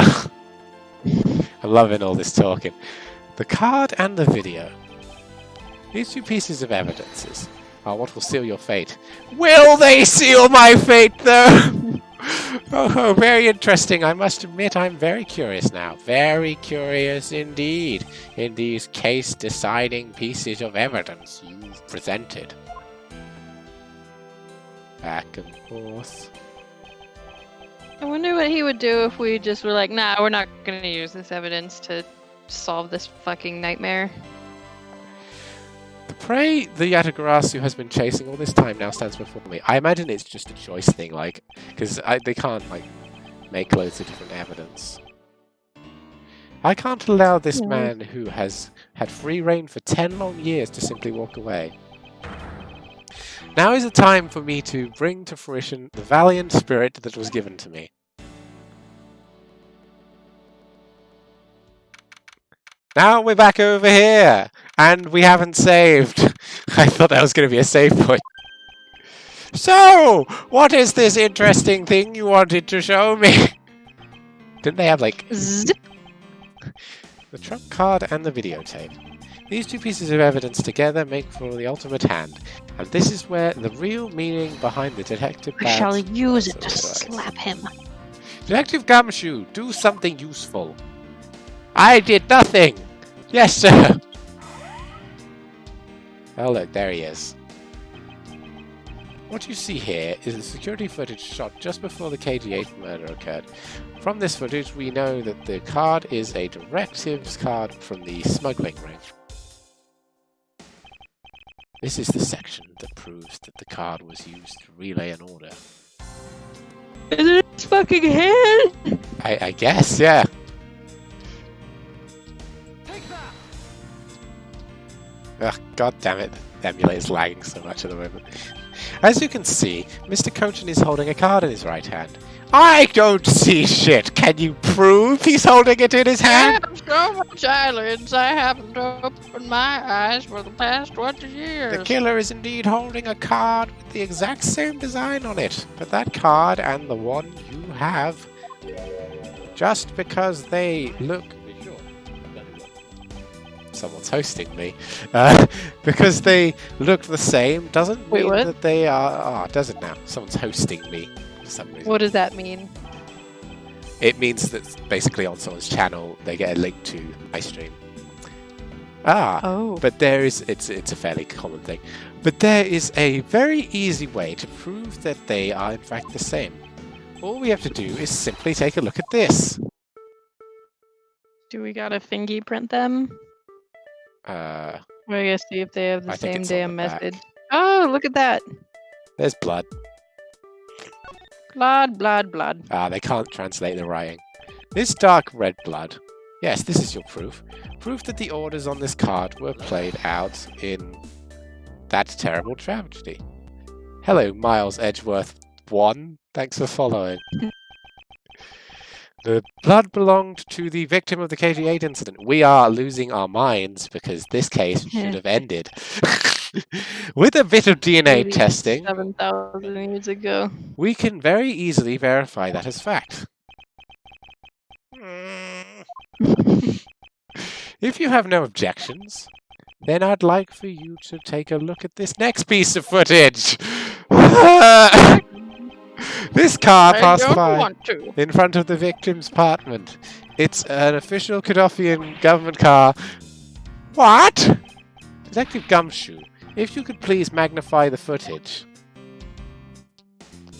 I'm loving all this talking. The card and the video. These two pieces of evidences are what will seal your fate. Will they seal my fate, though? Oh, very interesting. I must admit I'm very curious now. Very curious indeed in these case-deciding pieces of evidence you've presented. Back and forth. I wonder what he would do if we just were like, nah, we're not gonna use this evidence to solve this fucking nightmare. The prey the Yatagarasu has been chasing all this time now stands before me. I imagine it's just a choice thing, like, because they can't, like, make loads of different evidence. I can't allow this man who has had free reign for 10 long years to simply walk away. Now is the time for me to bring to fruition the valiant spirit that was given to me. Now we're back over here, and we haven't saved. I thought that was going to be a save point. So, what is this interesting thing you wanted to show me? Didn't they have, like, Zip. the trump card and the videotape? These two pieces of evidence together make for the ultimate hand, and this is where the real meaning behind the detective I shall badge use it also to lies. slap him. Detective Gumshoe, do something useful. I did nothing! Yes, sir! Oh look, there he is. What you see here is the security footage shot just before the KG8 murder occurred. From this footage, we know that the card is a directives card from the smuggling ring. This is the section that proves that the card was used to relay an order. Is it his fucking hand? I guess, yeah. Ugh, god damn it, the emulator's lagging so much at the moment. As you can see, Mr. Cochin is holding a card in his right hand. I don't see shit! Can you prove he's holding it in his I hand? have so much eyelids, I haven't opened my eyes for the past 20 years. The killer is indeed holding a card with the exact same design on it, but that card and the one you have, just because they look... Someone's hosting me. Because they look the same doesn't Wait, mean what? that they are... Oh, it doesn't now. Someone's hosting me for some reason. What does that mean? It means that basically on someone's channel they get a link to my stream. Ah, Oh. but there is... It's a fairly common thing. But there is a very easy way to prove that they are in fact the same. All we have to do is simply take a look at this. Do we gotta fingerprint them? Uh, We're gonna see if they have the I think same it's on damn the back. method. Oh, look at that. there's blood. Blood, blood, blood. Ah, they can't translate the writing. This dark red blood. Yes, this is your proof. Proof that the orders on this card were played out in that terrible tragedy. Hello, Miles Edgeworth 1. Thanks for following. The blood belonged to the victim of the KG8 incident. We are losing our minds because this case should have ended. With a bit of DNA Maybe testing, 7,000 years ago. we can very easily verify that as fact. If you have no objections, then I'd like for you to take a look at this next piece of footage. This car I passed don't by want to. in front of the victim's apartment. It's an official Kadofian government car. What? Detective Gumshoe, if you could please magnify the footage.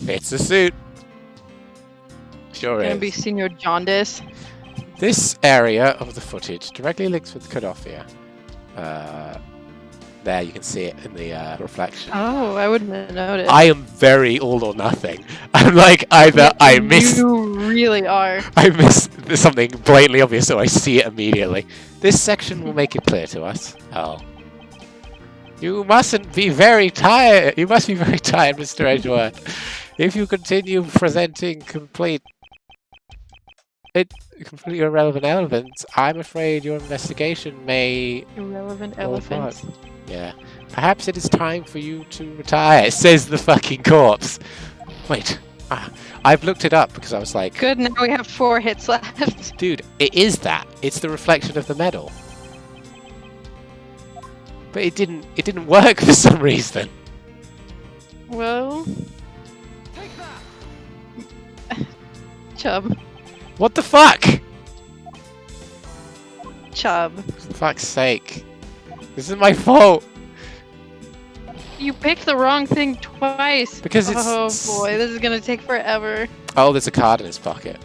It's a suit. Sure Gonna is. be Senior Jaundice. This area of the footage directly links with Kadofia. There, you can see it in the reflection. Oh, I wouldn't have noticed. I am very all or nothing. I'm like either I miss You really are. something blatantly obvious, or I see it immediately. This section will make it clear to us. Oh. You mustn't be very tired. You must be very tired, Mr. Edgeworth. If you continue presenting completely irrelevant elements, I'm afraid your investigation may... Irrelevant fall apart. elephants. Yeah. Perhaps it is time for you to retire, says the fucking corpse. Wait. I've looked it up because I was like... Good, now we have 4 hits left. Dude, it is that. It's the reflection of the medal. But it didn't work for some reason. Well... Chub. What the fuck? Chub. For fuck's sake. This is my fault. You picked the wrong thing twice. Because it's... Oh boy, this is gonna take forever. Oh, there's a card in his pocket.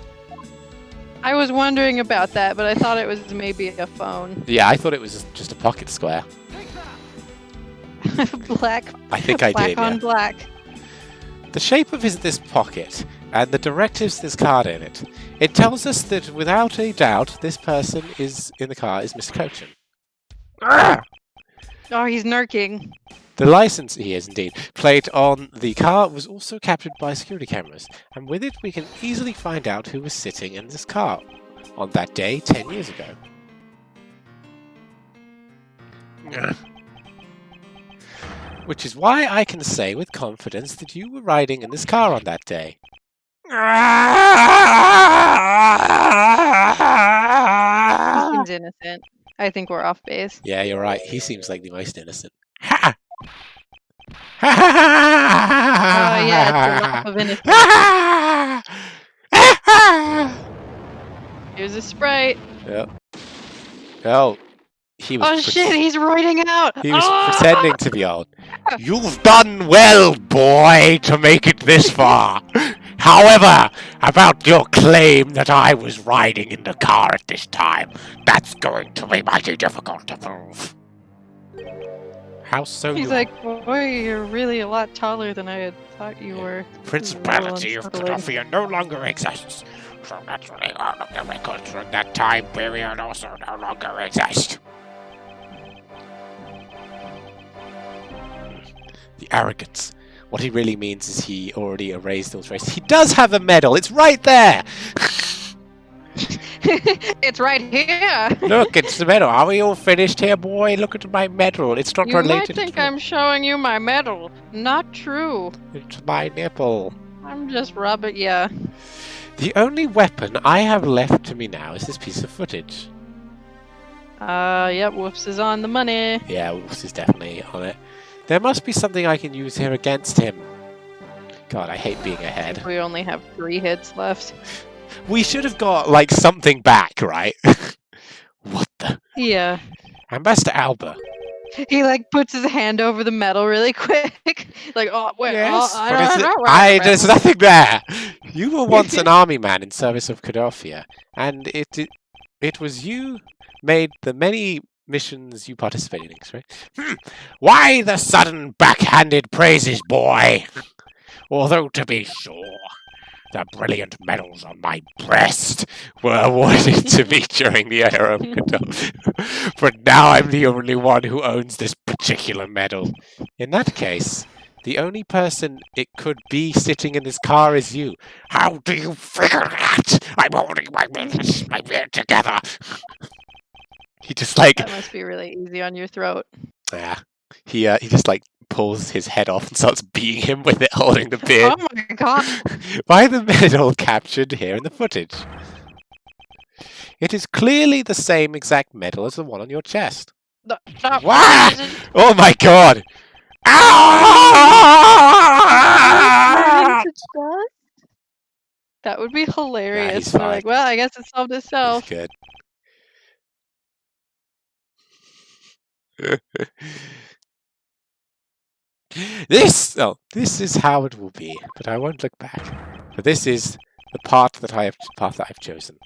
I was wondering about that, but I thought it was maybe a phone. Yeah, I thought it was just a pocket square. Black. I think I black did, on yeah. black. The shape of this pocket and the directives this card in it, it tells us that without a doubt this person is in the car is Mr. Cochin. Oh, he's narking. The license, he is indeed, plate on the car was also captured by security cameras, and with it we can easily find out who was sitting in this car on that day 10 years ago. Which is why I can say with confidence that you were riding in this car on that day. He seems innocent. I think we're off base. Yeah, you're right. He seems like the most innocent. Oh yeah, it's the laugh of innocence. Here's a Sprite. Yep. Oh, he was. Oh shit, he's roiding out. He was Ah! pretending to be old. You've done well, boy, to make it this far. However, about your claim that I was riding in the car at this time, that's going to be mighty difficult to prove. How so? He's like, boy, you're really a lot taller than I had thought you were. Principality of unsettling. Kadofia no longer exists. So naturally, all of the records from that time period also no longer exist. The arrogance. What he really means is he already erased those races. He does have a medal. It's right there. It's right here. Look, it's the medal. Are we all finished here, boy? Look at my medal. It's not You might related think to I'm showing you my medal. Not true. It's my nipple. I'm just rubbing. Yeah. The only weapon I have left to me now is this piece of footage. Yep. Whoops is on the money. Yeah, Wolves is definitely on it. There must be something I can use here against him. God, I hate being ahead. We only have 3 hits left. We should have got, like, something back, right? What the? Yeah. Ambassador Alba. He like puts his hand over the medal really quick. Like, oh wait, Yes, I but don't is it- know. there's nothing there. You were once an army man in service of Kadofia, and it was you made the many missions you participated in, right? Why the sudden backhanded praises, boy? Although, to be sure, the brilliant medals on my breast Were awarded to me during the era of Kadofia. But now I'm the only one who owns this particular medal. In that case, the only person it could be sitting in this car is you. How do you figure that? I'm holding my beard together. He just like That must be really easy on your throat. yeah. He just like pulls his head off and starts beating him with it, holding the beard. Oh my god. By the medal captured here in the footage. It is clearly the same exact medal as the one on your chest. No, Wah! it isn't. Oh my god! Turn Ah! into dust? That would be hilarious. he's They're like, fine. well, I guess it solved He's itself. good. This is how it will be, but I won't look back. For this is the path that I've chosen.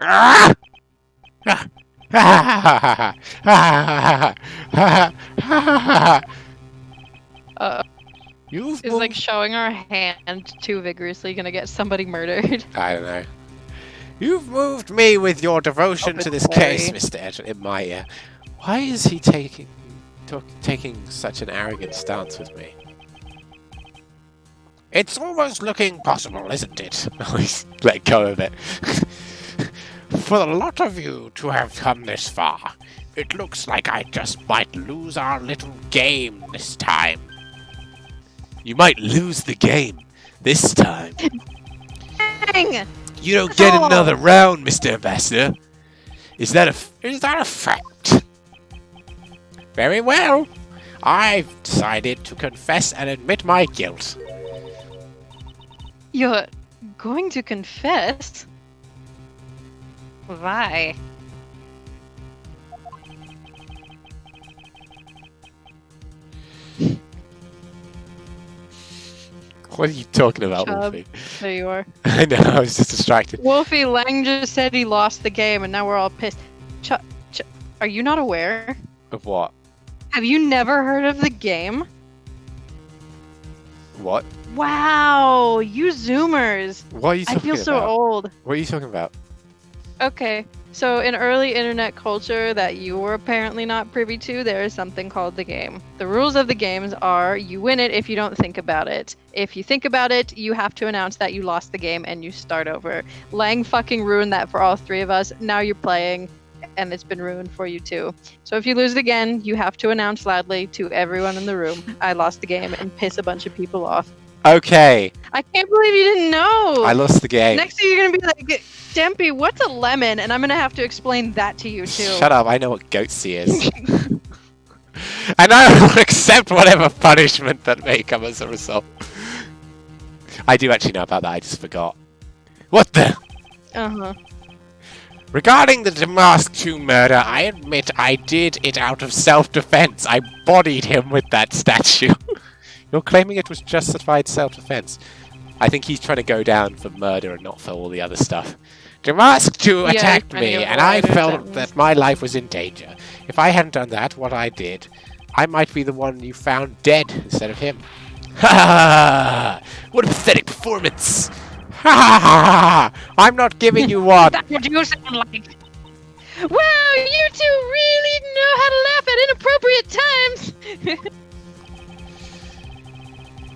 Ah! You've Is like showing our hand too vigorously gonna get somebody murdered. I don't know. You've moved me with your devotion to this case, Arbitrary. Mr. Edge, in my ear. Why is he taking such an arrogant stance with me? It's almost looking possible, isn't it? Oh, he's let go of it. For the lot of you to have come this far, it looks like I just might lose our little game this time. You might lose the game this time. Dang! You don't get Oh. another round, Mr. Ambassador. Is that a fact? Very well. I've decided to confess and admit my guilt. You're going to confess? Why? What are you talking about, Chub. Wolfie? There you are. I know, I was just distracted. Wolfie Lang just said he lost the game, and now we're all pissed. Are you not aware? Of what? Have you never heard of the game? What? Wow, you Zoomers! What are you I talking feel so about? old. What are you talking about? Okay, so in early internet culture that you were apparently not privy to, there is something called the game. The rules of the games are you win it if you don't think about it. If you think about it, you have to announce that you lost the game and you start over. Lang fucking ruined that for all three of us. Now you're playing, and it's been ruined for you too. So if you lose it again, you have to announce loudly to everyone in the room, I lost the game, and piss a bunch of people off. Okay, I can't believe you didn't know! I lost the game. Next thing you're gonna be like, Dempy, what's a lemon? And I'm gonna have to explain that to you too. Shut up, I know what goatsy is. And I will accept whatever punishment that may come as a result. I do actually know about that, I just forgot. What the? Uh-huh. Regarding the Damask 2 murder, I admit I did it out of self-defense. I bodied him with that statue. You're claiming it was justified self-defense. I think he's trying to go down for murder and not for all the other stuff. Damask 2 Yeah, attacked he's trying to me, get and I wider felt sentence. that my life was in danger. If I hadn't done that, what I did, I might be the one you found dead instead of him. Ha ha! What a pathetic performance! Ha ha ha! I'm not giving you one! That's what you sound like. Wow, you two really know how to laugh at inappropriate times.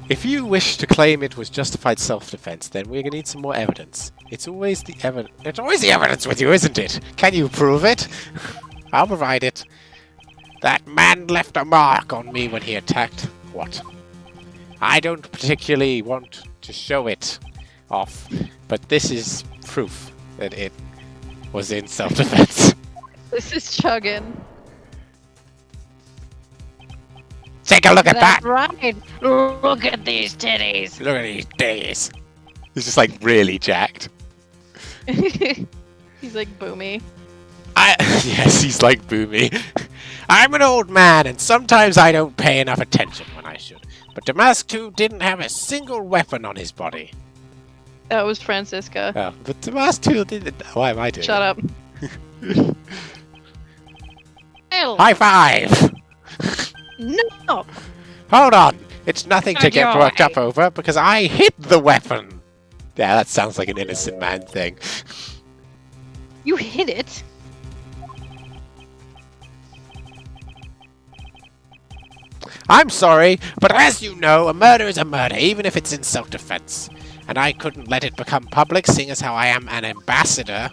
If you wish to claim it was justified self-defense, then we're gonna need some more evidence. It's always the evidence with you, isn't it? Can you prove it? I'll provide it. That man left a mark on me when he attacked. What? I don't particularly want to show it off, but this is proof that it was in self-defense. This is chugging. Take a look at that! That's right. Look at these titties. Look at these days. He's just like really jacked. He's like boomy. Yes, he's like Boomy. I'm an old man, and sometimes I don't pay enough attention when I should. But Damask 2 didn't have a single weapon on his body. That was Francisca. Oh, but Damask 2 didn't. Why am I doing Shut up. Hell, High five! No. Hold on. It's nothing to get Enjoy. worked up over because I hid the weapon. Yeah, that sounds like an innocent man thing. You hit it. I'm sorry, but as you know, a murder is a murder, even if it's in self-defense. And I couldn't let it become public, seeing as how I am an ambassador.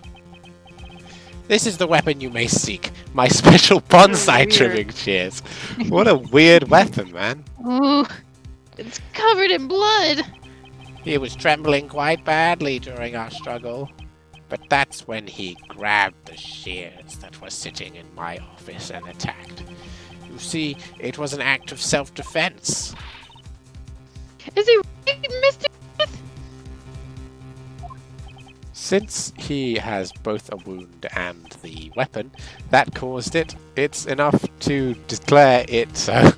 This is the weapon you may seek. My special bonsai Weird. trimming shears. What a weird weapon, man. ooh, it's covered in blood. He was trembling quite badly during our struggle. But that's when he grabbed the shears that were sitting in my office and attacked. You see, it was an act of self-defense. Is he right, Mr. Since he has both a wound and the weapon that caused it, it's enough to declare it so.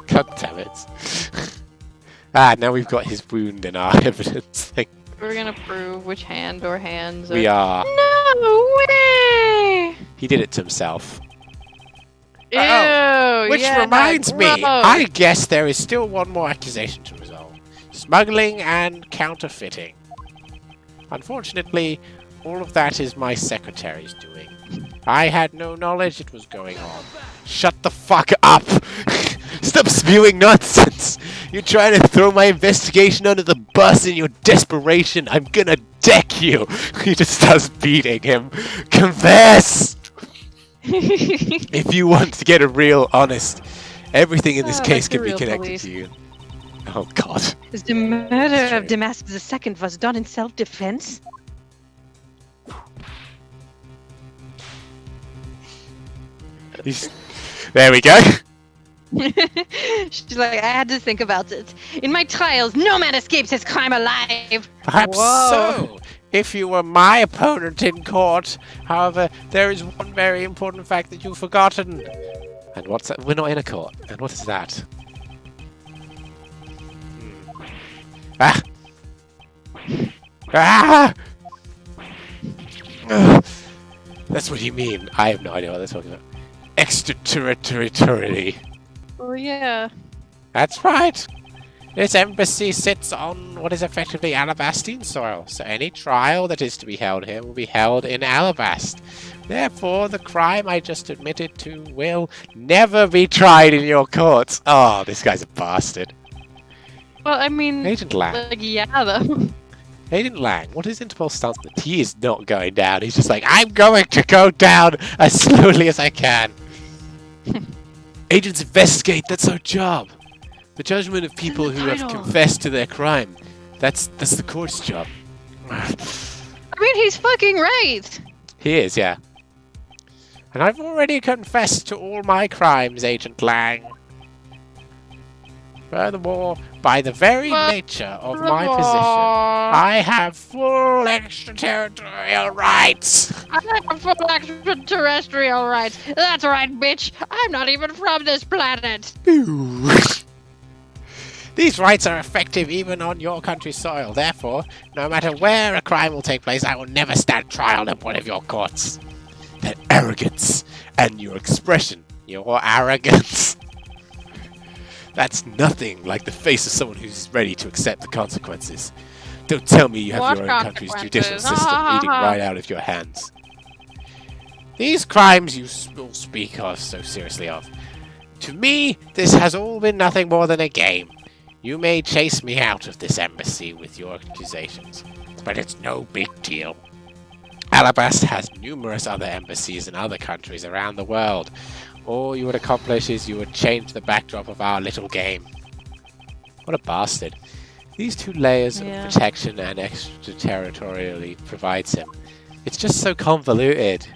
God damn it. Now we've got his wound in our evidence thing. We're gonna prove which hand or hands. We are. No way! He did it to himself. Ew, Which yeah, reminds me, gross. I guess there is still one more accusation to resolve. Smuggling and counterfeiting. Unfortunately, all of that is my secretary's doing. I had no knowledge it was going on. Shut the fuck up! Stop spewing nonsense! You're trying to throw my investigation under the bus in your desperation. I'm gonna deck you! He just starts beating him. Confess! If you want to get a real honest, everything in this case like the can be real connected police. to you. Oh god. The murder of Damascus II was done in self-defense. There we go. She's like, I had to think about it. In my trials, no man escapes his crime alive. Perhaps Whoa. so, if you were my opponent in court. However, there is one very important fact that you've forgotten. And what's that? We're not in a court. And what is that? Ah! Ah! Ugh. That's what you mean. I have no idea what they're talking about. Extraterritoriality. Oh yeah. That's right. This embassy sits on what is effectively Alabastine soil, so any trial that is to be held here will be held in Alabast. Therefore, the crime I just admitted to will never be tried in your courts. Oh, this guy's a bastard. Well, I mean, Agent Lang. like, yeah, though. Agent Lang, what is Interpol's stance? He is not going down. He's just like, I'm going to go down as slowly as I can. Agents investigate, that's our job. The judgment of people who have confessed to their crime. That's the court's job. I mean, he's fucking right. He is, yeah. And I've already confessed to all my crimes, Agent Lang. Furthermore, by the very nature of my position, I have full extraterritorial rights. I have full extraterrestrial rights. That's right, bitch. I'm not even from this planet. These rights are effective even on your country's soil. Therefore, no matter where a crime will take place, I will never stand trial in one of your courts. That arrogance and your expression, your arrogance. That's nothing like the face of someone who's ready to accept the consequences. Don't tell me you have What your own country's judicial consequences? system eating right out of your hands. These crimes you all speak of so seriously of. To me, this has all been nothing more than a game. You may chase me out of this embassy with your accusations, but it's no big deal. Alabast has numerous other embassies in other countries around the world. All you would accomplish is you would change the backdrop of our little game. What a bastard. These two layers of protection and extraterritorially provides him. It's just so convoluted.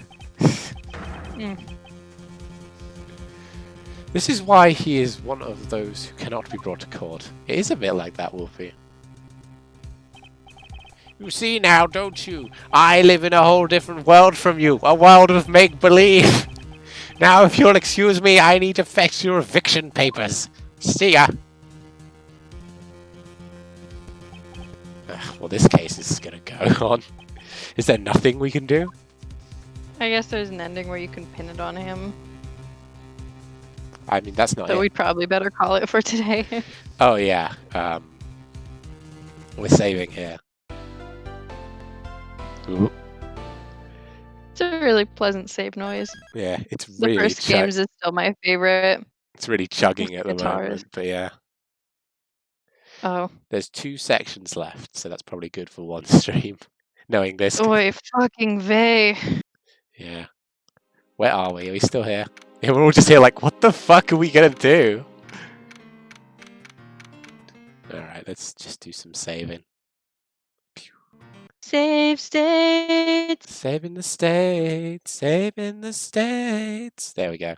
This is why he is one of those who cannot be brought to court. It is a bit like that, Wolfie. You see now, don't you? I live in a whole different world from you. A world of make-believe. Now, if you'll excuse me, I need to fetch your eviction papers. See ya. Well, this case is gonna go on. Is there nothing we can do? I guess there's an ending where you can pin it on him. I mean, that's not So it. we'd probably better call it for today. Oh, yeah. We're saving here. Ooh. It's a really pleasant save noise. Yeah, it's The really first games is still my favorite. it's really chugging at the Guitars. moment, but yeah. Oh. There's 2 sections left, so that's probably good for one stream. Knowing this. Oi, fucking vey. Yeah. Where are we? Are we still here? Yeah, we're all just here like, what the fuck are we gonna do? Alright, let's just do some saving. Save states. Saving the states, saving the states. There we go.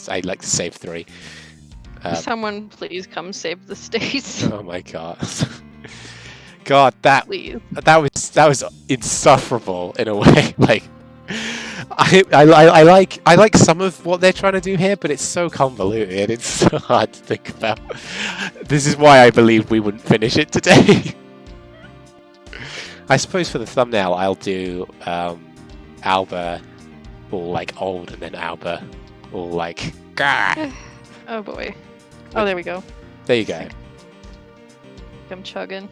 I'd like to save 3. Someone please come save the states. Oh my god. God, that Please. was was insufferable in a way. Like, I like some of what they're trying to do here, but it's so convoluted. It's so hard to think about. This is why I believe we wouldn't finish it today. I suppose for the thumbnail, I'll do Alba all like old, and then Alba all like. Gah! Oh boy. Oh, there we go. There you go. I'm chugging.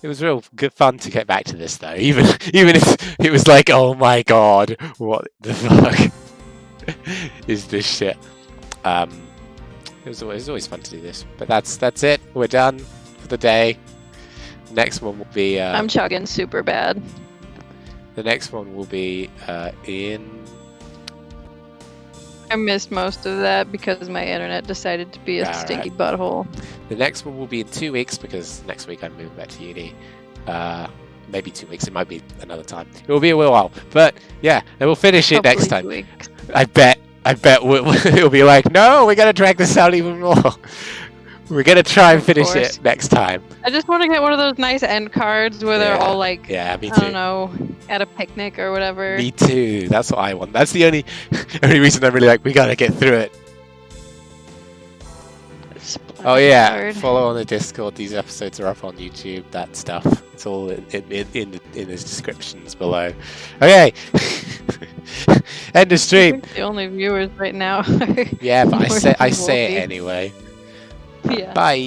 It was real good fun to get back to this though, even if it was like, oh my god, what the fuck is this shit? It was always fun to do this, but that's it. We're done for the day. Next one will be. I'm chugging super bad. The next one will be in. I missed most of that because my internet decided to be a stinky butthole. The next one will be in 2 weeks because next week I'm moving back to uni. Maybe 2 weeks. It might be another time. It will be a while, but yeah, and we'll finish it next time. 2 weeks. I bet it'll be like, no, we gotta drag this out even more. We're gonna try and finish it next time. I just want to get one of those nice end cards where they're all like, yeah, me too. I don't know, at a picnic or whatever. Me too. That's what I want. That's the only reason I'm really like, we gotta get through it. Oh yeah, follow on the Discord. These episodes are up on YouTube. That stuff. It's all in the descriptions below. Okay. End of stream. The only viewers right now. Yeah, but I say it anyway. Yeah. Bye.